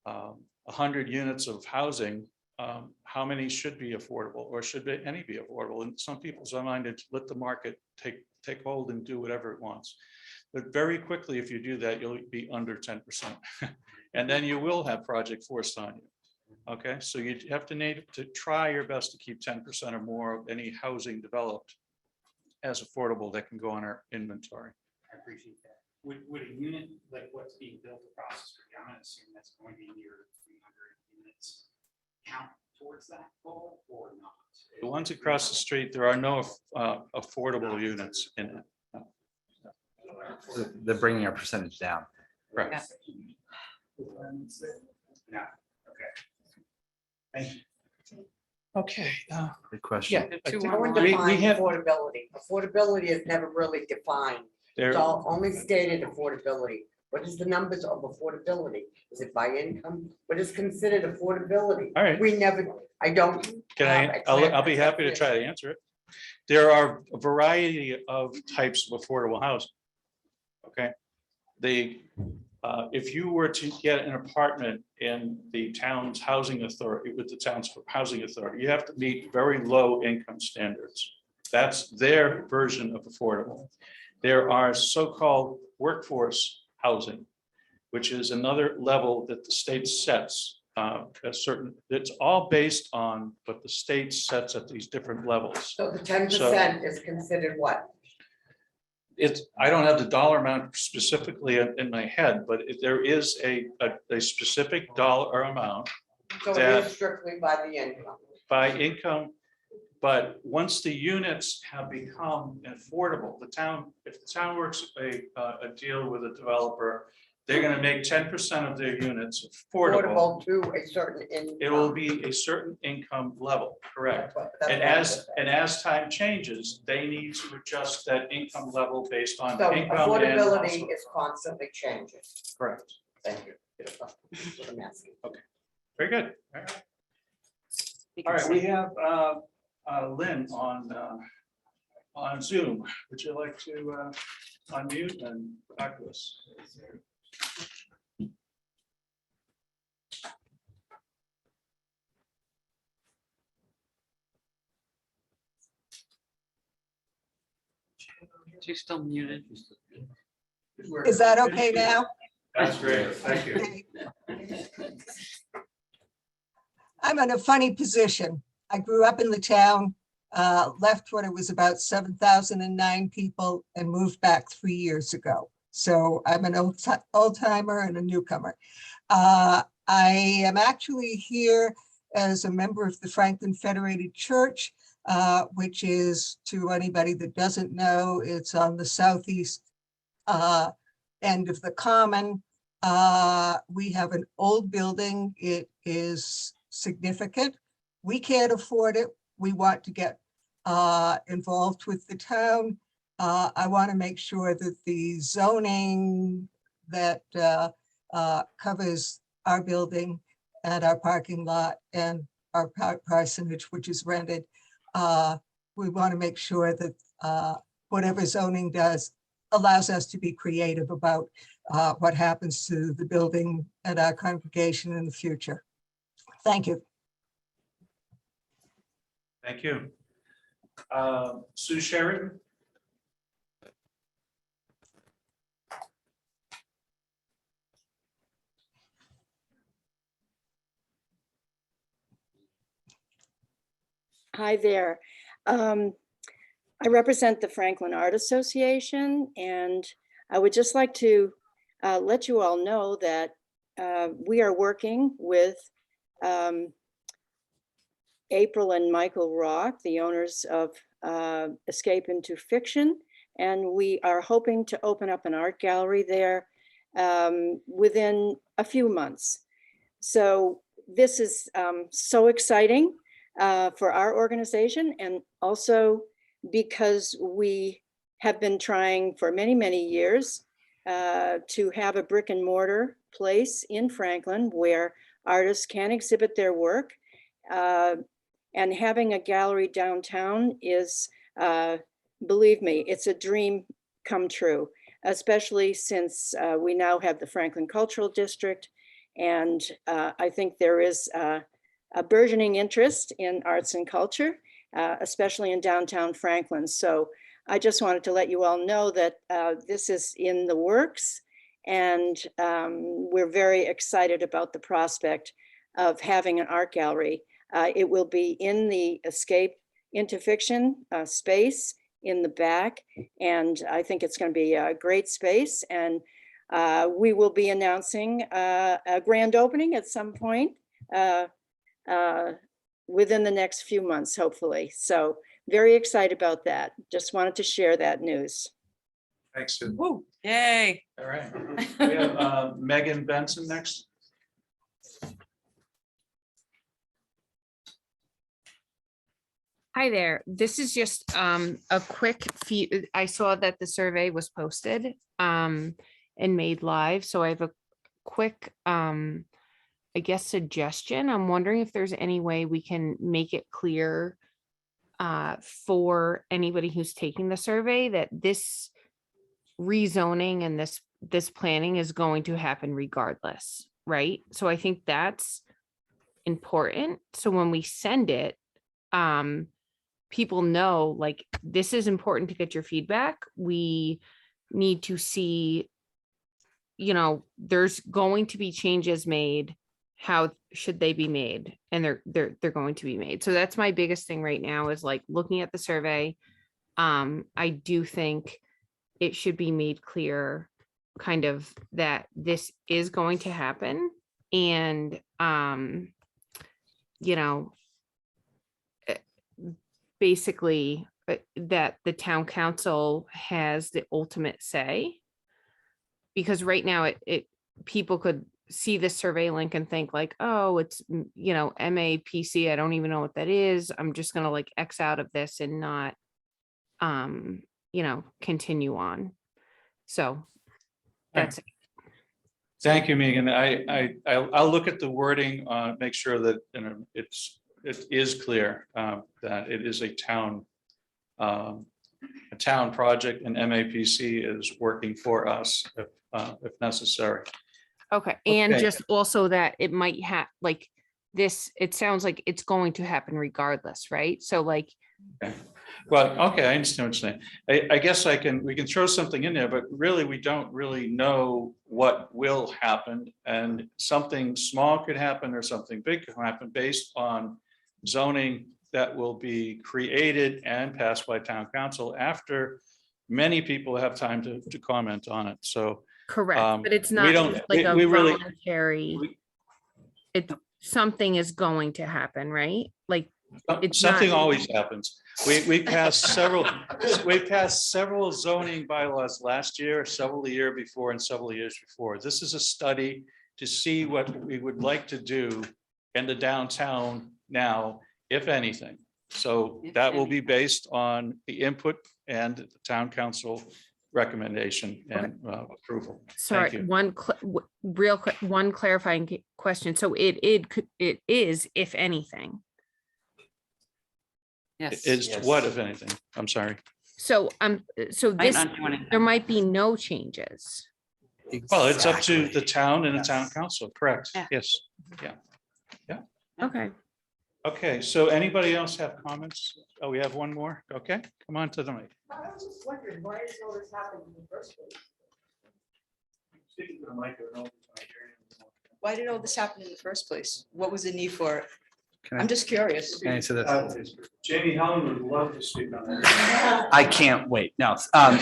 100 units of housing, how many should be affordable, or should any be affordable? And some people's mind is let the market take hold and do whatever it wants. But very quickly, if you do that, you'll be under 10%. And then you will have project forced on you. Okay, so you have to try your best to keep 10% or more of any housing developed as affordable that can go on our inventory. I appreciate that. Would a unit like what's being built across the street, I'm gonna assume that's going to be near 300 units, count towards that goal or not? The ones across the street, there are no affordable units in it. So they're bringing our percentage down. Right. No, okay. Thank you. Okay. Good question. No one defines affordability. Affordability is never really defined. It's all only stated affordability. What is the numbers of affordability? Is it by income? What is considered affordability? All right. We never, I don't. I'll be happy to try to answer it. There are a variety of types of affordable housing. Okay. If you were to get an apartment in the town's housing authority, with the town's housing authority, you have to meet very low income standards. That's their version of affordable. There are so-called workforce housing, which is another level that the state sets. It's all based on what the state sets at these different levels. So the 10% is considered what? I don't have the dollar amount specifically in my head, but there is a specific dollar amount. So it is strictly by the income. By income, but once the units have become affordable, if the town works a deal with a developer, they're going to make 10% of their units affordable to a certain income. It will be a certain income level, correct? And as time changes, they need to adjust that income level based on So income. affordability is constantly changing. Correct. Thank you. That's what I'm asking. Okay, very good. All right, we have Lynn on Zoom. Would you like to unmute and talk to us? She's still muted. Is that okay now? That's great, thank you. I'm in a funny position. I grew up in the town, left when it was about 7,009 people and moved back 3 years ago. So I'm an old timer and a newcomer. I am actually here as a member of the Franklin Federated Church, which is, to anybody that doesn't know, it's on the southeast end of the common. We have an old building. It is significant. We can't afford it. We want to get involved with the town. I want to make sure that the zoning that covers our building and our parking lot and our parsonage, which is rented, we want to make sure that whatever zoning does allows us to be creative about what happens to the building and our congregation in the future. Thank you. Thank you. Sue Sheridan. Hi there. I represent the Franklin Art Association, and I would just like to let you all know that we are working with April and Michael Rock, the owners of Escape into Fiction, and we are hoping to open up an art gallery there within a few months. So this is so exciting for our organization, and also because we have been trying for many, many years to have a brick and mortar place in Franklin where artists can exhibit their work And having a gallery downtown is, believe me, it's a dream come true, especially since we now have the Franklin Cultural District. And I think there is a burgeoning interest in arts and culture, especially in downtown Franklin. So I just wanted to let you all know that this is in the works, and we're very excited about the prospect of having an art gallery. It will be in the Escape into Fiction space in the back, and I think it's going to be a great space. And we will be announcing a grand opening at some point within the next few months, hopefully. So very excited about that. Just wanted to share that news. Thanks, Sue. Woo, yay. All right. We have Megan Benson next. Hi there. This is just a quick few. I saw that the survey was posted and made live. So I have a quick, I guess, suggestion. I'm wondering if there's any way we can make it clear for anybody who's taking the survey that this rezoning and this planning is going to happen regardless, right? So I think that's important. So when we send it, people know, like, this is important to get your feedback. We need to see, you know, there's going to be changes made. How should they be made? And they're going to be made. So that's my biggest thing right now, is like looking at the survey. I do think it should be made clear kind of that this is going to happen. And, you know, basically that the town council has the ultimate say, because right now it people could see this survey link and think like, oh, it's, you know, MAPC. I don't even know what that is. I'm just going to like X out of this and not, you know, continue on. So that's it. Thank you, Megan. I'll look at the wording, make sure that, you know, it is clear that it is a town project, and MAPC is working for us if necessary. Okay. And Okay. just also that it might have like this, it sounds like it's going to happen regardless, right? So like, Okay. Well, okay, I understand what you're saying. I guess we can throw something in there, but really, we don't really know what will happen. And something small could happen or something big could happen based on zoning that will be created and passed by town council after many people have time to comment on it. So correct, but it's we not don't- just like a we really- voluntary, something is going to happen, right? Like it's something not- always happens. We passed several zoning bylaws last year, several the year before, and several years before. This is a study to see what we would like to do in the downtown now, if anything. So that will be based on the input and the town council recommendation and approval. Sorry, Thank you. real quick, one clarifying question. So it is, if anything. Yes. Is what, if anything? I'm sorry. So so Might this, not do anything. there might be no changes. Well, it's up to the town and the town council, correct? Yeah. Yes, yeah. Okay. Okay, so anybody else have comments? Oh, we have one more. Okay, come on to the mic. I was just wondering, why is all this happening in the first place? Speaking to the mic, I don't know if it's my hearing. Why did all this happen in the first place? What was the need for it? Can I- I'm just curious. Can I answer this? Jamie Helen would love to speak on that. I can't wait. No,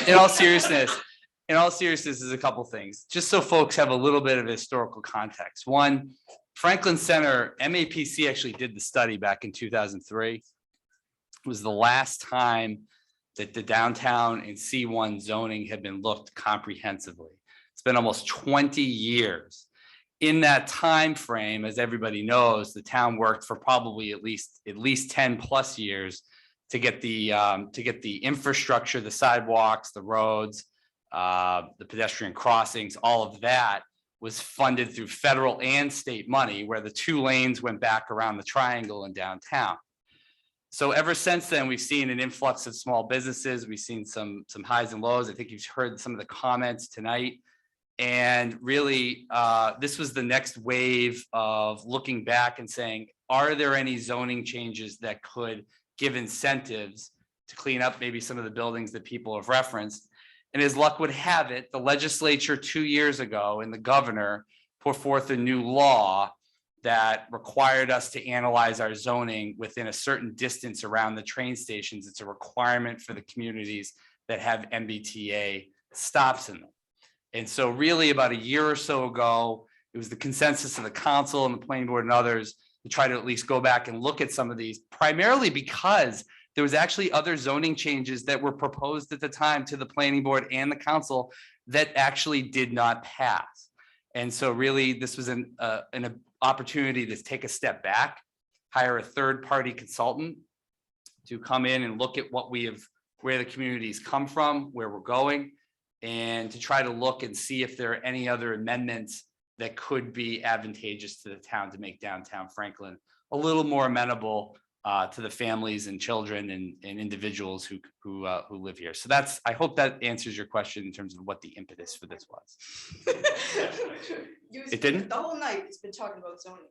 in all seriousness, there's a couple things, just so folks have a little bit of historical context. One, Franklin Center, MAPC actually did the study back in 2003. It was the last time that the downtown and C1 zoning had been looked comprehensively. It's been almost 20 years. In that time frame, as everybody knows, the town worked for probably at least 10 plus years to get the infrastructure, the sidewalks, the roads, the pedestrian crossings, all of that was funded through federal and state money, where the 2 lanes went back around the triangle in downtown. So ever since then, we've seen an influx of small businesses. We've seen some highs and lows. I think you've heard some of the comments tonight. And really, this was the next wave of looking back and saying, are there any zoning changes that could give incentives to clean up maybe some of the buildings that people have referenced? And as luck would have it, the legislature 2 years ago and the governor put forth a new law that required us to analyze our zoning within a certain distance around the train stations. It's a requirement for the communities that have MBTA stops in them. And so really about a year or so ago, it was the consensus of the council and the planning board and others to try to at least go back and look at some of these, primarily because there was actually other zoning changes that were proposed at the time to the planning board and the council that actually did not pass. And so really this was an opportunity to take a step back, hire a third-party consultant to come in and look at what we have, where the communities come from, where we're going, and to try to look and see if there are any other amendments that could be advantageous to the town to make downtown Franklin a little more amenable to the families and children and individuals who live here. So that's, I hope that answers your question in terms of what the impetus for this was. It didn't? The whole night, it's been talking about zoning.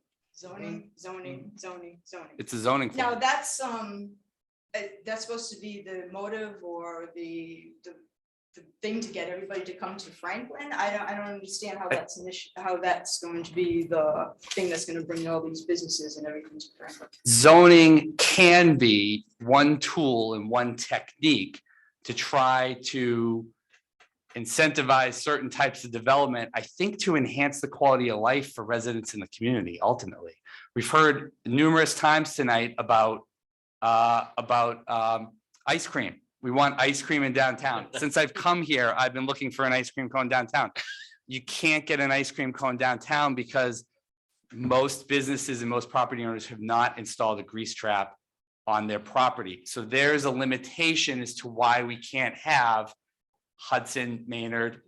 It's a zoning form. Now, that's supposed to be the motive or the thing to get everybody to come to Franklin. I don't understand how that's an issue, how that's going to be the thing that's going to bring all these businesses and everything to Franklin. Zoning can be one tool and one technique to try to incentivize certain types of development, I think, to enhance the quality of life for residents in the community. Ultimately, we've heard numerous times tonight about ice cream. We want ice cream in downtown. Since I've come here, I've been looking for an ice cream cone downtown. You can't get an ice cream cone downtown because most businesses and most property owners have not installed a grease trap on their property. So there's a limitation as to why we can't have Hudson, Maynard,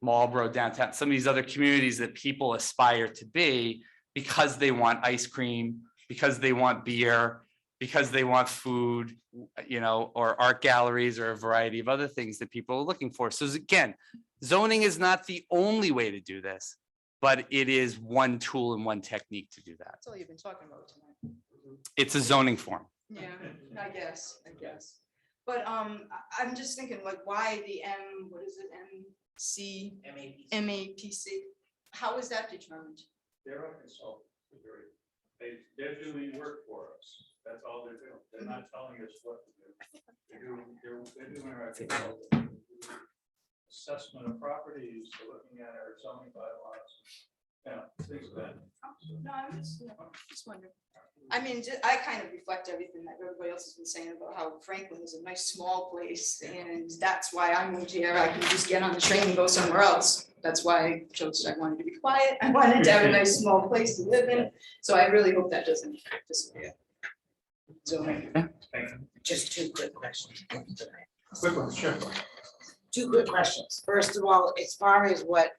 Marlboro downtown, some of these other communities that people aspire to be, because they want ice cream, because they want beer, because they want food, you know, or art galleries or a variety of other things that people are looking for. So again, zoning is not the only way to do this, but it is one tool and one technique to do that. That's all you've been talking about tonight. It's a zoning form. Yeah, I guess. But I'm just thinking, like, why the what is it, MAPC? How is that determined? They're a consultant. They're doing work for us. That's all they're doing. They're not telling us what to do. They're doing our assessment of properties, they're looking at our zoning bylaws, things like that. No, I'm just wondering. I mean, I kind of reflect everything that everybody else has been saying about how Franklin is a nice small place, and that's why I moved here. I can just get on the train and go somewhere else. That's why I wanted to be quiet. I wanted to have a nice small place to live in. So I really hope that doesn't disappear. Zoning. Just 2 quick questions. Quick one, sure. 2 quick questions. First of all, as far as what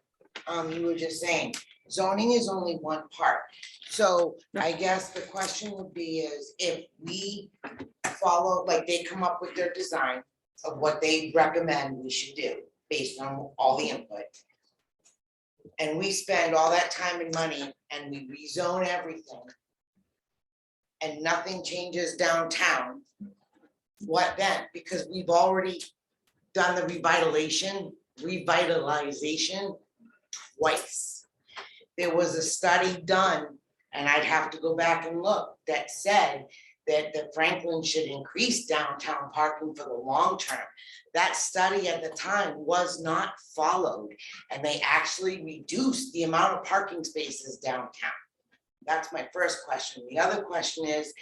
you were just saying, zoning is only one part. So I guess the question would be is if we follow, like they come up with their design of what they recommend we should do based on all the input. And we spend all that time and money and we rezone everything. And nothing changes downtown, what then? Because we've already done the revitalization twice. There was a study done, and I'd have to go back and look, that said that the Franklin should increase downtown parking for the long term. That study at the time was not followed, and they actually reduced the amount of parking spaces downtown. That's my first question. The other question is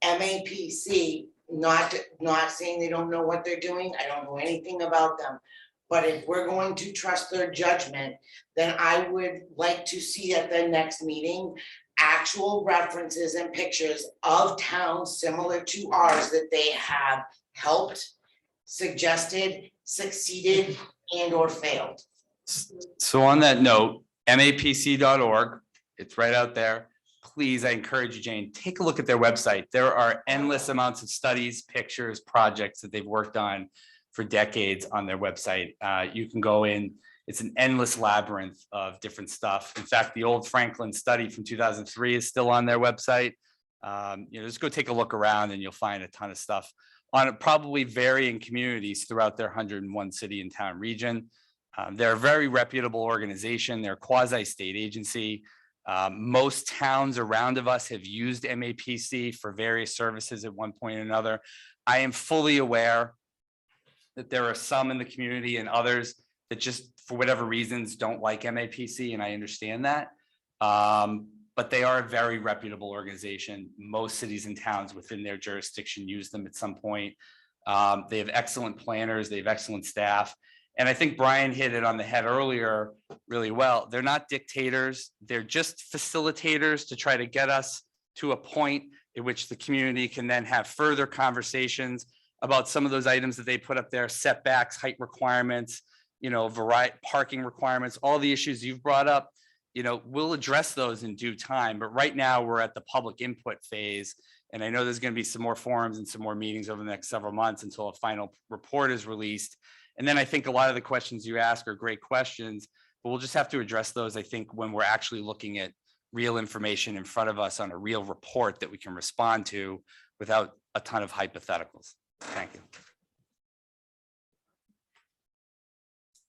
MAPC, not saying they don't know what they're doing. I don't know anything about them. But if we're going to trust their judgment, then I would like to see at the next meeting actual references and pictures of towns similar to ours that they have helped, suggested, succeeded, and or failed. So on that note, mapc.org. It's right out there. Please, I encourage you, Jane, take a look at their website. There are endless amounts of studies, pictures, projects that they've worked on for decades on their website. You can go in, it's an endless labyrinth of different stuff. In fact, the old Franklin study from 2003 is still on their website. Just go take a look around and you'll find a ton of stuff on probably varying communities throughout their 101 city and town region. They're a very reputable organization. They're a quasi-state agency. Most towns around of us have used MAPC for various services at one point or another. I am fully aware that there are some in the community and others that just, for whatever reasons, don't like MAPC, and I understand that. But they are a very reputable organization. Most cities and towns within their jurisdiction use them at some point. They have excellent planners, they have excellent staff. And I think Brian hit it on the head earlier really well. They're not dictators. They're just facilitators to try to get us to a point in which the community can then have further conversations about some of those items that they put up there, setbacks, height requirements, variety, parking requirements, all the issues you've brought up. We'll address those in due time. But right now we're at the public input phase. And I know there's going to be some more forums and some more meetings over the next several months until a final report is released. And then I think a lot of the questions you ask are great questions, but we'll just have to address those, I think, when we're actually looking at real information in front of us on a real report that we can respond to without a ton of hypotheticals. Thank you.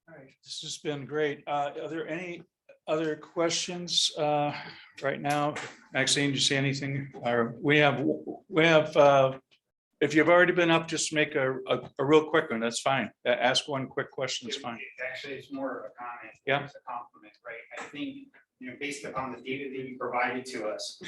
All right, this has been great. Are there any other questions right now? Maxine, do you see anything? We have. If you've already been up, just make a real quick one. That's fine. Ask one quick question. It's fine. Actually, it's more of a comment. Yeah. It's a compliment, right? I think, based upon the data that you provided to us.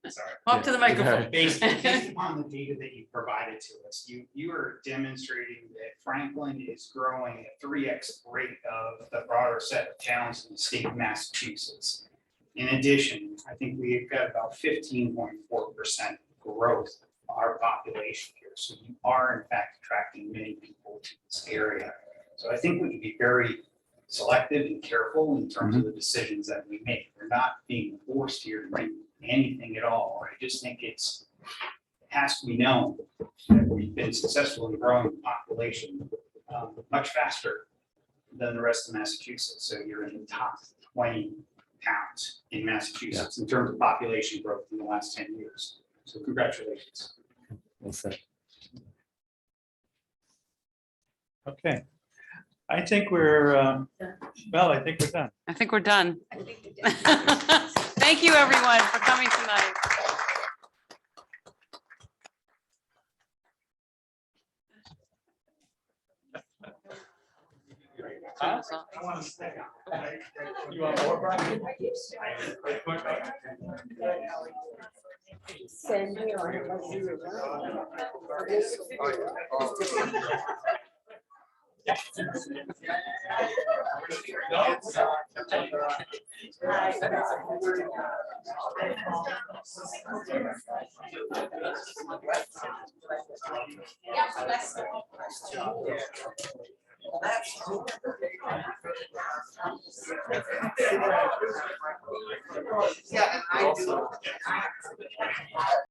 Sorry. Up to the microphone. Based upon the data that you provided to us, you are demonstrating that Franklin is growing at 3x rate of the broader set of towns in the state of Massachusetts. In addition, I think we've got about 15.4% growth of our population here. So you are in fact attracting many people to this area. So I think we can be very selective and careful in terms of the decisions that we make. We're not being forced here to do anything at all. I just think it has to be known that we've been successful in growing the population much faster than the rest of Massachusetts. So you're in the top 20 towns in Massachusetts in terms of population growth in the last 10 years. So congratulations. Well said. Okay. I think we're, I think we're done. I think we're done. Thank you, everyone, for coming tonight. Huh? You want more, Brian? Send me on it. That's